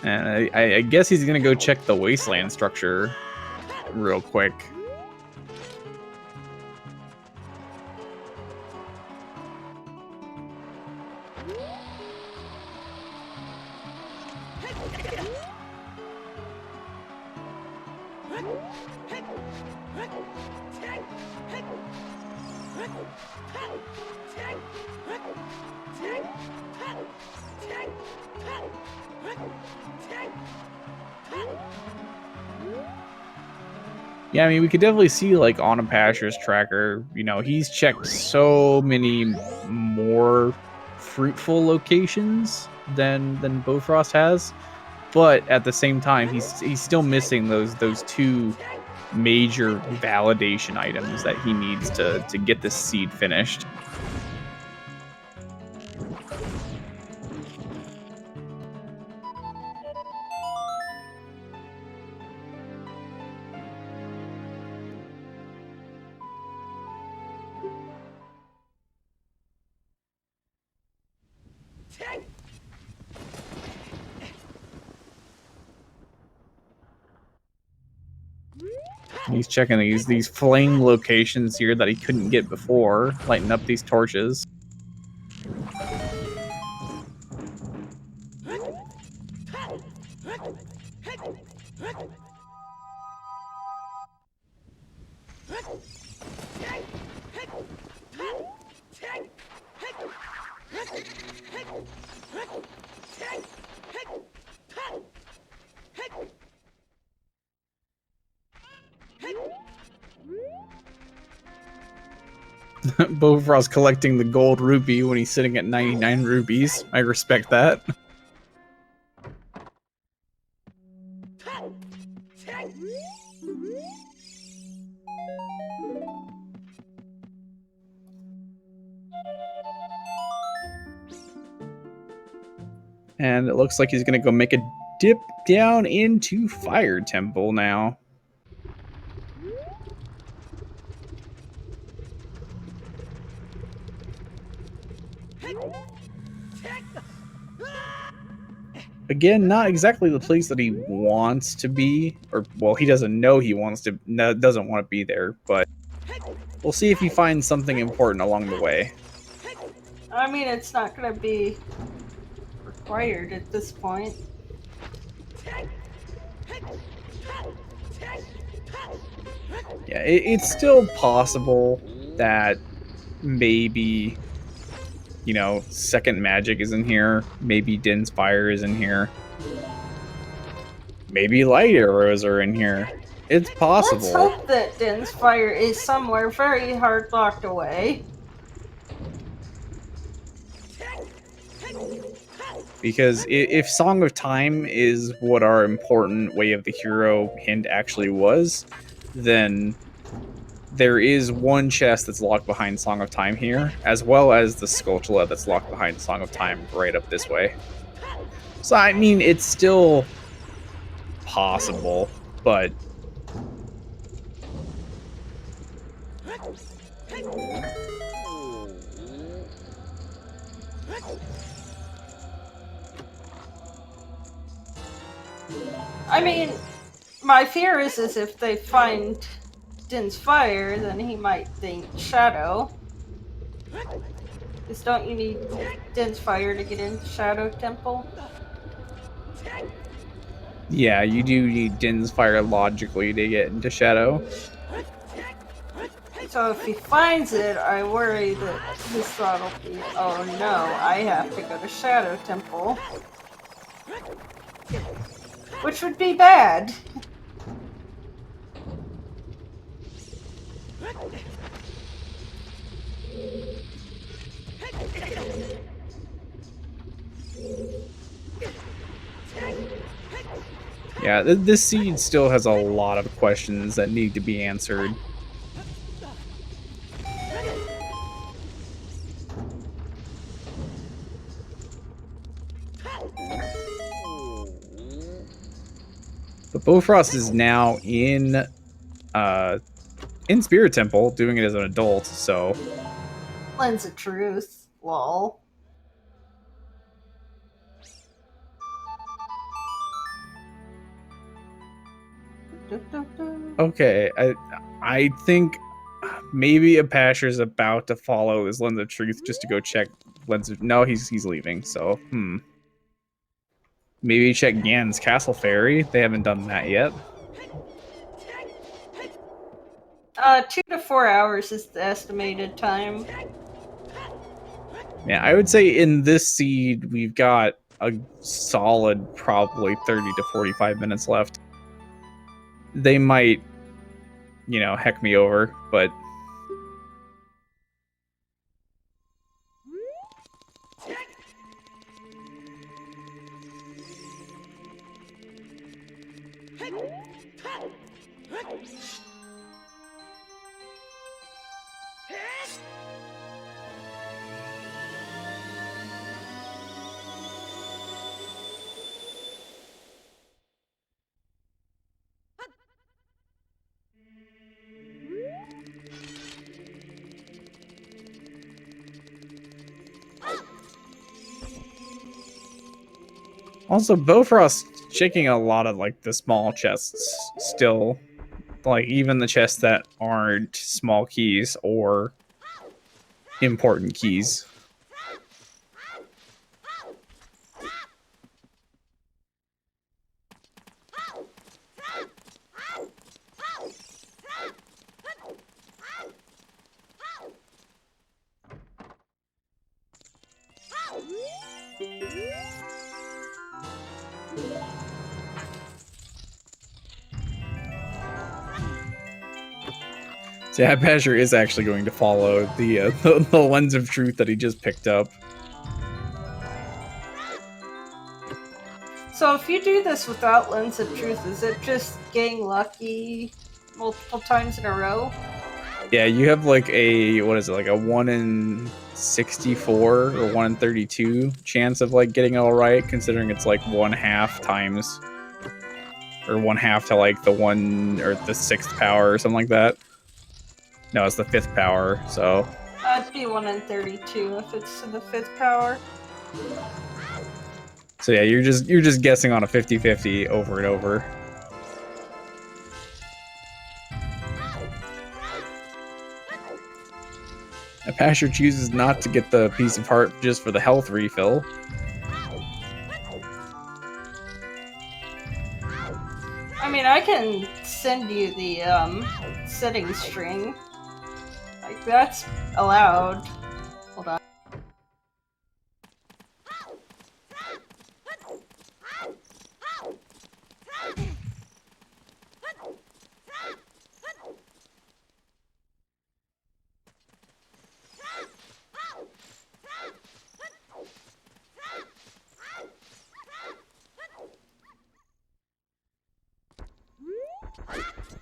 And I guess he's gonna go check the wasteland structure real quick. Yeah, I mean, we could definitely see, like, on Apasher's tracker, you know, he's checked so many more fruitful locations than Bofrost has, but at the same time, he's still missing those 2 major validation items that he needs to get this seed finished. He's checking these flame locations here that he couldn't get before, lighting up these torches. Bofrost collecting the gold rupee when he's sitting at 99 rupees. I respect that. And it looks like he's gonna go make a dip down into Fire Temple now. Again, not exactly the place that he wants to be, or well, he doesn't know he wants to, doesn't want to be there, but we'll see if he finds something important along the way. I mean, it's not going to be required at this point. Yeah, it's still possible that maybe, you know, Second Magic is in here. Maybe Din's Fire is in here. Maybe Light Arrows are in here. It's possible. Let's hope that Din's Fire is somewhere very hard locked away. Because if Song of Time is what our important Way of the Hero hint actually was, then there is one chest that's locked behind Song of Time here, as well as the Skulltula that's locked behind Song of Time right up this way. So, I mean, it's still possible, but... I mean, my fear is if they find Din's Fire, then he might think Shadow. Because don't you need Din's Fire to get into Shadow Temple? Yeah, you do need Din's Fire logically to get into Shadow. So if he finds it, I worry that his thought will be, oh no, I have to go to Shadow Temple. Which would be bad. Yeah, this seed still has a lot of questions that need to be answered. But Bofrost is now in Spirit Temple, doing it as an adult, so... Lens of Truth. Lol. Okay, I think maybe Apasher's about to follow his Lens of Truth just to go check Lens of... No, he's leaving, so, Maybe check Gan's Castle Fairy. They haven't done that yet. 2 to 4 hours is the estimated time. Yeah, I would say in this seed, we've got a solid probably 30 to 45 minutes left. They might, you know, heck me over, but... Also, Bofrost checking a lot of, like, the small chests still. Like, even the chests that aren't small keys or important keys. So yeah, Apasher is actually going to follow the Lens of Truth that he just picked up. So if you do this without Lens of Truth, is it just getting lucky multiple times in a row? Yeah, you have like a, what is it, like a 1 in 64 or 1 in 32 chance of like getting it all right, considering it's like 1/2 times, or 1/2 to like the 1 or the 6th power or something like that. No, it's the 5th power. So I'd be 1 in 32 if it's to the 5th power. So yeah, you're just guessing on a 50-50 over and over. Apasher chooses not to get the piece of heart just for the health refill. I mean, I can send you the settings string. Like, that's allowed. Hold on.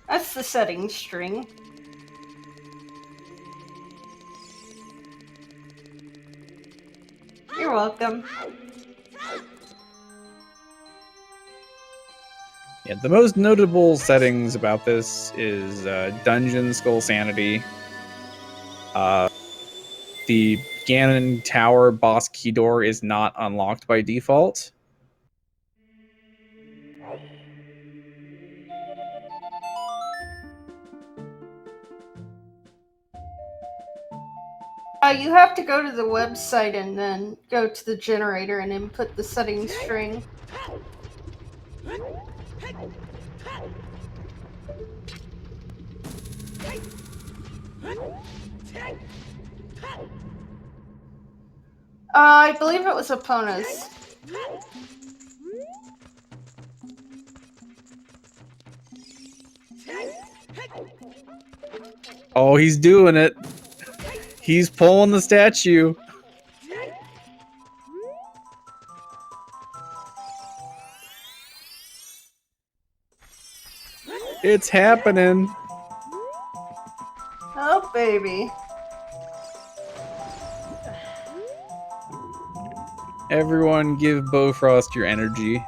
That's the settings string. You're welcome. Yeah, the most notable settings about this is Dungeon Skull Sanity. The Ganon Tower boss key door is not unlocked by default. You have to go to the website and then go to the generator and input the settings string. I believe it was Epona's. Oh, he's doing it. He's pulling the statue. It's happening. Oh, baby. Everyone give Bofrost your energy.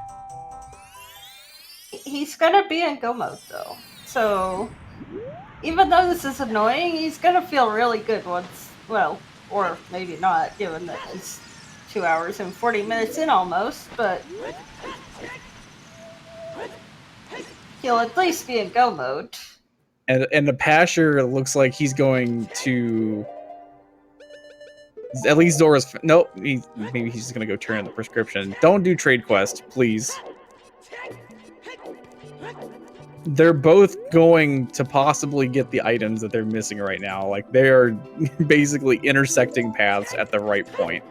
He's gonna be in go mode, though. So, even though this is annoying, he's gonna feel really good once, well, or maybe not, given that it's 2 hours and 40 minutes in almost, but he'll at least be in go mode. And the Apasher looks like he's going to... At least Zora's... Nope, maybe he's just going to go turn in the prescription. Don't do trade quest, please. They're both going to possibly get the items that they're missing right now. Like, they are basically intersecting paths at the right point.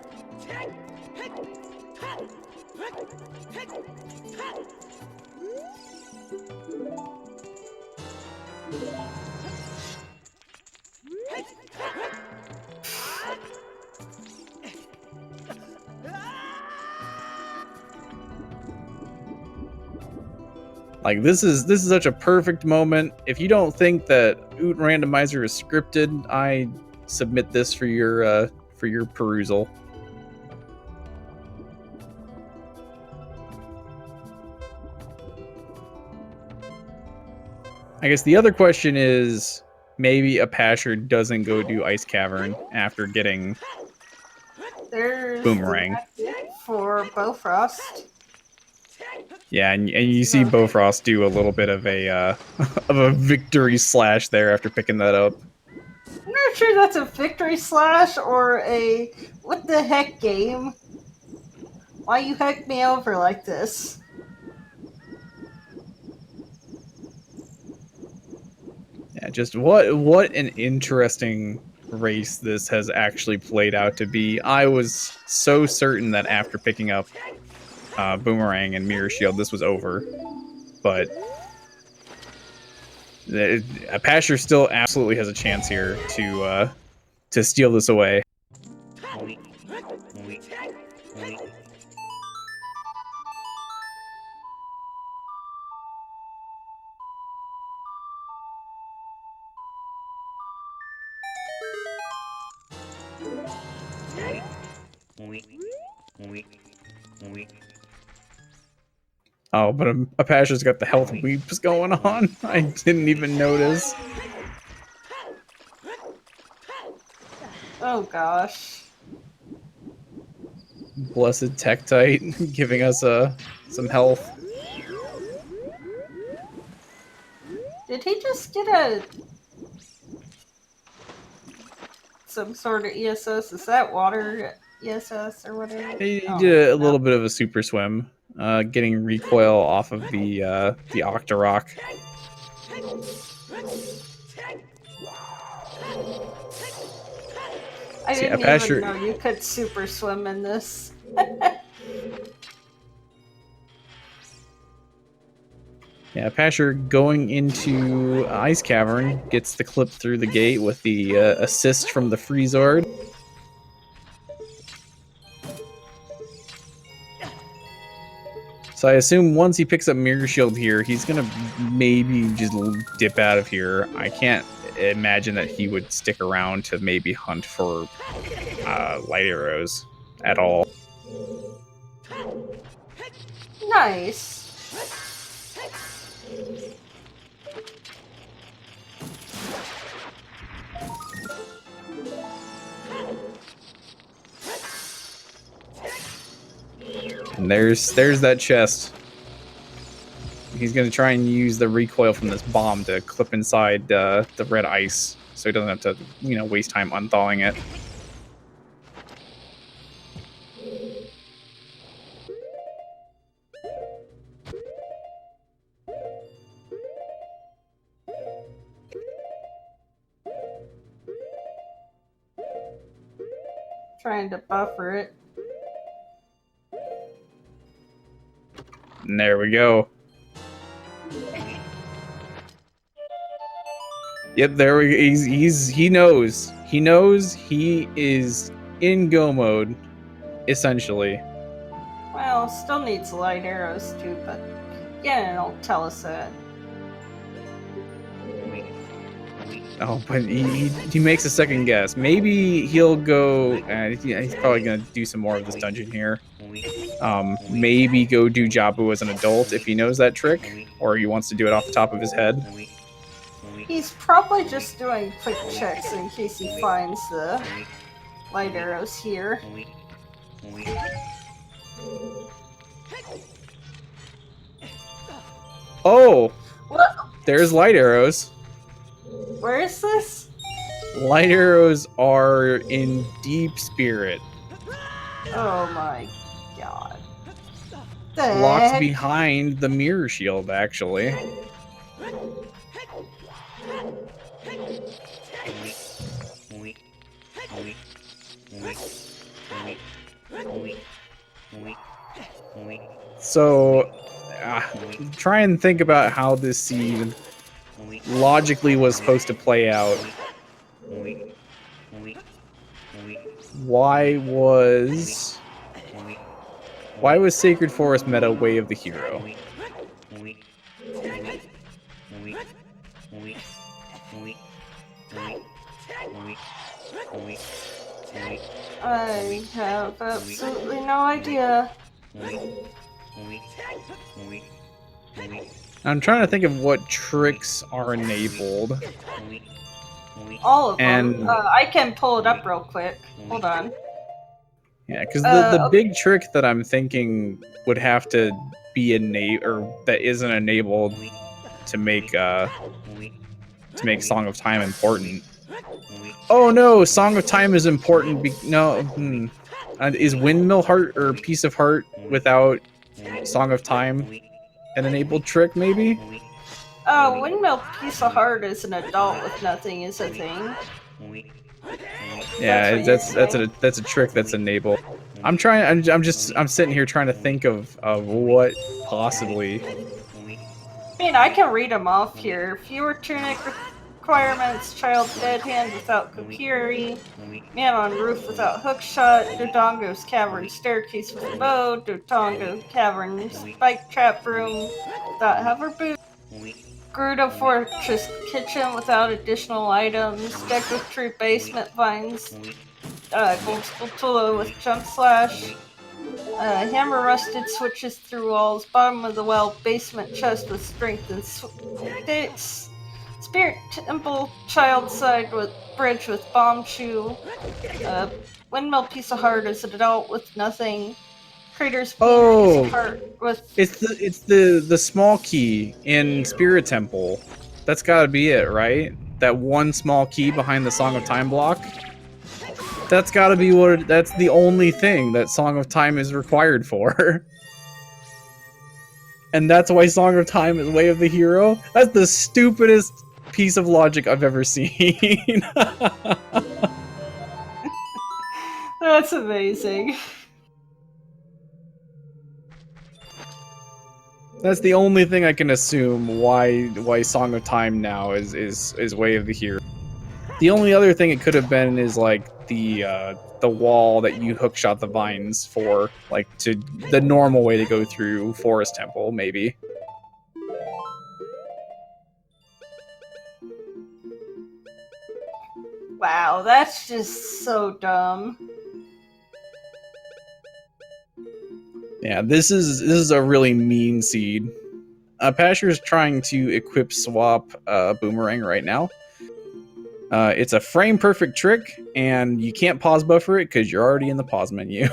Like, this is such a perfect moment. If you don't think that ZOOTR Randomizer is scripted, I submit this for your perusal. I guess the other question is, maybe Apasher doesn't go do Ice Cavern after getting There's Boomerang. For Bofrost. Yeah, and you see Bofrost do a little bit of a of a victory slash there after picking that up. I'm not sure that's a victory slash or a what the heck game. Why you heck me over like this? Yeah, just what an interesting race this has actually played out to be. I was so certain that after picking up Boomerang and Mirror Shield, this was over, but Apasher still absolutely has a chance here to steal this away. Oh, but Apasher's got the health weeps going on. I didn't even notice. Oh gosh. Blessed Tektite giving us some health. Did he just get some sort of ESS? Is that water ESS or whatever? He Oh, did a no. little bit of a super swim, getting recoil off of the Octorok. I See, didn't Apasher, even know you could super swim in this. yeah, Apasher going into Ice Cavern gets the clip through the gate with the assist from the Freezord. So I assume once he picks up Mirror Shield here, he's gonna maybe just dip out of here. I can't imagine that he would stick around to maybe hunt for light arrows at all. Nice. And there's that chest. He's gonna try and use the recoil from this bomb to clip inside the red ice, so he doesn't have to, waste time unthawing it. Trying to buffer it. And there we go. Yep, there we go. He knows. He knows he is in go mode, essentially. Well, still needs light arrows too, but yeah, it'll tell us that. Oh, but he makes a second guess. Maybe he'll go. He's probably gonna do some more of this dungeon here. Maybe go do Jabu as an adult if he knows that trick, or he wants to do it off the top of his head. He's probably just doing quick checks in case he finds the light arrows here. Oh! What? There's light arrows. Where is this? Light arrows are in Deep Spirit. Oh my god. The Locked heck? behind the mirror shield, actually. So, try and think about how this scene logically was supposed to play out. Why was Sacred Forest meta Way of the Hero? I have absolutely no idea. I'm trying to think of what tricks are enabled. All of them. And I can pull it up real quick. Hold on. yeah, because the okay. big trick that I'm thinking would have to be or that isn't enabled to make Song of Time important. Oh no, Song of Time is important. Is Windmill Heart or Piece of Heart without Song of Time an enabled trick? Maybe. Windmill Piece of Heart is an adult with nothing is a thing. Yeah, that's a trick that's enabled. I'm sitting here trying to think of what possibly. I mean, I can read them off here. Fewer tunic requirements, child dead hand without Kokiri, man on roof without hookshot, Dodongo's cavern staircase with bow, Dodongo cavern spike trap room without hover boot, Gerudo Fortress kitchen without additional items, decked with true basement vines, Gold Spatula with Jump Slash. Hammer Rusted switches through walls. Bottom of the well, basement chest with Strength and Spirit Temple Child Side with Bridge with Bomb Shoe. Windmill Piece of Heart is an adult with nothing. Crater's Beam Piece of Heart with... It's the small key in Spirit Temple. That's gotta be it, right? That one small key behind the Song of Time block. That's gotta be that's the only thing that Song of Time is required for. And that's why Song of Time is Way of the Hero? That's the stupidest piece of logic I've ever seen. That's amazing. That's the only thing I can assume why Song of Time now is Way of the Hero. The only other thing it could have been is like the wall that you hookshot the vines for, like to the normal way to go through Forest Temple, maybe. Wow, that's just so dumb. Yeah, this is a really mean seed. Apasher is trying to equip swap Boomerang right now. It's a frame perfect trick, and you can't pause buffer it because you're already in the pause menu.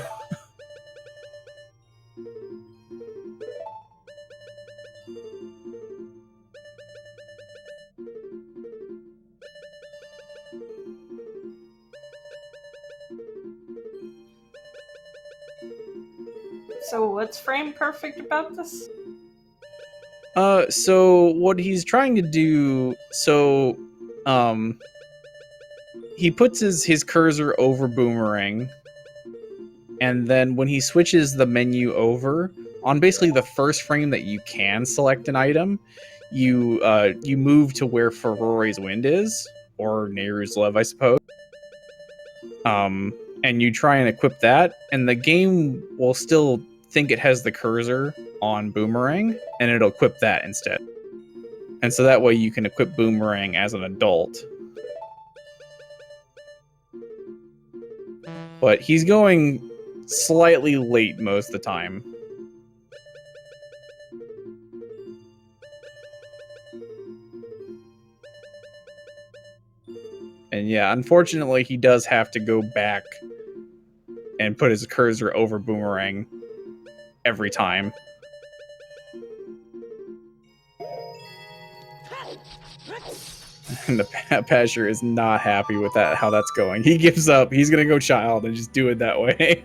So what's frame perfect about this? So what he's trying to do, he puts his cursor over Boomerang, and then when he switches the menu over, on basically the first frame that you can select an item, you move to where Ferrore's Wind is, or Nehru's Love, I suppose. And you try and equip that, and the game will still think it has the cursor on Boomerang, and it'll equip that instead. And so that way you can equip Boomerang as an adult. But he's going slightly late most of the time. And yeah, unfortunately he does have to go back and put his cursor over Boomerang every time. And the Apasher is not happy with that, how that's going. He gives up. He's gonna go child and just do it that way.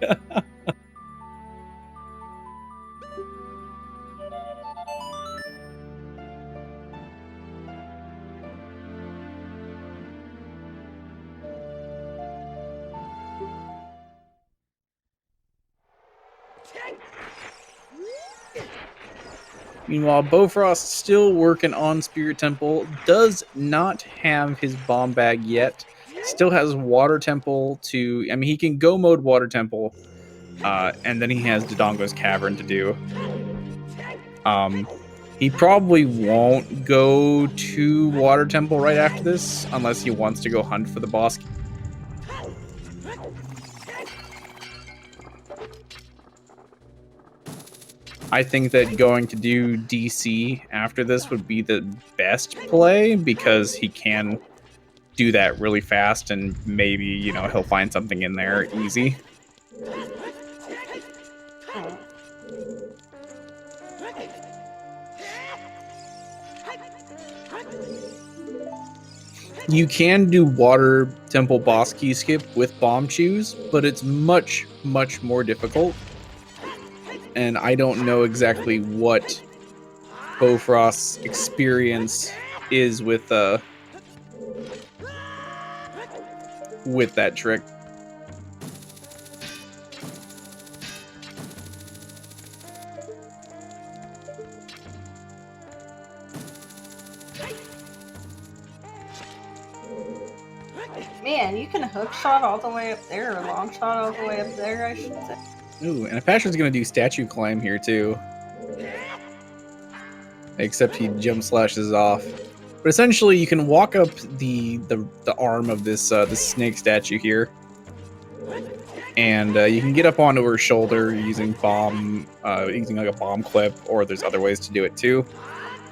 Meanwhile, Bofrost, still working on Spirit Temple, does not have his bomb bag yet. Still has Water Temple to... I mean, he can go mode Water Temple, and then he has Dodongo's Cavern to do. He probably won't go to Water Temple right after this, unless he wants to go hunt for the boss. I think that going to do DC after this would be the best play, because he can do that really fast, and maybe, you know, he'll find something in there easy. You can do Water Temple boss key skip with bomb shoes, but it's much, much more difficult. And I don't know exactly what Bofrost's experience is with that trick. Man, you can hook shot all the way up there, or long shot all the way up there, I should say. Ooh, and Apasher's gonna do statue climb here too. Except he jump slashes off. But essentially, you can walk up the arm of this this snake statue here, And you can get up onto her shoulder using using like a bomb clip, or there's other ways to do it too.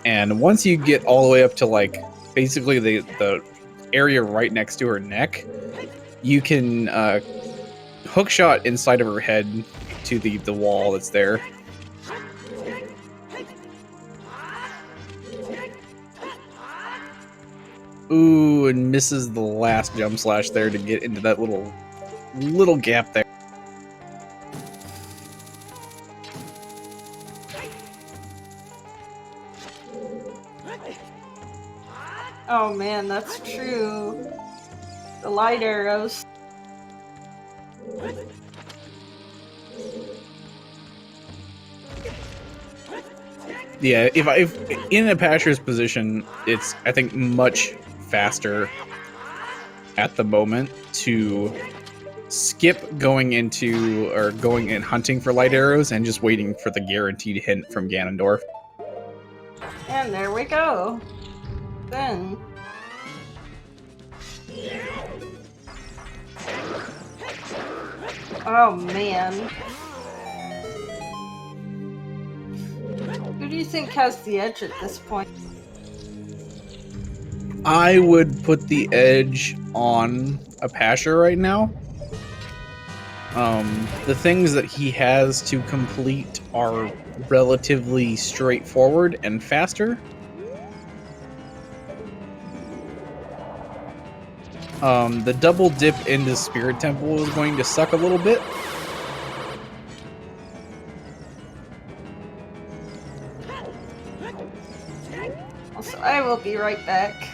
And once you get all the way up to like basically the area right next to her neck, you can hook shot inside of her head to the wall that's there. Ooh, and misses the last jump slash there to get into that little gap there. Oh man, that's true. The light arrows. Yeah, if in Apasher's position, it's I think much faster at the moment to skip going into or going and hunting for light arrows and just waiting for the guaranteed hint from Ganondorf. And there we go. Then. Oh man. Who do you think has the edge at this point? I would put the edge on Apasher right now. The things that he has to complete are relatively straightforward and faster. The double dip into Spirit Temple is going to suck a little bit. Also, I will be right back.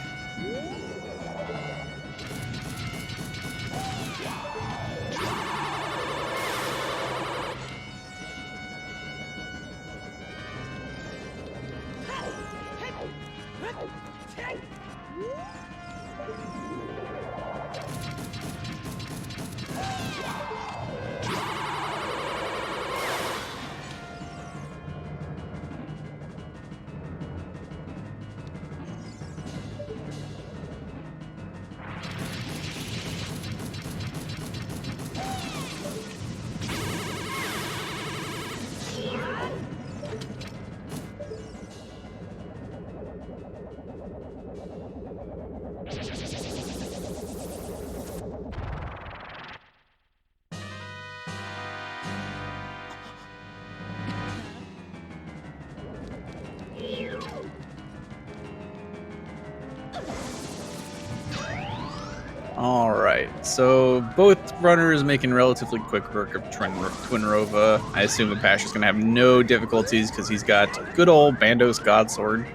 Alright, so both runners making relatively quick work of Twinrova. I assume Apasher's going to have no difficulties because he's got good old Bandos Godsword.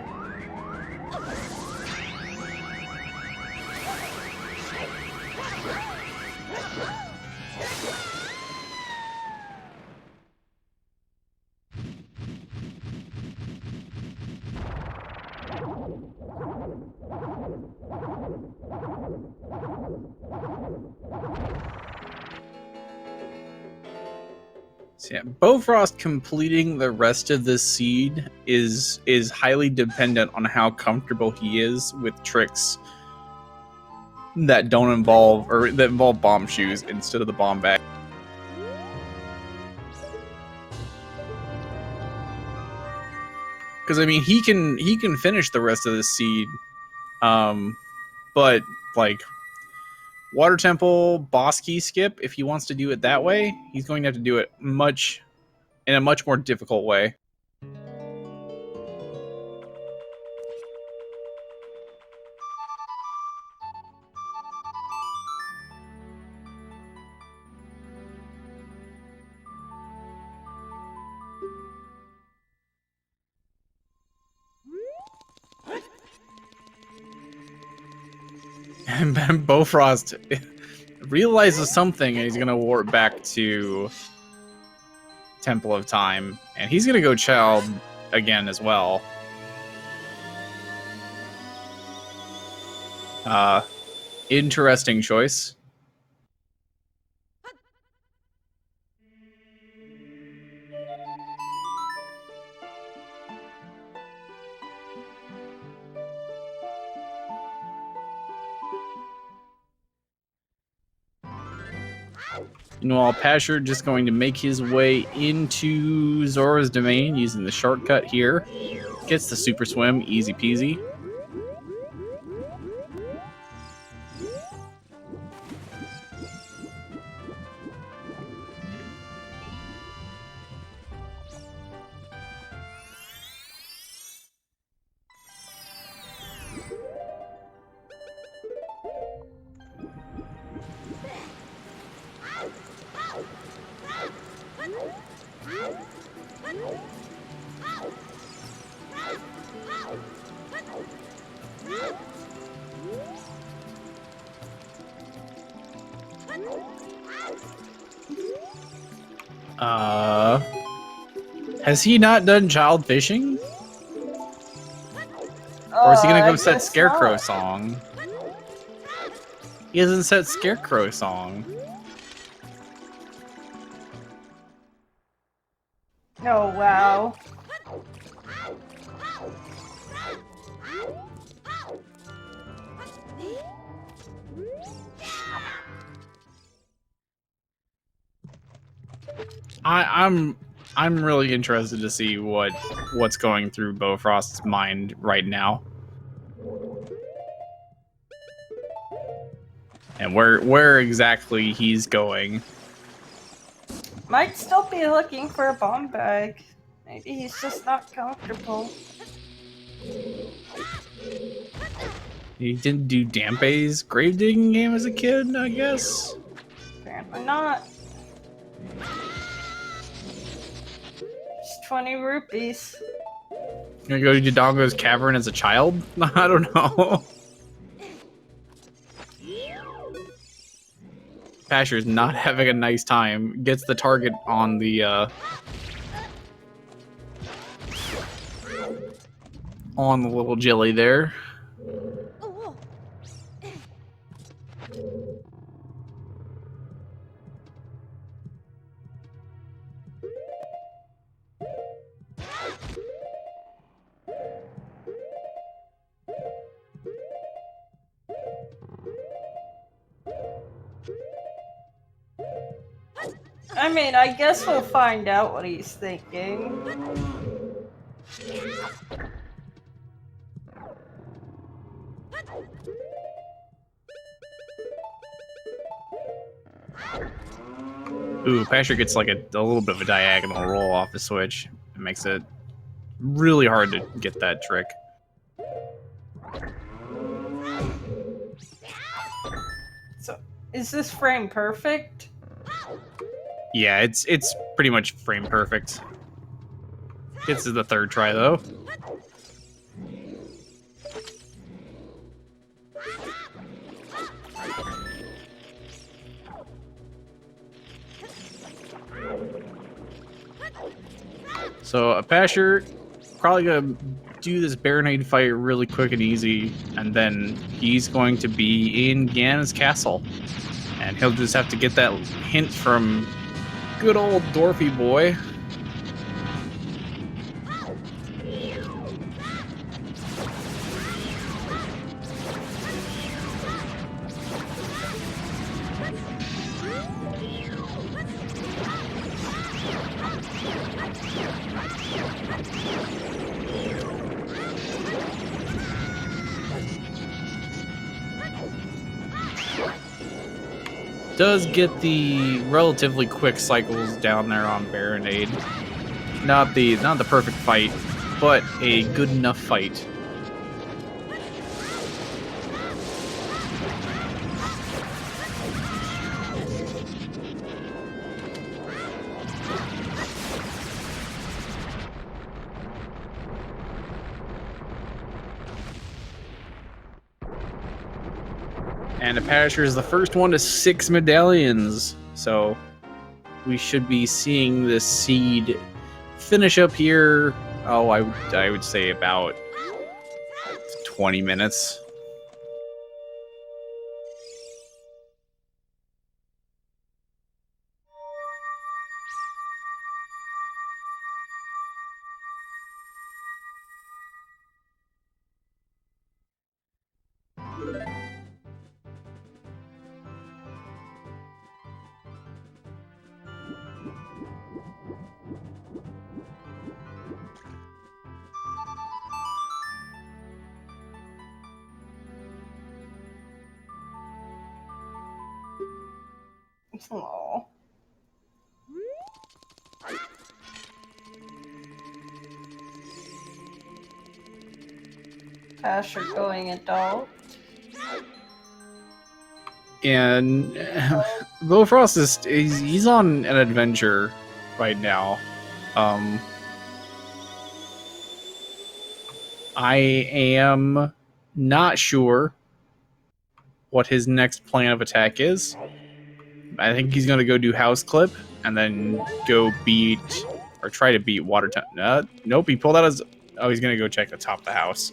So yeah, Bofrost completing the rest of this seed is highly dependent on how comfortable he is with tricks that don't involve or that involve bomb shoes instead of the bomb bag. Because I mean, he can finish the rest of the seed, but like Water Temple boss key skip, if he wants to do it that way, he's going to have to do it in a much more difficult way. And Bofrost realizes something, and he's gonna warp back to Temple of Time, and he's gonna go Child again as well. Interesting choice. Meanwhile, Apasher just going to make his way into Zora's domain using the shortcut here. Gets the super swim, easy peasy. Has he not done child fishing? Or is he gonna go set Scarecrow song? He hasn't set Scarecrow song. Oh, wow. I'm really interested to see what's going through Bofrost's mind right now. And where exactly he's going. Might still be looking for a bomb bag. Maybe he's just not comfortable. He didn't do Dampe's grave digging game as a kid, I guess? Apparently not. Just 20 rupees. You gonna go to Dodongo's cavern as a child? I don't know. Pasher's not having a nice time. Gets the target on the little jelly there. I mean, I guess we'll find out what he's thinking. Ooh, Pasher gets like a little bit of a diagonal roll off the switch. It makes it really hard to get that trick. So, is this frame perfect? Yeah, it's pretty much frame perfect. Gets to the third try though. So Apasher probably gonna do this Baronade fight really quick and easy, and then he's going to be in Ganon's castle. And he'll just have to get that hint from good old Dorothy boy. Does get the relatively quick cycles down there on Baronade. Not the perfect fight, but a good enough fight. And Apasher is the first one to 6 medallions. So we should be seeing this seed finish up here. Oh, I would say about 20 minutes. Aw. Apasher going adult. And Bofrost he's on an adventure right now. I am not sure what his next plan of attack is. I think he's gonna go do House Clip and then go beat or try to beat Water Town. Nope, he pulled out his. Oh, he's gonna go check the top of the house.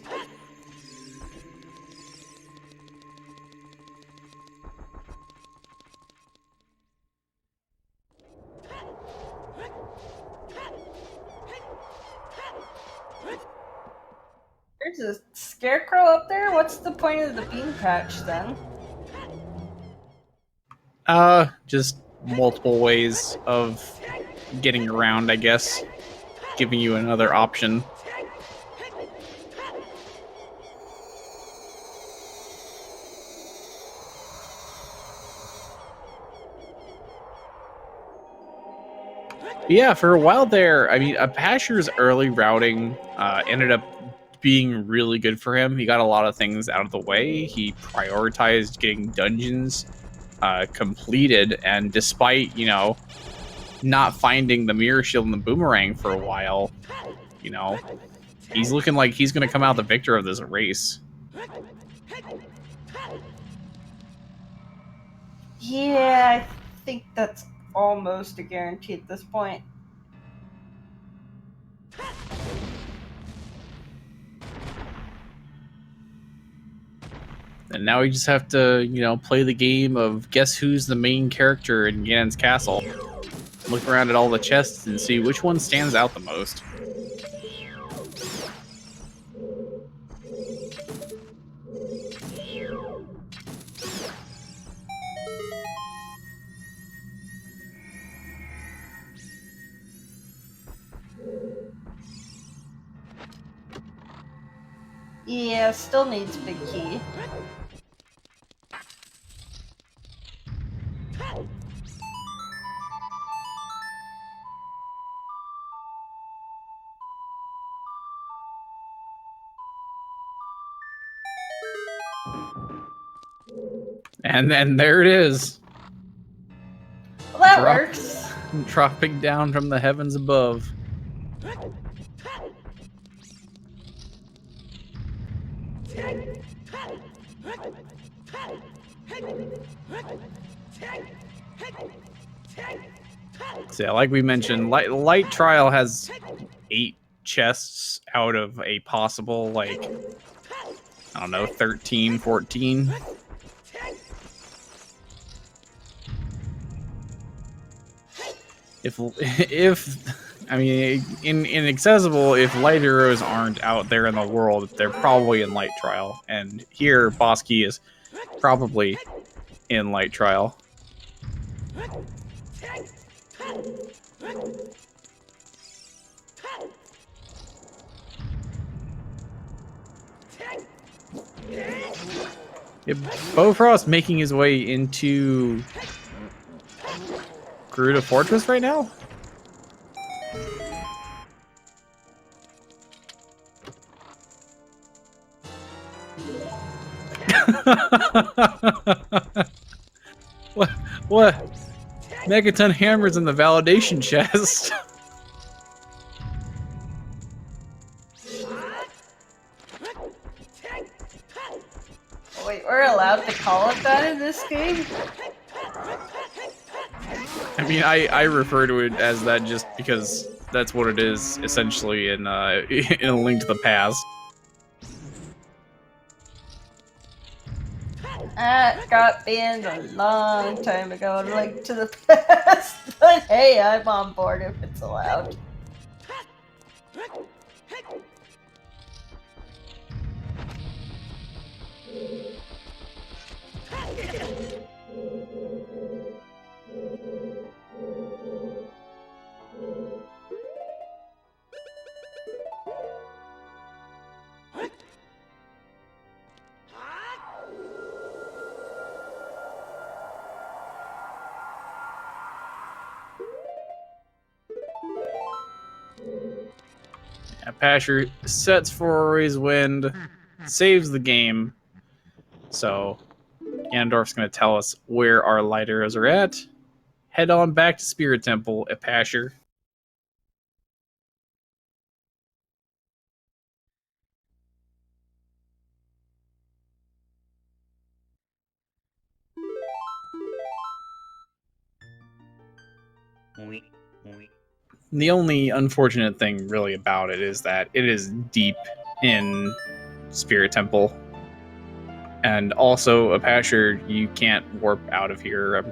There's a scarecrow up there? What's the point of the bean patch then? Just multiple ways of getting around, I guess. Giving you another option. But yeah, for a while there, I mean, Apasher's early routing ended up being really good for him. He got a lot of things out of the way. He prioritized getting dungeons completed, and despite, you know, not finding the mirror shield and the boomerang for a while, you know, he's looking like he's going to come out the victor of this race. Yeah, I think that's almost a guarantee at this point. And now we just have to, you know, play the game of guess who's the main character in Ganon's castle. Look around at all the chests and see which one stands out the most. Yeah, still needs a big key. And then there it is. Well, that works. Dropping down from the heavens above. So yeah, like we mentioned, Light Trial has 8 chests out of a possible, like, I don't know, 13, 14. I mean, in Inaccessible, if light arrows aren't out there in the world, they're probably in Light Trial. And here, Boss Key is probably in Light Trial. Yeah, Bofrost making his way into Gerudo Fortress right now? What? Megaton hammers in the validation chest. Wait, we're allowed to call it that in this game? I mean, I refer to it as that just because that's what it is, essentially, in in A Link to the Past. That got banned a long time ago, Link to the Past. But hey, I'm on board if it's allowed. Apasher sets for his wind, saves the game. So Ganondorf's going to tell us where our light arrows are at. Head on back to Spirit Temple, Apasher. The only unfortunate thing really about it is that it is deep in Spirit Temple. And also, Apasher, you can't warp out of here.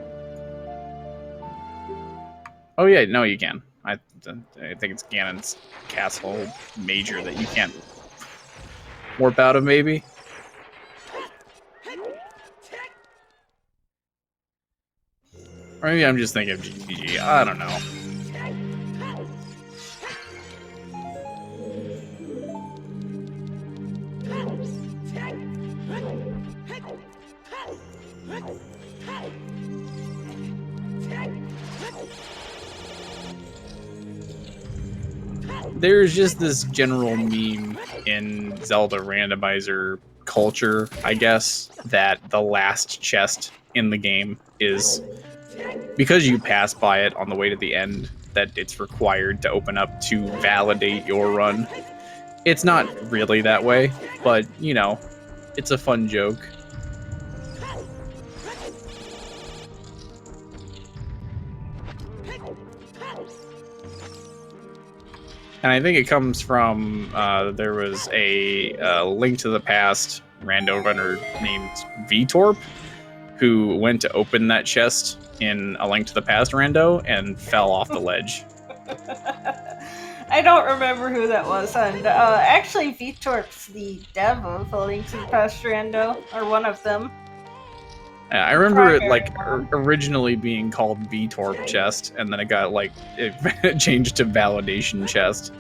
Oh yeah, no, you can. I think it's Ganon's castle major that you can't warp out of, maybe? Or maybe I'm just thinking of GGG. I don't know. There's just this general meme in Zelda Randomizer culture, I guess, that the last chest in the game is, because you pass by it on the way to the end, that it's required to open up to validate your run. It's not really that way, but, you know, it's a fun joke. And I think it comes from, there was a Link to the Past rando runner named VTorp who went to open that chest in a Link to the Past rando and fell off the ledge. I don't remember who that was, and actually VTorp's the dev of A Link to the Past rando, or one of them. I remember it like originally being called VTorp chest, and then it got like it changed to validation chest.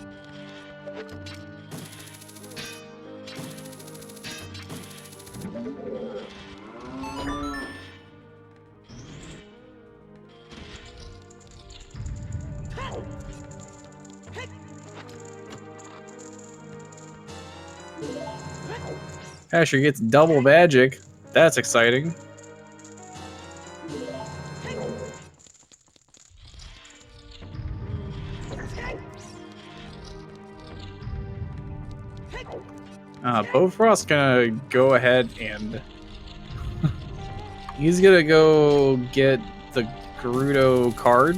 Apasher gets double magic. That's exciting. Bofrost's gonna go ahead and he's gonna go get the Gerudo card.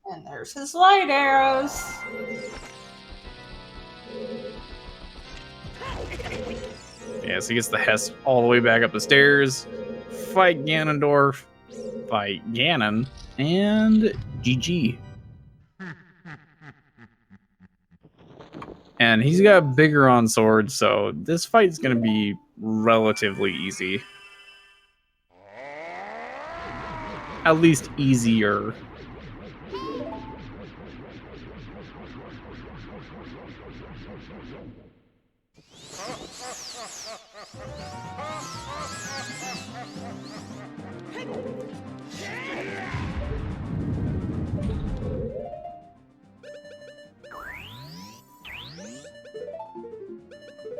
And there's his light arrows. Yeah, so he gets the Hess all the way back up the stairs. Fight Ganondorf. Fight Ganon. And GG. And he's got bigger on sword, so this fight's gonna be relatively easy. At least easier.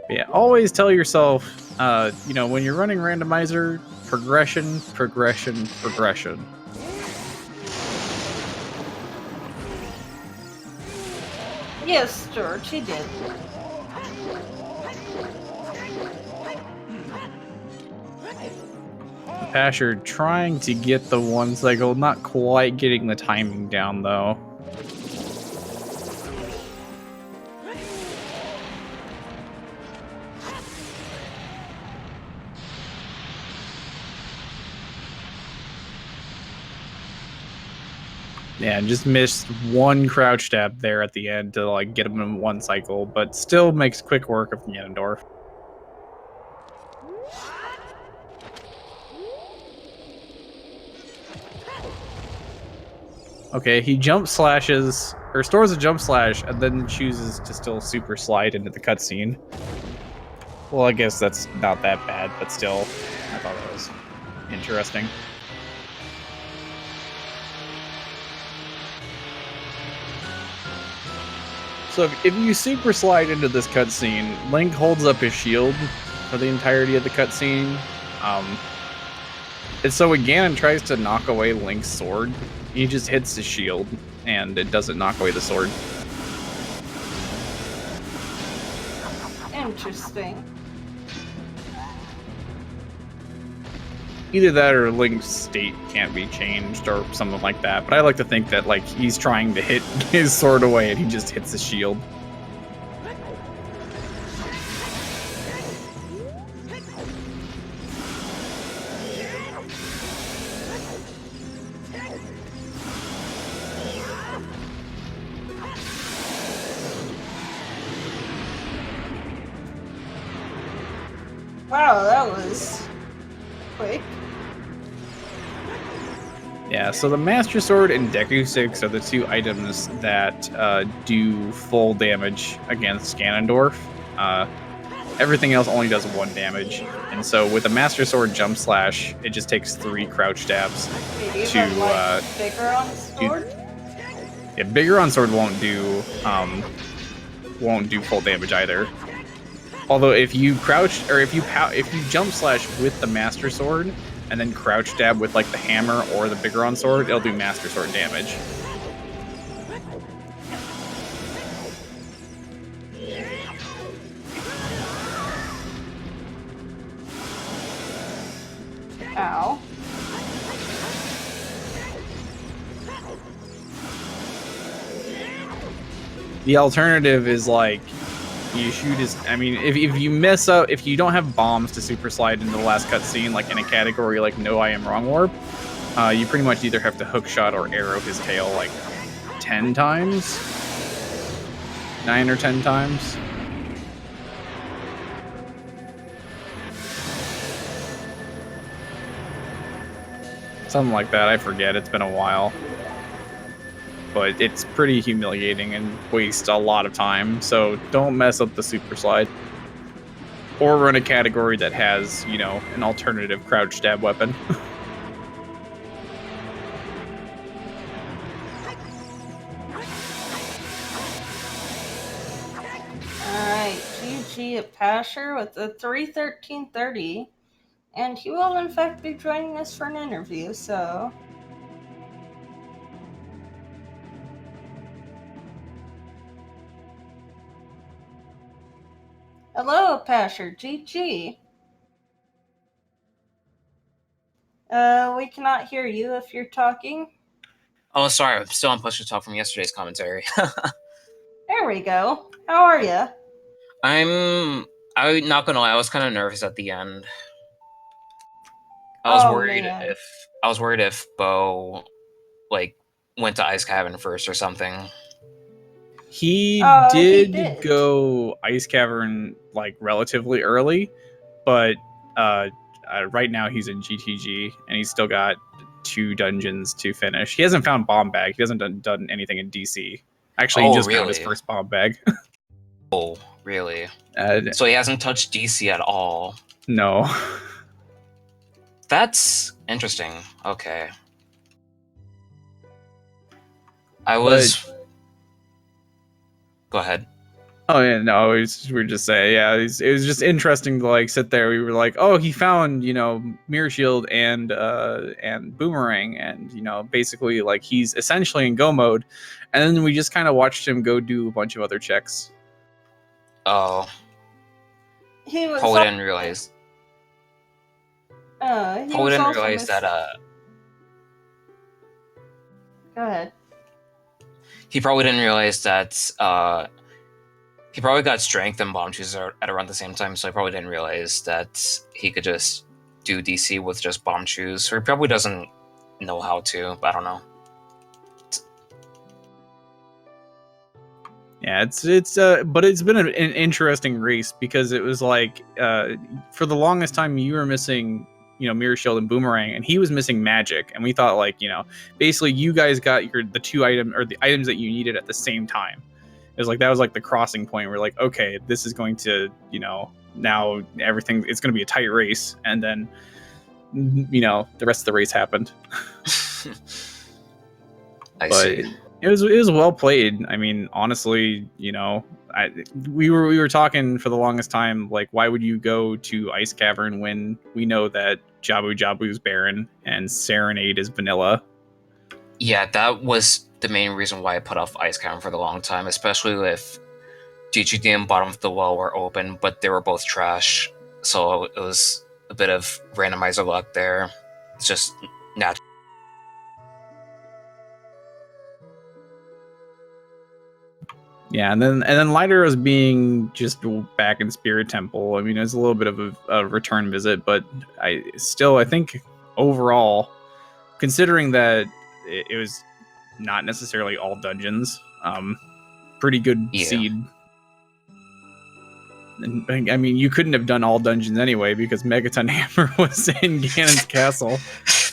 Yeah, always tell yourself, you know, when you're running Randomizer, progression, progression, progression. Yes, George, he did. Apasher trying to get the one cycle, not quite getting the timing down though. Yeah, just missed one crouch stab there at the end to like get him in one cycle, but still makes quick work of Ganondorf. Okay, he jump slashes, or stores a jump slash, and then chooses to still super slide into the cutscene. Well, I guess that's not that bad, but still, I thought that was interesting. So if you super slide into this cutscene, Link holds up his shield for the entirety of the cutscene. And so when Ganon tries to knock away Link's sword, he just hits his shield, and it doesn't knock away the sword. Interesting. Either that or Link's state can't be changed or something like that. But I like to think that like he's trying to hit his sword away and he just hits his shield. Wow, that was quick. Yeah, so the Master Sword and Deku Sticks are the two items that do full damage against Ganondorf. Everything else only does 1 damage. And so with the Master Sword Jump Slash, it just takes 3 crouch stabs to... bigger on sword? Yeah, bigger on sword won't do full damage either. Although if you crouch, or if you jump slash with the Master Sword, and then crouch stab with like the hammer or the Bigoron sword, it'll do Master Sword damage. Ow. The alternative is like you shoot his. I mean, if you mess up, if you don't have bombs to super slide into the last cutscene, like in a category like No I Am Wrong Warp, you pretty much either have to hook shot or arrow his tail like 10 times, 9 or 10 times. Something like that. I forget. It's been a while. But it's pretty humiliating and wastes a lot of time, so don't mess up the super slide. Or run a category that has, you know, an alternative crouch stab weapon. Alright, GG Apasher with the 31330. And he will in fact be joining us for an interview, so... Hello, Apasher, GG. We cannot hear you if you're talking. Oh, sorry, I'm still on push to talk from yesterday's commentary. There we go. How are you? I'm not gonna lie, I was kind of nervous at the end. I was worried if Bo like went to Ice Cavern first or something. He did go Ice Cavern like relatively early, but right now he's in GTG and he's still got 2 dungeons to finish. He hasn't found Bomb Bag. He hasn't done anything in DC. Actually, he just found his first Bomb Bag. Oh, really? So he hasn't touched DC at all? No. That's interesting. Okay. Go ahead. Oh yeah, no, we were just saying, yeah, it was just interesting to like sit there. We were like, oh, he found, you know, Mirror Shield and Boomerang, and you know, basically like he's essentially in go mode, and then we just kind of watched him go do a bunch of other checks. Oh. He was probably didn't realize. Probably didn't realize that. Go ahead. He probably didn't realize that he probably got strength and bomb shoes at around the same time, so he probably didn't realize that he could just do DC with just bomb shoes. Or he probably doesn't know how to, but I don't know. Yeah, but it's been an interesting race because it was like for the longest time you were missing, Mirror Shield and Boomerang, and he was missing Magic, and we thought like, basically you guys got the the items that you needed at the same time. It was like that was like the crossing point. We're like, okay, this is going to, now everything it's going to be a tight race, and then the rest of the race happened. I see. It was well played. I mean, honestly, we were talking for the longest time, like, why would you go to Ice Cavern when we know that Jabu Jabu's barren and Serenade is vanilla? Yeah, that was the main reason why I put off Ice Cavern for the long time, especially if GGD and Bottom of the Well were open, but they were both trash. So it was a bit of randomizer luck there. It's just natural. Yeah, and then Light Arrows being just back in Spirit Temple. I mean, it was a little bit of a return visit, but I think overall, considering that it was not necessarily all dungeons, pretty good seed. And, I mean, you couldn't have done all dungeons anyway because Megaton Hammer was in Ganon's castle.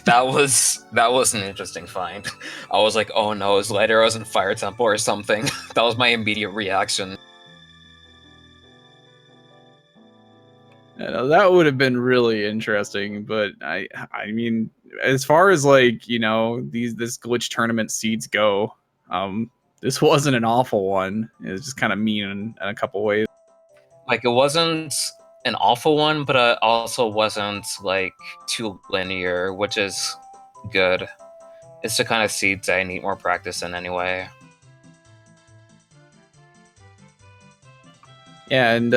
That was an interesting find. I was like, oh no, is Light Arrows in Fire Temple or something? That was my immediate reaction. That would have been really interesting, but I mean, as far as like, this glitch tournament seeds go, this wasn't an awful one. It was just kind of mean in a couple ways. Like, it wasn't an awful one, but it also wasn't like too linear, which is good. It's the kind of seeds I need more practice in anyway. Yeah, and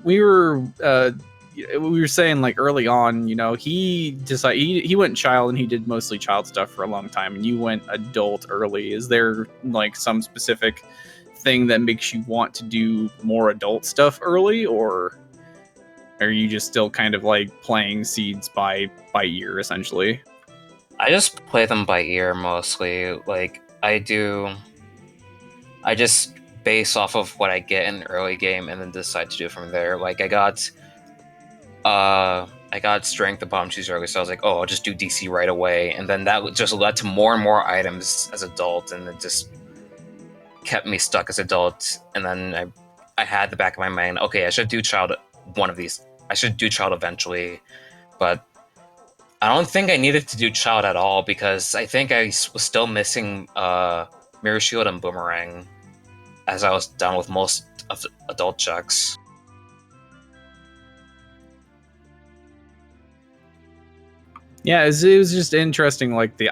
we were saying like early on, he decided he went child and he did mostly child stuff for a long time, and you went adult early. Is there like some specific thing that makes you want to do more adult stuff early, or are you just still kind of like playing seeds by ear essentially? I just play them by ear mostly. Like, I just base off of what I get in the early game and then decide to do from there. Like, I got strength and bomb shoes early, so I was like, oh, I'll just do DC right away, and then that just led to more and more items as adult, and it just kept me stuck as adult. And then I had the back of my mind, okay, I should do child one of these. I should do child eventually, but I don't think I needed to do child at all because I think I was still missing Mirror Shield and Boomerang as I was done with most of the adult checks. Yeah, it was just interesting, like the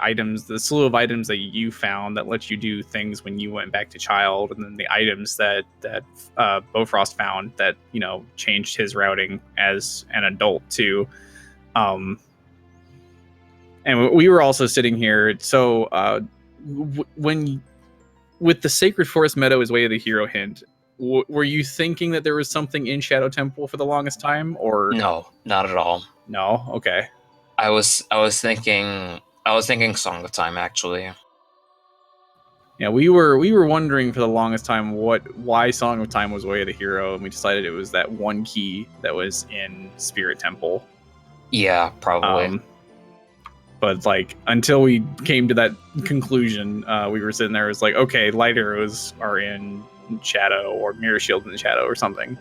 slew of items that you found that let you do things when you went back to child, and then the items that Bofrost found that changed his routing as an adult too. And we were also sitting here, so with the Sacred Forest Meadow as Way of the Hero hint, were you thinking that there was something in Shadow Temple for the longest time, or no, not at all? No, okay. I was thinking Song of Time, actually. Yeah, we were wondering for the longest time why Song of Time was Way of the Hero, and we decided it was that one key that was in Spirit Temple. Yeah, probably. But like until we came to that conclusion, we were sitting there. It was like, okay, Light Arrows are in Shadow, or Mirror Shield in Shadow, or something.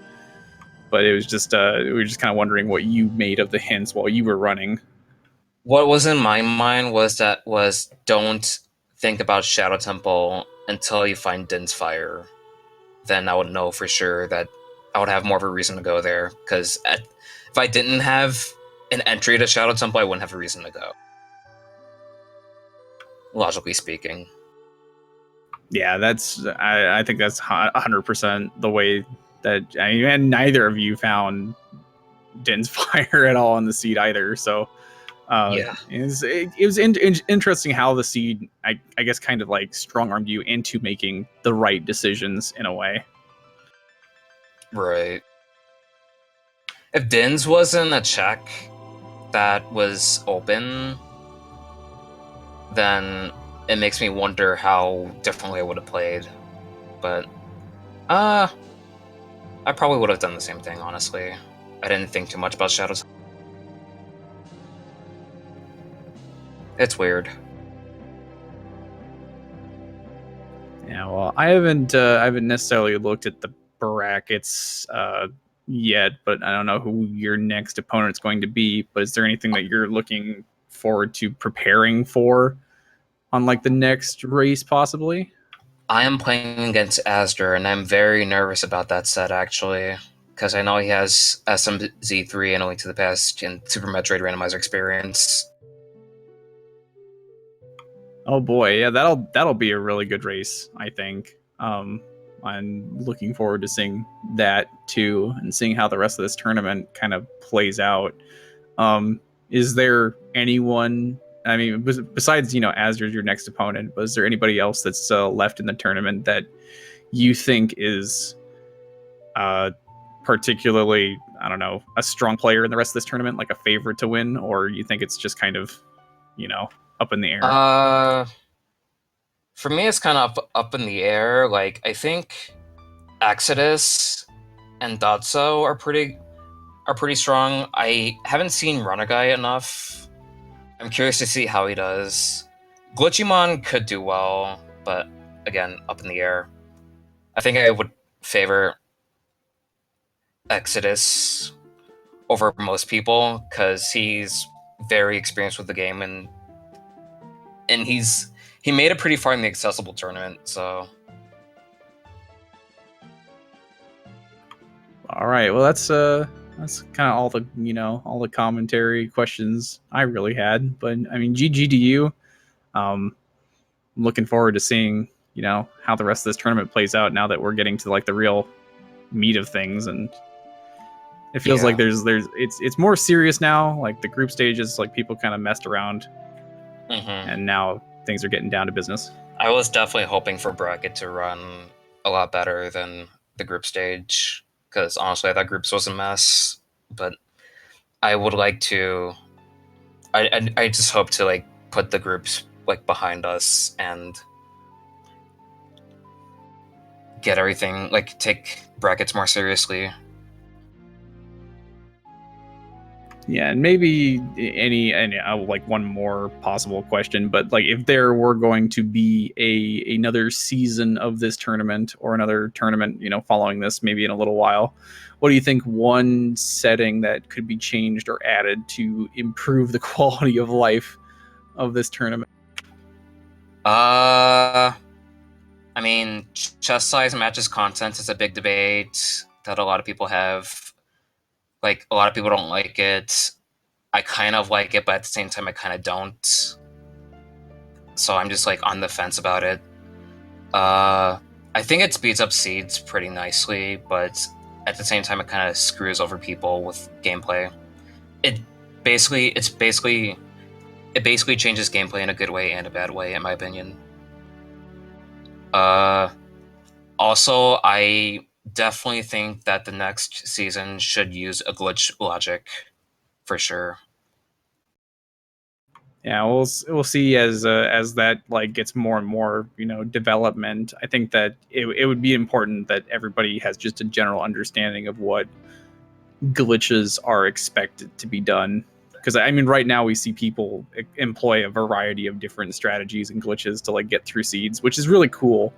But it was just we were just kind of wondering what you made of the hints while you were running. What was in my mind was don't think about Shadow Temple until you find Din's Fire. Then I would know for sure that I would have more of a reason to go there. Because if I didn't have an entry to Shadow Temple, I wouldn't have a reason to go. Logically speaking. Yeah, I think that's 100% the way that, and neither of you found Din's Fire at all in the seed either. So yeah, it was interesting how the seed, I guess, kind of like strong-armed you into making the right decisions in a way. Right. If Din's wasn't a check that was open, then it makes me wonder how differently I would have played. But I probably would have done the same thing, honestly. I didn't think too much about Shadows. It's weird. Yeah, well, I haven't necessarily looked at the brackets yet, but I don't know who your next opponent's going to be. But is there anything that you're looking forward to preparing for on like the next race, possibly? I am playing against Asder, and I'm very nervous about that set, actually. Because I know he has some Z3 and A Link to the Past and Super Metroid Randomizer experience. Oh boy, yeah, that'll be a really good race, I think. I'm looking forward to seeing that too, and seeing how the rest of this tournament kind of plays out. Is there anyone? I mean, besides Asder's your next opponent, was there anybody else that's left in the tournament that you think is particularly, I don't know, a strong player in the rest of this tournament, like a favorite to win, or you think it's just kind of, up in the air? For me, it's kind of up in the air. Like, I think Exodus and Dotso are pretty strong. I haven't seen Runagai enough. I'm curious to see how he does. Glitchymon could do well, but again, up in the air. I think I would favor Exodus over most people because he's very experienced with the game, and he made it pretty far in the accessible tournament. So, all right, well that's kind of all the commentary questions I really had. But I mean, GG to you. I'm looking forward to seeing how the rest of this tournament plays out now that we're getting to like the real meat of things, and it feels like it's more serious now. Like the group stages, like people kind of messed around, and now things are getting down to business. I was definitely hoping for bracket to run a lot better than the group stage, because honestly I thought groups was a mess. But I would like to I just hope to like put the groups like behind us and get everything, like take brackets more seriously. Yeah, and maybe any like one more possible question, but like if there were going to be another season of this tournament or another tournament, following this maybe in a little while, what do you think one setting that could be changed or added to improve the quality of life of this tournament? I mean, chess size matches content is a big debate that a lot of people have. Like, a lot of people don't like it. I kind of like it, but at the same time, I kind of don't. So I'm just like on the fence about it. I think it speeds up seeds pretty nicely, but at the same time, it kind of screws over people with gameplay. It basically changes gameplay in a good way and a bad way, in my opinion. Also, I definitely think that the next season should use a glitch logic for sure. Yeah, we'll see as that like gets more and more development. I think that it would be important that everybody has just a general understanding of what glitches are expected to be done. Because I mean, right now we see people employ a variety of different strategies and glitches to like get through seeds, which is really cool.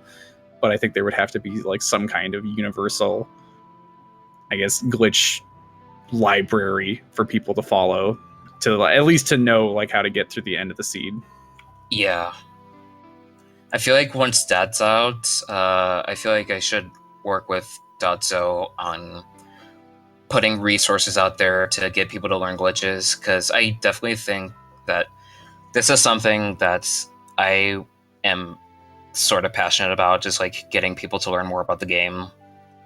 But I think there would have to be like some kind of universal, I guess, glitch library for people to follow, to at least to know like how to get through the end of the seed. Yeah. I feel like once that's out, I feel like I should work with Dotso on putting resources out there to get people to learn glitches, because I definitely think that this is something that I am sort of passionate about, just like getting people to learn more about the game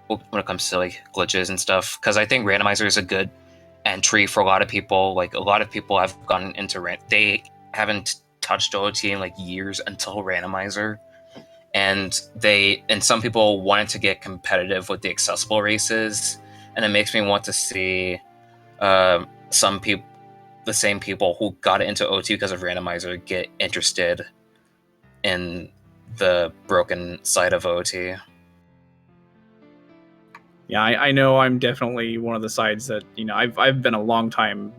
when it comes to like glitches and stuff, because I think Randomizer is a good entry for a lot of people. Like, a lot of people have gotten into they haven't touched OT in like years until Randomizer, and some people wanted to get competitive with the accessible races, and it makes me want to see some people, the same people who got into OT because of Randomizer, get interested in the broken side of OT. Yeah, I know I'm definitely one of the sides that, I've been a long time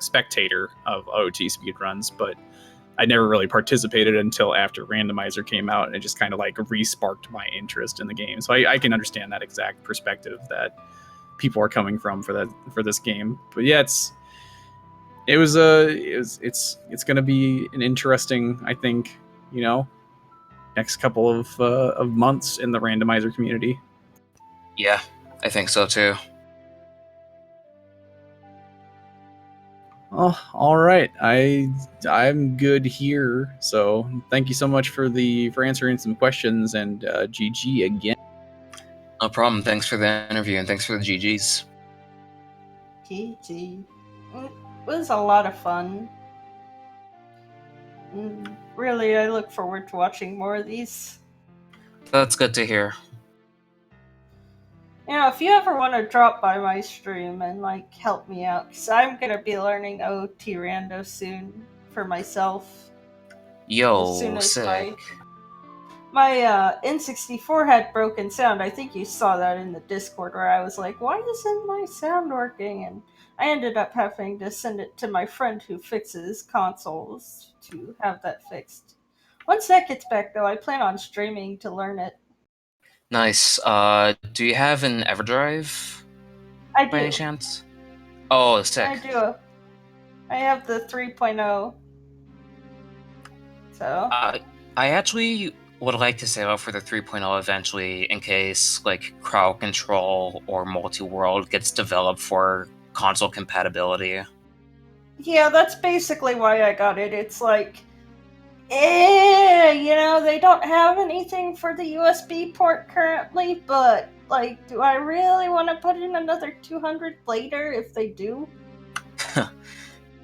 spectator of OT speedruns, but I never really participated until after Randomizer came out, and it just kind of like re-sparked my interest in the game. So I can understand that exact perspective that people are coming from for this game. But yeah, it's going to be an interesting, I think, next couple of months in the Randomizer community. Yeah, I think so too. Oh, all right. I'm good here. So thank you so much for answering some questions, and GG again. No problem. Thanks for the interview and thanks for the GGs. GG. It was a lot of fun. Really, I look forward to watching more of these. That's good to hear. If you ever want to drop by my stream and like help me out, because I'm gonna be learning OT Rando soon for myself. Yo, As soon as sick. my N64 had broken sound. I think you saw that in the Discord where I was like, why isn't my sound working? And I ended up having to send it to my friend who fixes consoles to have that fixed. Once that gets back though, I plan on streaming to learn it. Nice. Do you have an EverDrive? I do. By any chance? Oh, sick. I do. I have the 3.0. So. I actually would like to save up for the 3.0 eventually in case like crowd control or multi-world gets developed for console compatibility. Yeah, that's basically why I got it. It's like, they don't have anything for the USB port currently, but like, do I really want to put in another 200 later if they do?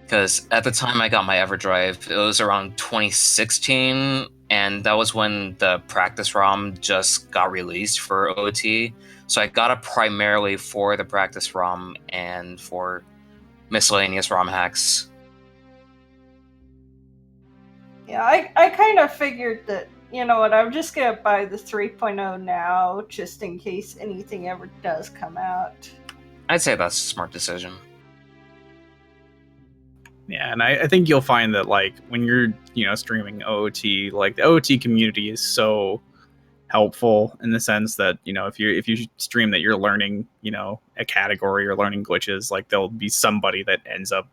Because at the time I got my EverDrive, it was around 2016, and that was when the practice ROM just got released for OT. So I got it primarily for the practice ROM and for miscellaneous ROM hacks. Yeah, I kind of figured that, you know what, I'm just going to buy the 3.0 now, just in case anything ever does come out. I'd say that's a smart decision. Yeah, and I think you'll find that like when you're streaming OOT, like the OOT community is so helpful in the sense that if you stream that you're learning a category or learning glitches, like there'll be somebody that ends up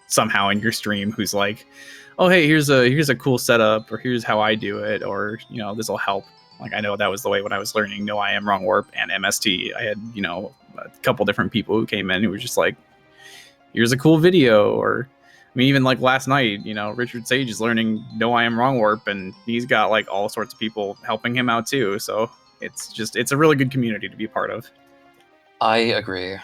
somehow in your stream who's like, oh hey, here's a cool setup, or here's how I do it, or this will help. Like I know that was the way when I was learning No I Am Wrong Warp and MST. I had a couple different people who came in who were just like, here's a cool video. Or I mean, even like last night, Richard Sage is learning No I Am Wrong Warp, and he's got like all sorts of people helping him out too. So it's a really good community to be a part of. I agree.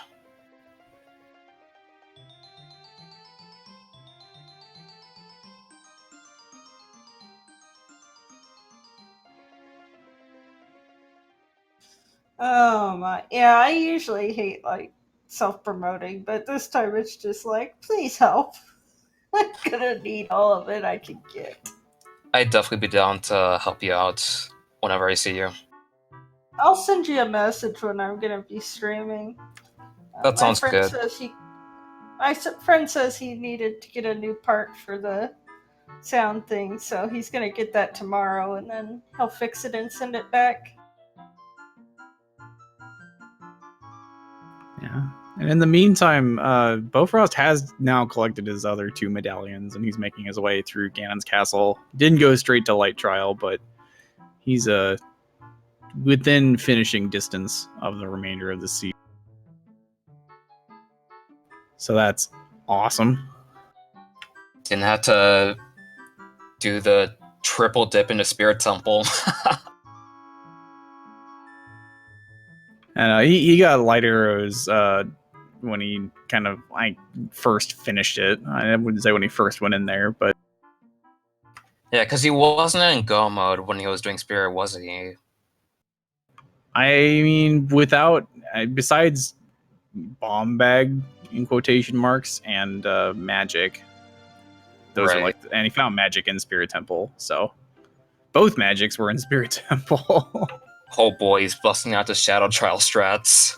Oh my, yeah, I usually hate like self-promoting, but this time it's just like, please help. I'm gonna need all of it I can get. I'd definitely be down to help you out whenever I see you. I'll send you a message when I'm gonna be streaming. That sounds good. My friend says he needed to get a new part for the sound thing, so he's gonna get that tomorrow, and then he'll fix it and send it back. Yeah. And in the meantime, Bofrost has now collected his other 2 medallions, and he's making his way through Ganon's castle. Didn't go straight to Light Trial, but he's within finishing distance of the remainder of the sea. So that's awesome. Didn't have to do the triple dip into Spirit Temple. And he got light arrows when he first finished it. I wouldn't say when he first went in there, but yeah, because he wasn't in go mode when he was doing Spirit, was he? I mean, besides bomb bag in quotation marks and magic, those are and he found magic in Spirit Temple, so both magics were in Spirit Temple. Oh boy, he's busting out the Shadow Trial strats.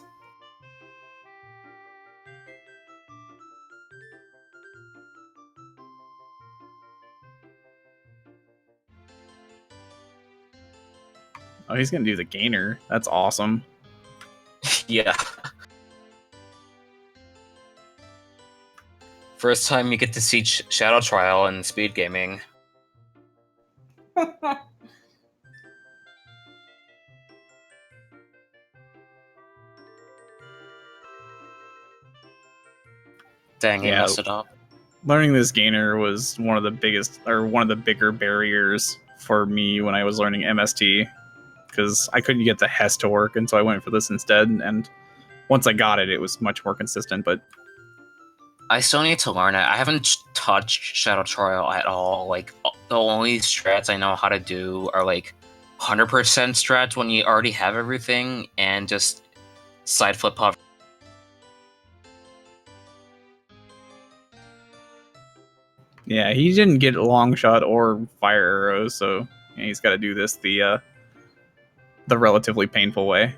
Oh, he's gonna do the gainer. That's awesome. Yeah. First time you get to see Shadow Trial in speed gaming. Dang, he messed it up. Learning this gainer was one of the bigger barriers for me when I was learning MST, because I couldn't get the Hess to work, and so I went for this instead. And once I got it, it was much more consistent. But I still need to learn it. I haven't touched Shadow Trial at all. Like, the only strats I know how to do are like 100% strats when you already have everything, and just side flip hover. yeah, he didn't get long shot or fire arrows, so yeah, he's got to do this the relatively painful way.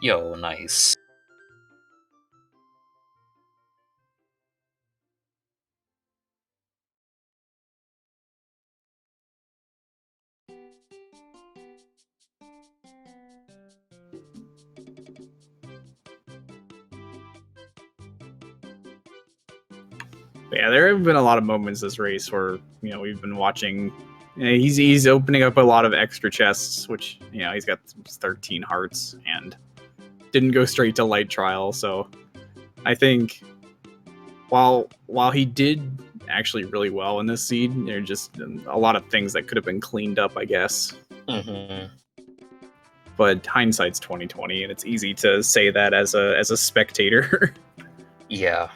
Yo, nice. But yeah, there have been a lot of moments this race where we've been watching. He's opening up a lot of extra chests, which he's got 13 hearts and didn't go straight to light trial. So I think while he did actually really well in this seed, there are just a lot of things that could have been cleaned up, I guess. Mm-hmm. But hindsight's 2020, and it's easy to say that as a spectator. Yeah.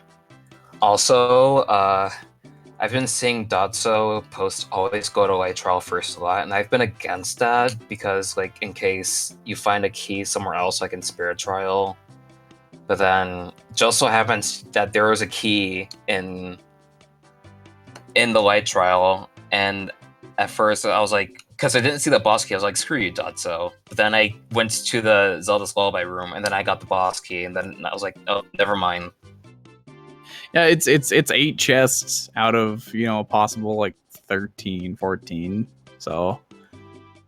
Also, I've been seeing Dotso post always go to light trial first a lot, and I've been against that because, like, in case you find a key somewhere else, like in Spirit Trial, but then it just so happens that there was a key in the light trial, and at first I was like, because I didn't see the boss key, I was like, screw you, Dotso. But then I went to the Zelda's Lullaby room, and then I got the boss key, and then I was like, oh, never mind. Yeah, it's 8 chests out of a possible like 13, 14. So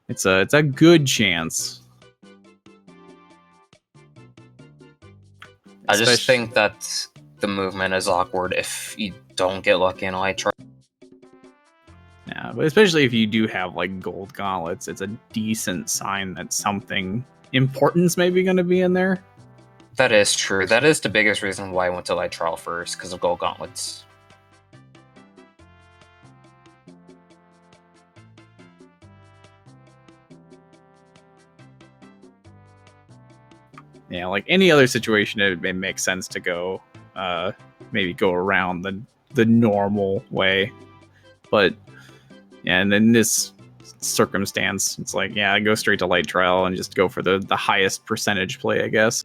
it's a good chance. I just think that the movement is awkward if you don't get lucky in a light trial. Yeah, but especially if you do have like gold gauntlets, it's a decent sign that something important's maybe going to be in there. That is true. That is the biggest reason why I went to light trial first, because of gold gauntlets. Yeah, like any other situation, it makes sense to go, maybe go around the normal way. But yeah, and in this circumstance, it's like, yeah, go straight to light trial and just go for the highest percentage play, I guess.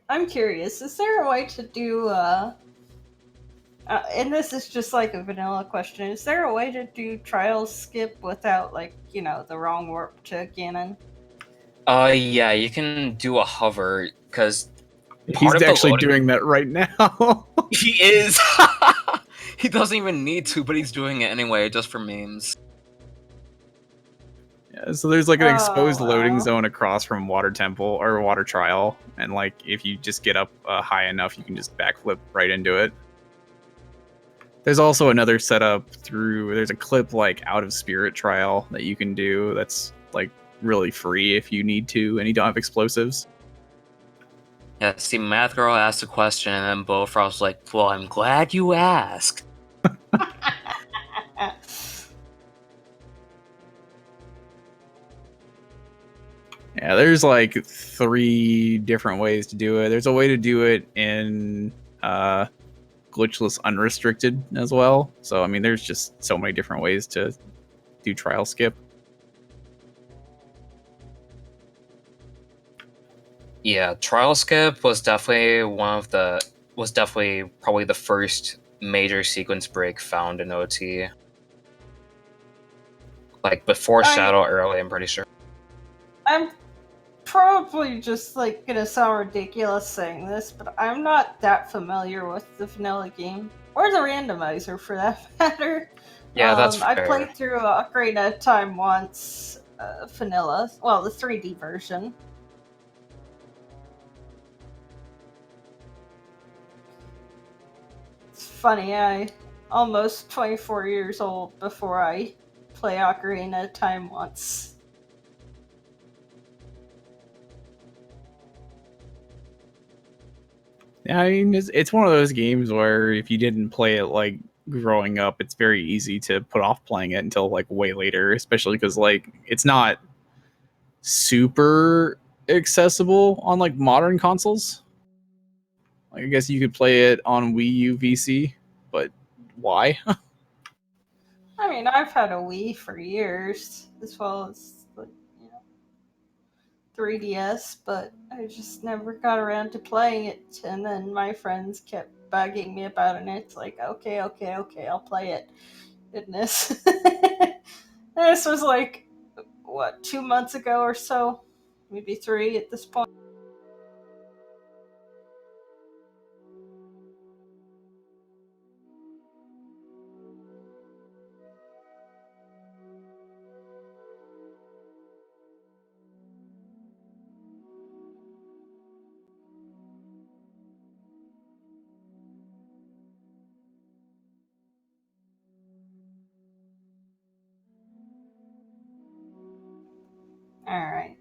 I'm curious. Is there a way to do and this is just like a vanilla question. Is there a way to do trials skip without like, the wrong warp to Ganon? Yeah, you can do a hover, because he's actually doing that right now. He is. He doesn't even need to, but he's doing it anyway, just for memes. Yeah, so there's like an exposed loading zone across from Water Temple or Water Trial, and like if you just get up high enough, you can just backflip right into it. There's also another setup there's a clip like out of Spirit Trial that you can do that's like really free if you need to and you don't have explosives. Yeah, see, Math Girl asked a question, and then Bofrost's like, well, I'm glad you asked. Yeah, there's like 3 different ways to do it. There's a way to do it in glitchless unrestricted as well. So I mean, there's just so many different ways to do trial skip. Yeah, trial skip was definitely probably the first major sequence break found in OT. Like before Shadow early, I'm pretty sure. I'm probably just like gonna sound ridiculous saying this, but I'm not that familiar with the vanilla game or the randomizer for that matter. Yeah, that's fair. I played through Ocarina of Time once, vanilla, well, the 3D version. It's funny, I almost 24 years old before I play Ocarina of Time once. Yeah, I mean, it's one of those games where if you didn't play it like growing up, it's very easy to put off playing it until like way later, especially because like it's not super accessible on like modern consoles. Like, I guess you could play it on Wii U VC, but why? I mean, I've had a Wii for years, as well as like, 3DS, but I just never got around to playing it. And then my friends kept bugging me about it, and it's like, okay, I'll play it. Goodness. This was like, what, 2 months ago or so? Maybe 3 at this point. Alright.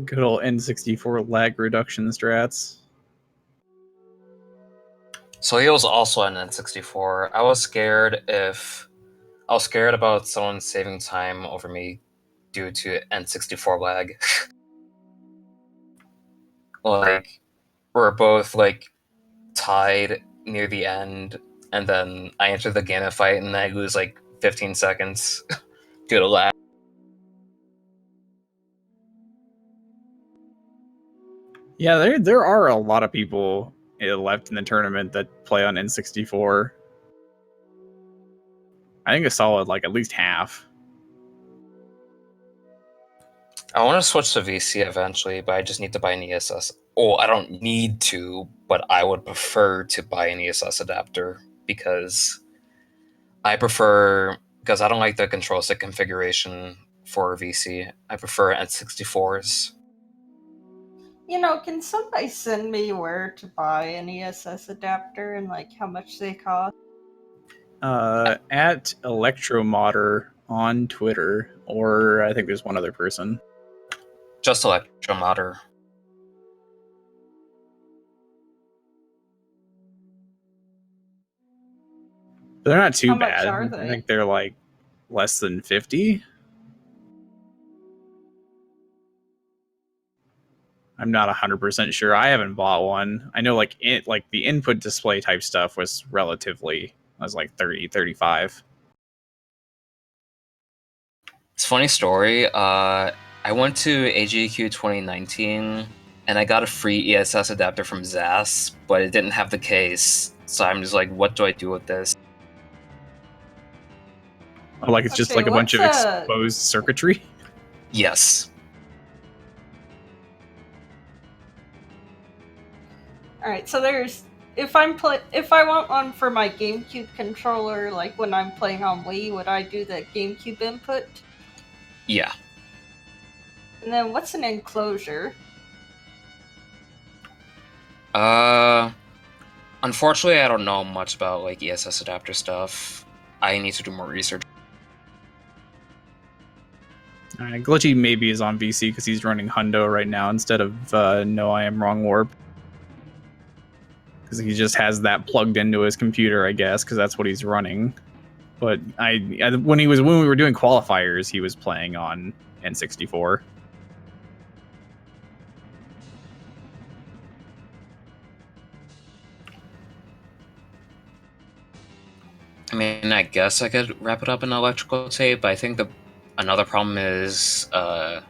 Good old N64 lag reduction strats. So he was also on N64. I was scared about someone saving time over me due to N64 lag. Like, we're both like tied near the end, and then I enter the game and fight, and I lose like 15 seconds due to lag. Yeah, there are a lot of people left in the tournament that play on N64. I think a solid like at least half. I want to switch to VC eventually, but I just need to buy an ESS. Oh, I don't need to, but I would prefer to buy an ESS adapter because I don't like the control stick configuration for VC. I prefer N64s. Can somebody send me where to buy an ESS adapter and like how much they cost? At Electromodder on Twitter, or I think there's one other person. Just Electromodder. They're not too How much bad. are they? I think they're like less than 50. I'm not 100% sure. I haven't bought one. I know like the input display type stuff was like 30, 35. It's a funny story. I went to AGQ 2019 and I got a free ESS adapter from ZAS, but it didn't have the case. So I'm just like, what do I do with this? Oh, like it's just like a bunch of exposed circuitry? Yes. Alright, so there's if I want one for my GameCube controller, like when I'm playing on Wii, would I do the GameCube input? Yeah. And then what's an enclosure? Unfortunately, I don't know much about like ESS adapter stuff. I need to do more research. Glitchy maybe is on VC because he's running Hundo right now instead of No I Am Wrong Warp. Because he just has that plugged into his computer, I guess, because that's what he's running. But when we were doing qualifiers, he was playing on N64. guess I could wrap it up in electrical tape, but I think another problem is the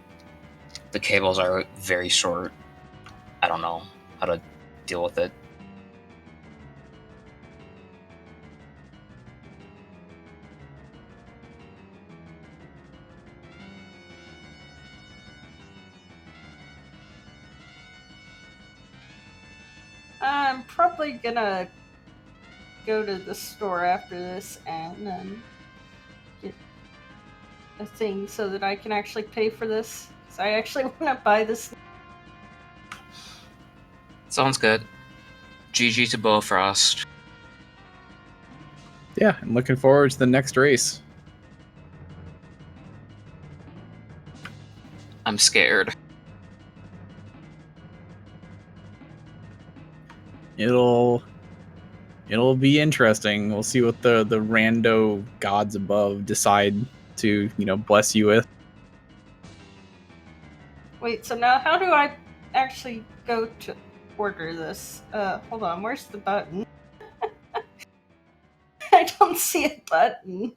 cables are very short. I don't know how to deal with it. I'm probably gonna go to the store after this and get a thing so that I can actually pay for this. Because I actually want to buy this. Sounds good. GG to Bofrost. Yeah, I'm looking forward to the next race. I'm scared. It'll be interesting. We'll see what the rando gods above decide to, bless you with. Wait, so now how do I actually go to order this? Hold on, where's the button? I don't see a button.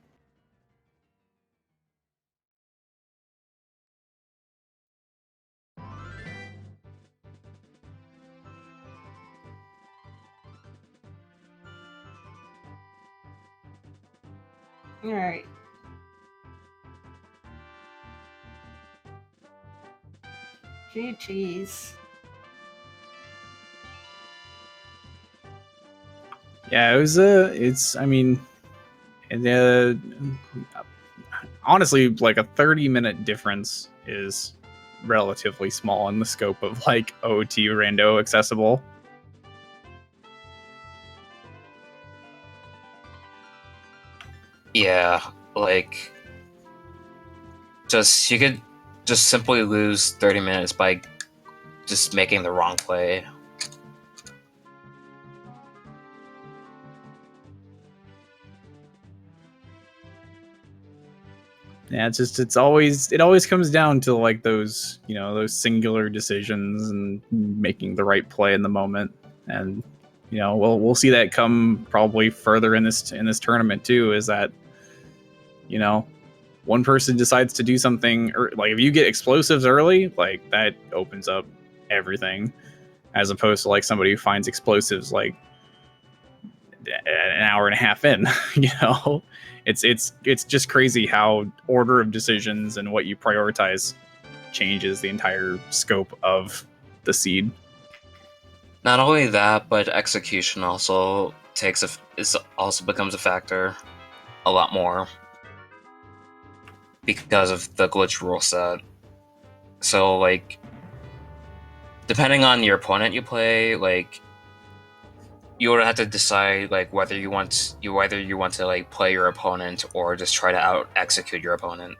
Alright. GG's. Yeah, honestly, like a 30-minute difference is relatively small in the scope of like OT rando accessible. Yeah, like you could just simply lose 30 minutes by just making the wrong play. Yeah, it always comes down to like those singular decisions and making the right play in the moment. And we'll see that come probably further in this tournament too, is that one person decides to do something, or like if you get explosives early, like that opens up everything, as opposed to like somebody who finds explosives like an hour and a half in. It's just crazy how order of decisions and what you prioritize changes the entire scope of the seed. Not only that, but execution also also becomes a factor a lot more because of the glitch rule set. So like, depending on your opponent you play, like you would have to decide like whether you want to like play your opponent or just try to out execute your opponent.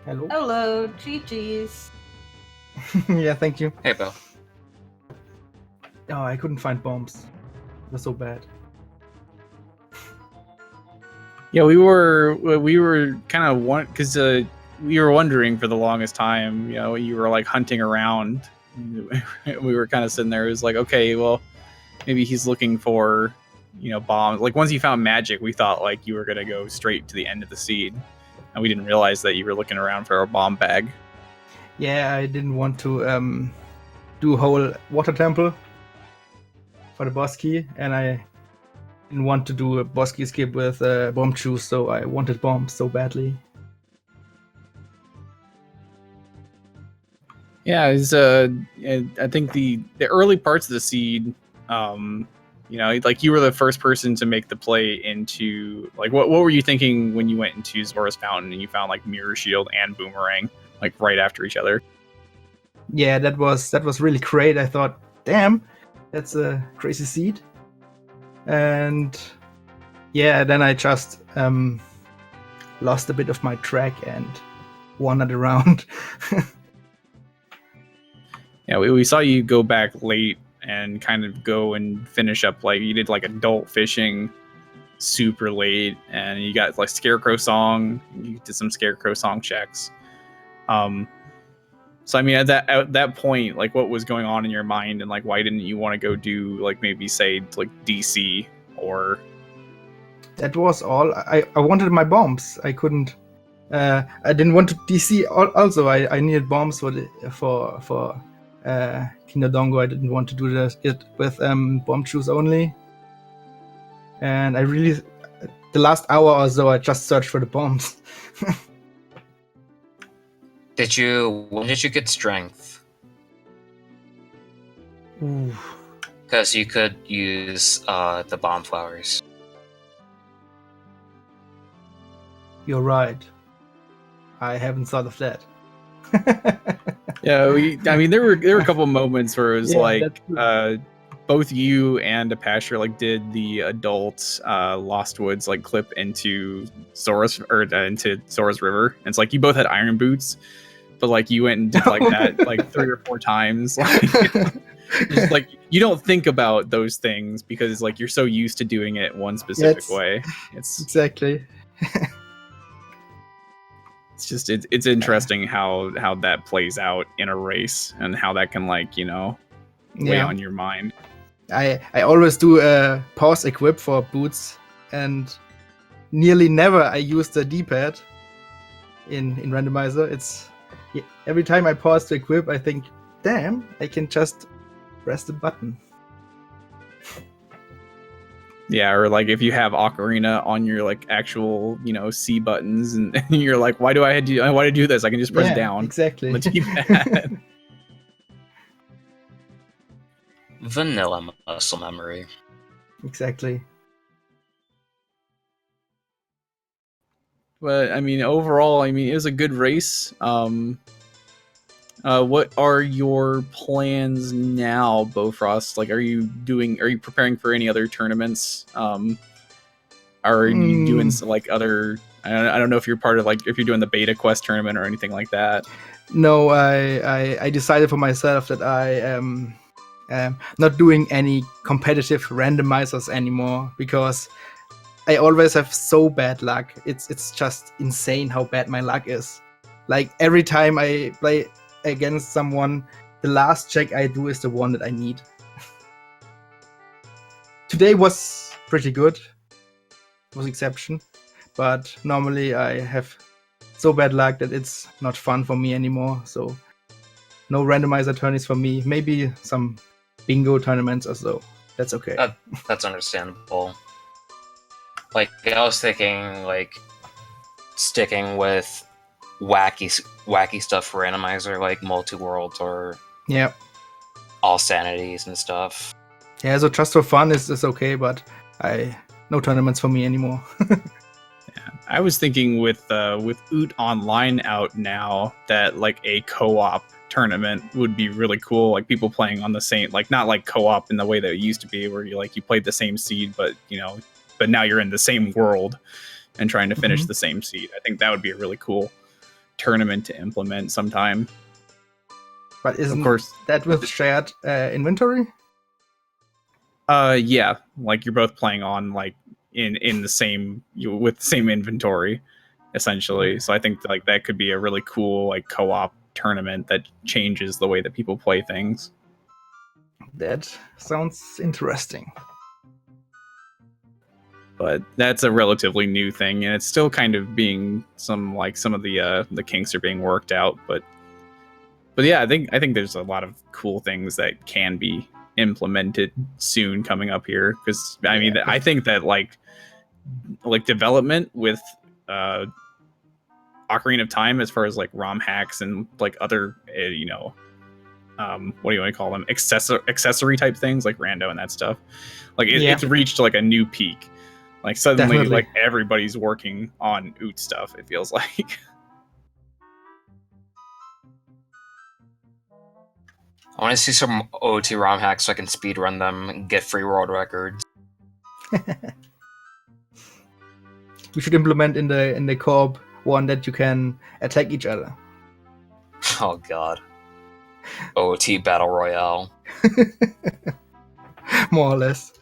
Hello. Hello, GG's. Yeah, thank you. Hey, Bill. Oh, I couldn't find bombs. It was so bad. Yeah, we were kind of because we were wondering for the longest time. You were like hunting around. We were kind of sitting there. It was like, okay, well, maybe he's looking for bombs. Like once you found magic, we thought like you were gonna go straight to the end of the seed, and we didn't realize that you were looking around for a bomb bag. Yeah, I didn't want to do a whole water temple for the boss key, and I didn't want to do a boss key skip with bomb juice, so I wanted bombs so badly. Yeah, I think the early parts of the seed, like you were the first person to make the play into like what were you thinking when you went into Zora's Fountain and you found like Mirror Shield and Boomerang like right after each other? Yeah, that was really great. I thought, damn, that's a crazy seed. And yeah, then I just lost a bit of my track and wandered around. Yeah, we saw you go back late and kind of go and finish up like you did like adult fishing super late, and you got like Scarecrow Song. You did some Scarecrow Song checks. So I mean, at that point, like what was going on in your mind, and like why didn't you want to go do like maybe say like DC or that was all. I wanted my bombs. I couldn't. I didn't want to DC. Also, I needed bombs for Kinodongo. I didn't want to do it with bomb juice only. And I really, the last hour or so, I just searched for the bombs. When did you get strength? Because you could use the bomb flowers. You're right. I haven't thought of that. Yeah, I mean, there were a couple moments where it was Yeah, like that's both you and Apasher like did the adult Lost Woods like clip into Zora's into Zora's River. And it's like you both had iron boots, but like you went and did like that like 3 or 4 times. Like, just like you don't think about those things because like you're so used to doing it one specific way. It's exactly. It's just it's interesting how that plays out in a race and how that can like weigh on your mind. I always do a pause equip for boots, and nearly never I use the D-pad in Randomizer. It's every time I pause to equip, I think, damn, I can just press the button. Yeah, or like if you have Ocarina on your like actual C buttons, and you're like, why do I do this? I can just press down. Exactly. On the D-pad. Vanilla muscle memory. Exactly. But I mean, overall, I mean, it was a good race. What are your plans now, Bofrost? Like, are you preparing for any other tournaments? Are you doing like other? I don't know if you're part of like if you're doing the Beta Quest tournament or anything like that. No, I decided for myself that I am not doing any competitive randomizers anymore because I always have so bad luck. It's just insane how bad my luck is. Like every time I play against someone, the last check I do is the one that I need. Today was pretty good. It was exception, but normally I have so bad luck that it's not fun for me anymore. So no randomizer tourneys for me. Maybe some bingo tournaments or so. That's okay. That's understandable. Like I was thinking, like sticking with wacky stuff for randomizer, like multi-world or all sanities and stuff. Yeah, so just for fun is okay, but no tournaments for me anymore. Yeah, I was thinking with OOT Online out now that like a co-op tournament would be really cool. Like people playing on the same, like not like co-op in the way that it used to be, where you played the same seed, but but now you're in the same world and trying to finish the same seed. I think that would be a really cool tournament to implement sometime. But isn't of course that with shared inventory? Yeah, like you're both playing on like in the same with the same inventory essentially. So I think like that could be a really cool like co-op tournament that changes the way that people play things. That sounds interesting. But that's a relatively new thing, and it's still kind of being some of the kinks are being worked out. But yeah, I think there's a lot of cool things that can be implemented soon coming up here. Because I mean, I think that like development with Ocarina of Time, as far as like ROM hacks and like other what do you want to call them, accessory type things like rando and that stuff, like it's reached like a new peak. Like suddenly, Definitely. like everybody's working on OOT stuff. It feels like. I want to see some OT ROM hacks so I can speedrun them and get free world records. We should implement in the co-op one that you can attack each other. Oh god. OT Battle Royale. More or less.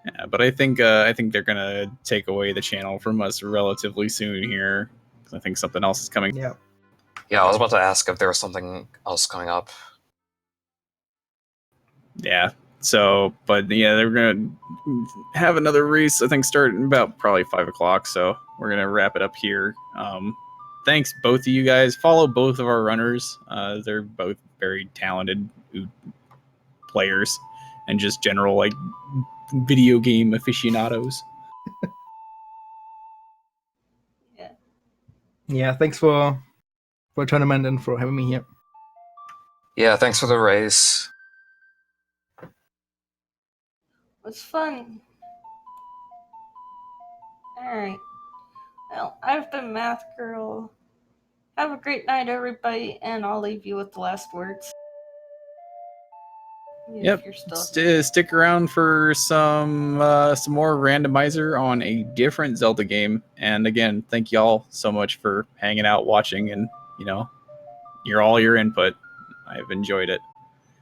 Yeah, but I think they're gonna take away the channel from us relatively soon here. I think something else is coming. Yeah. Yeah, I was about to ask if there was something else coming up. Yeah. So, but yeah, they're gonna have another race. I think starting about probably 5 o'clock. So we're gonna wrap it up here. Thanks both of you guys. Follow both of our runners. They're both very talented players and just general like video game aficionados. Yeah. Yeah, thanks for tournament and for having me here. Yeah, thanks for the race. It was fun. Alright. Well, I've been Math Girl. Have a great night, everybody, and I'll leave you with the last words. Yep. If you're still Stick around for some more randomizer on a different Zelda game. And again, thank you all so much for hanging out, watching, and all your input. I've enjoyed it.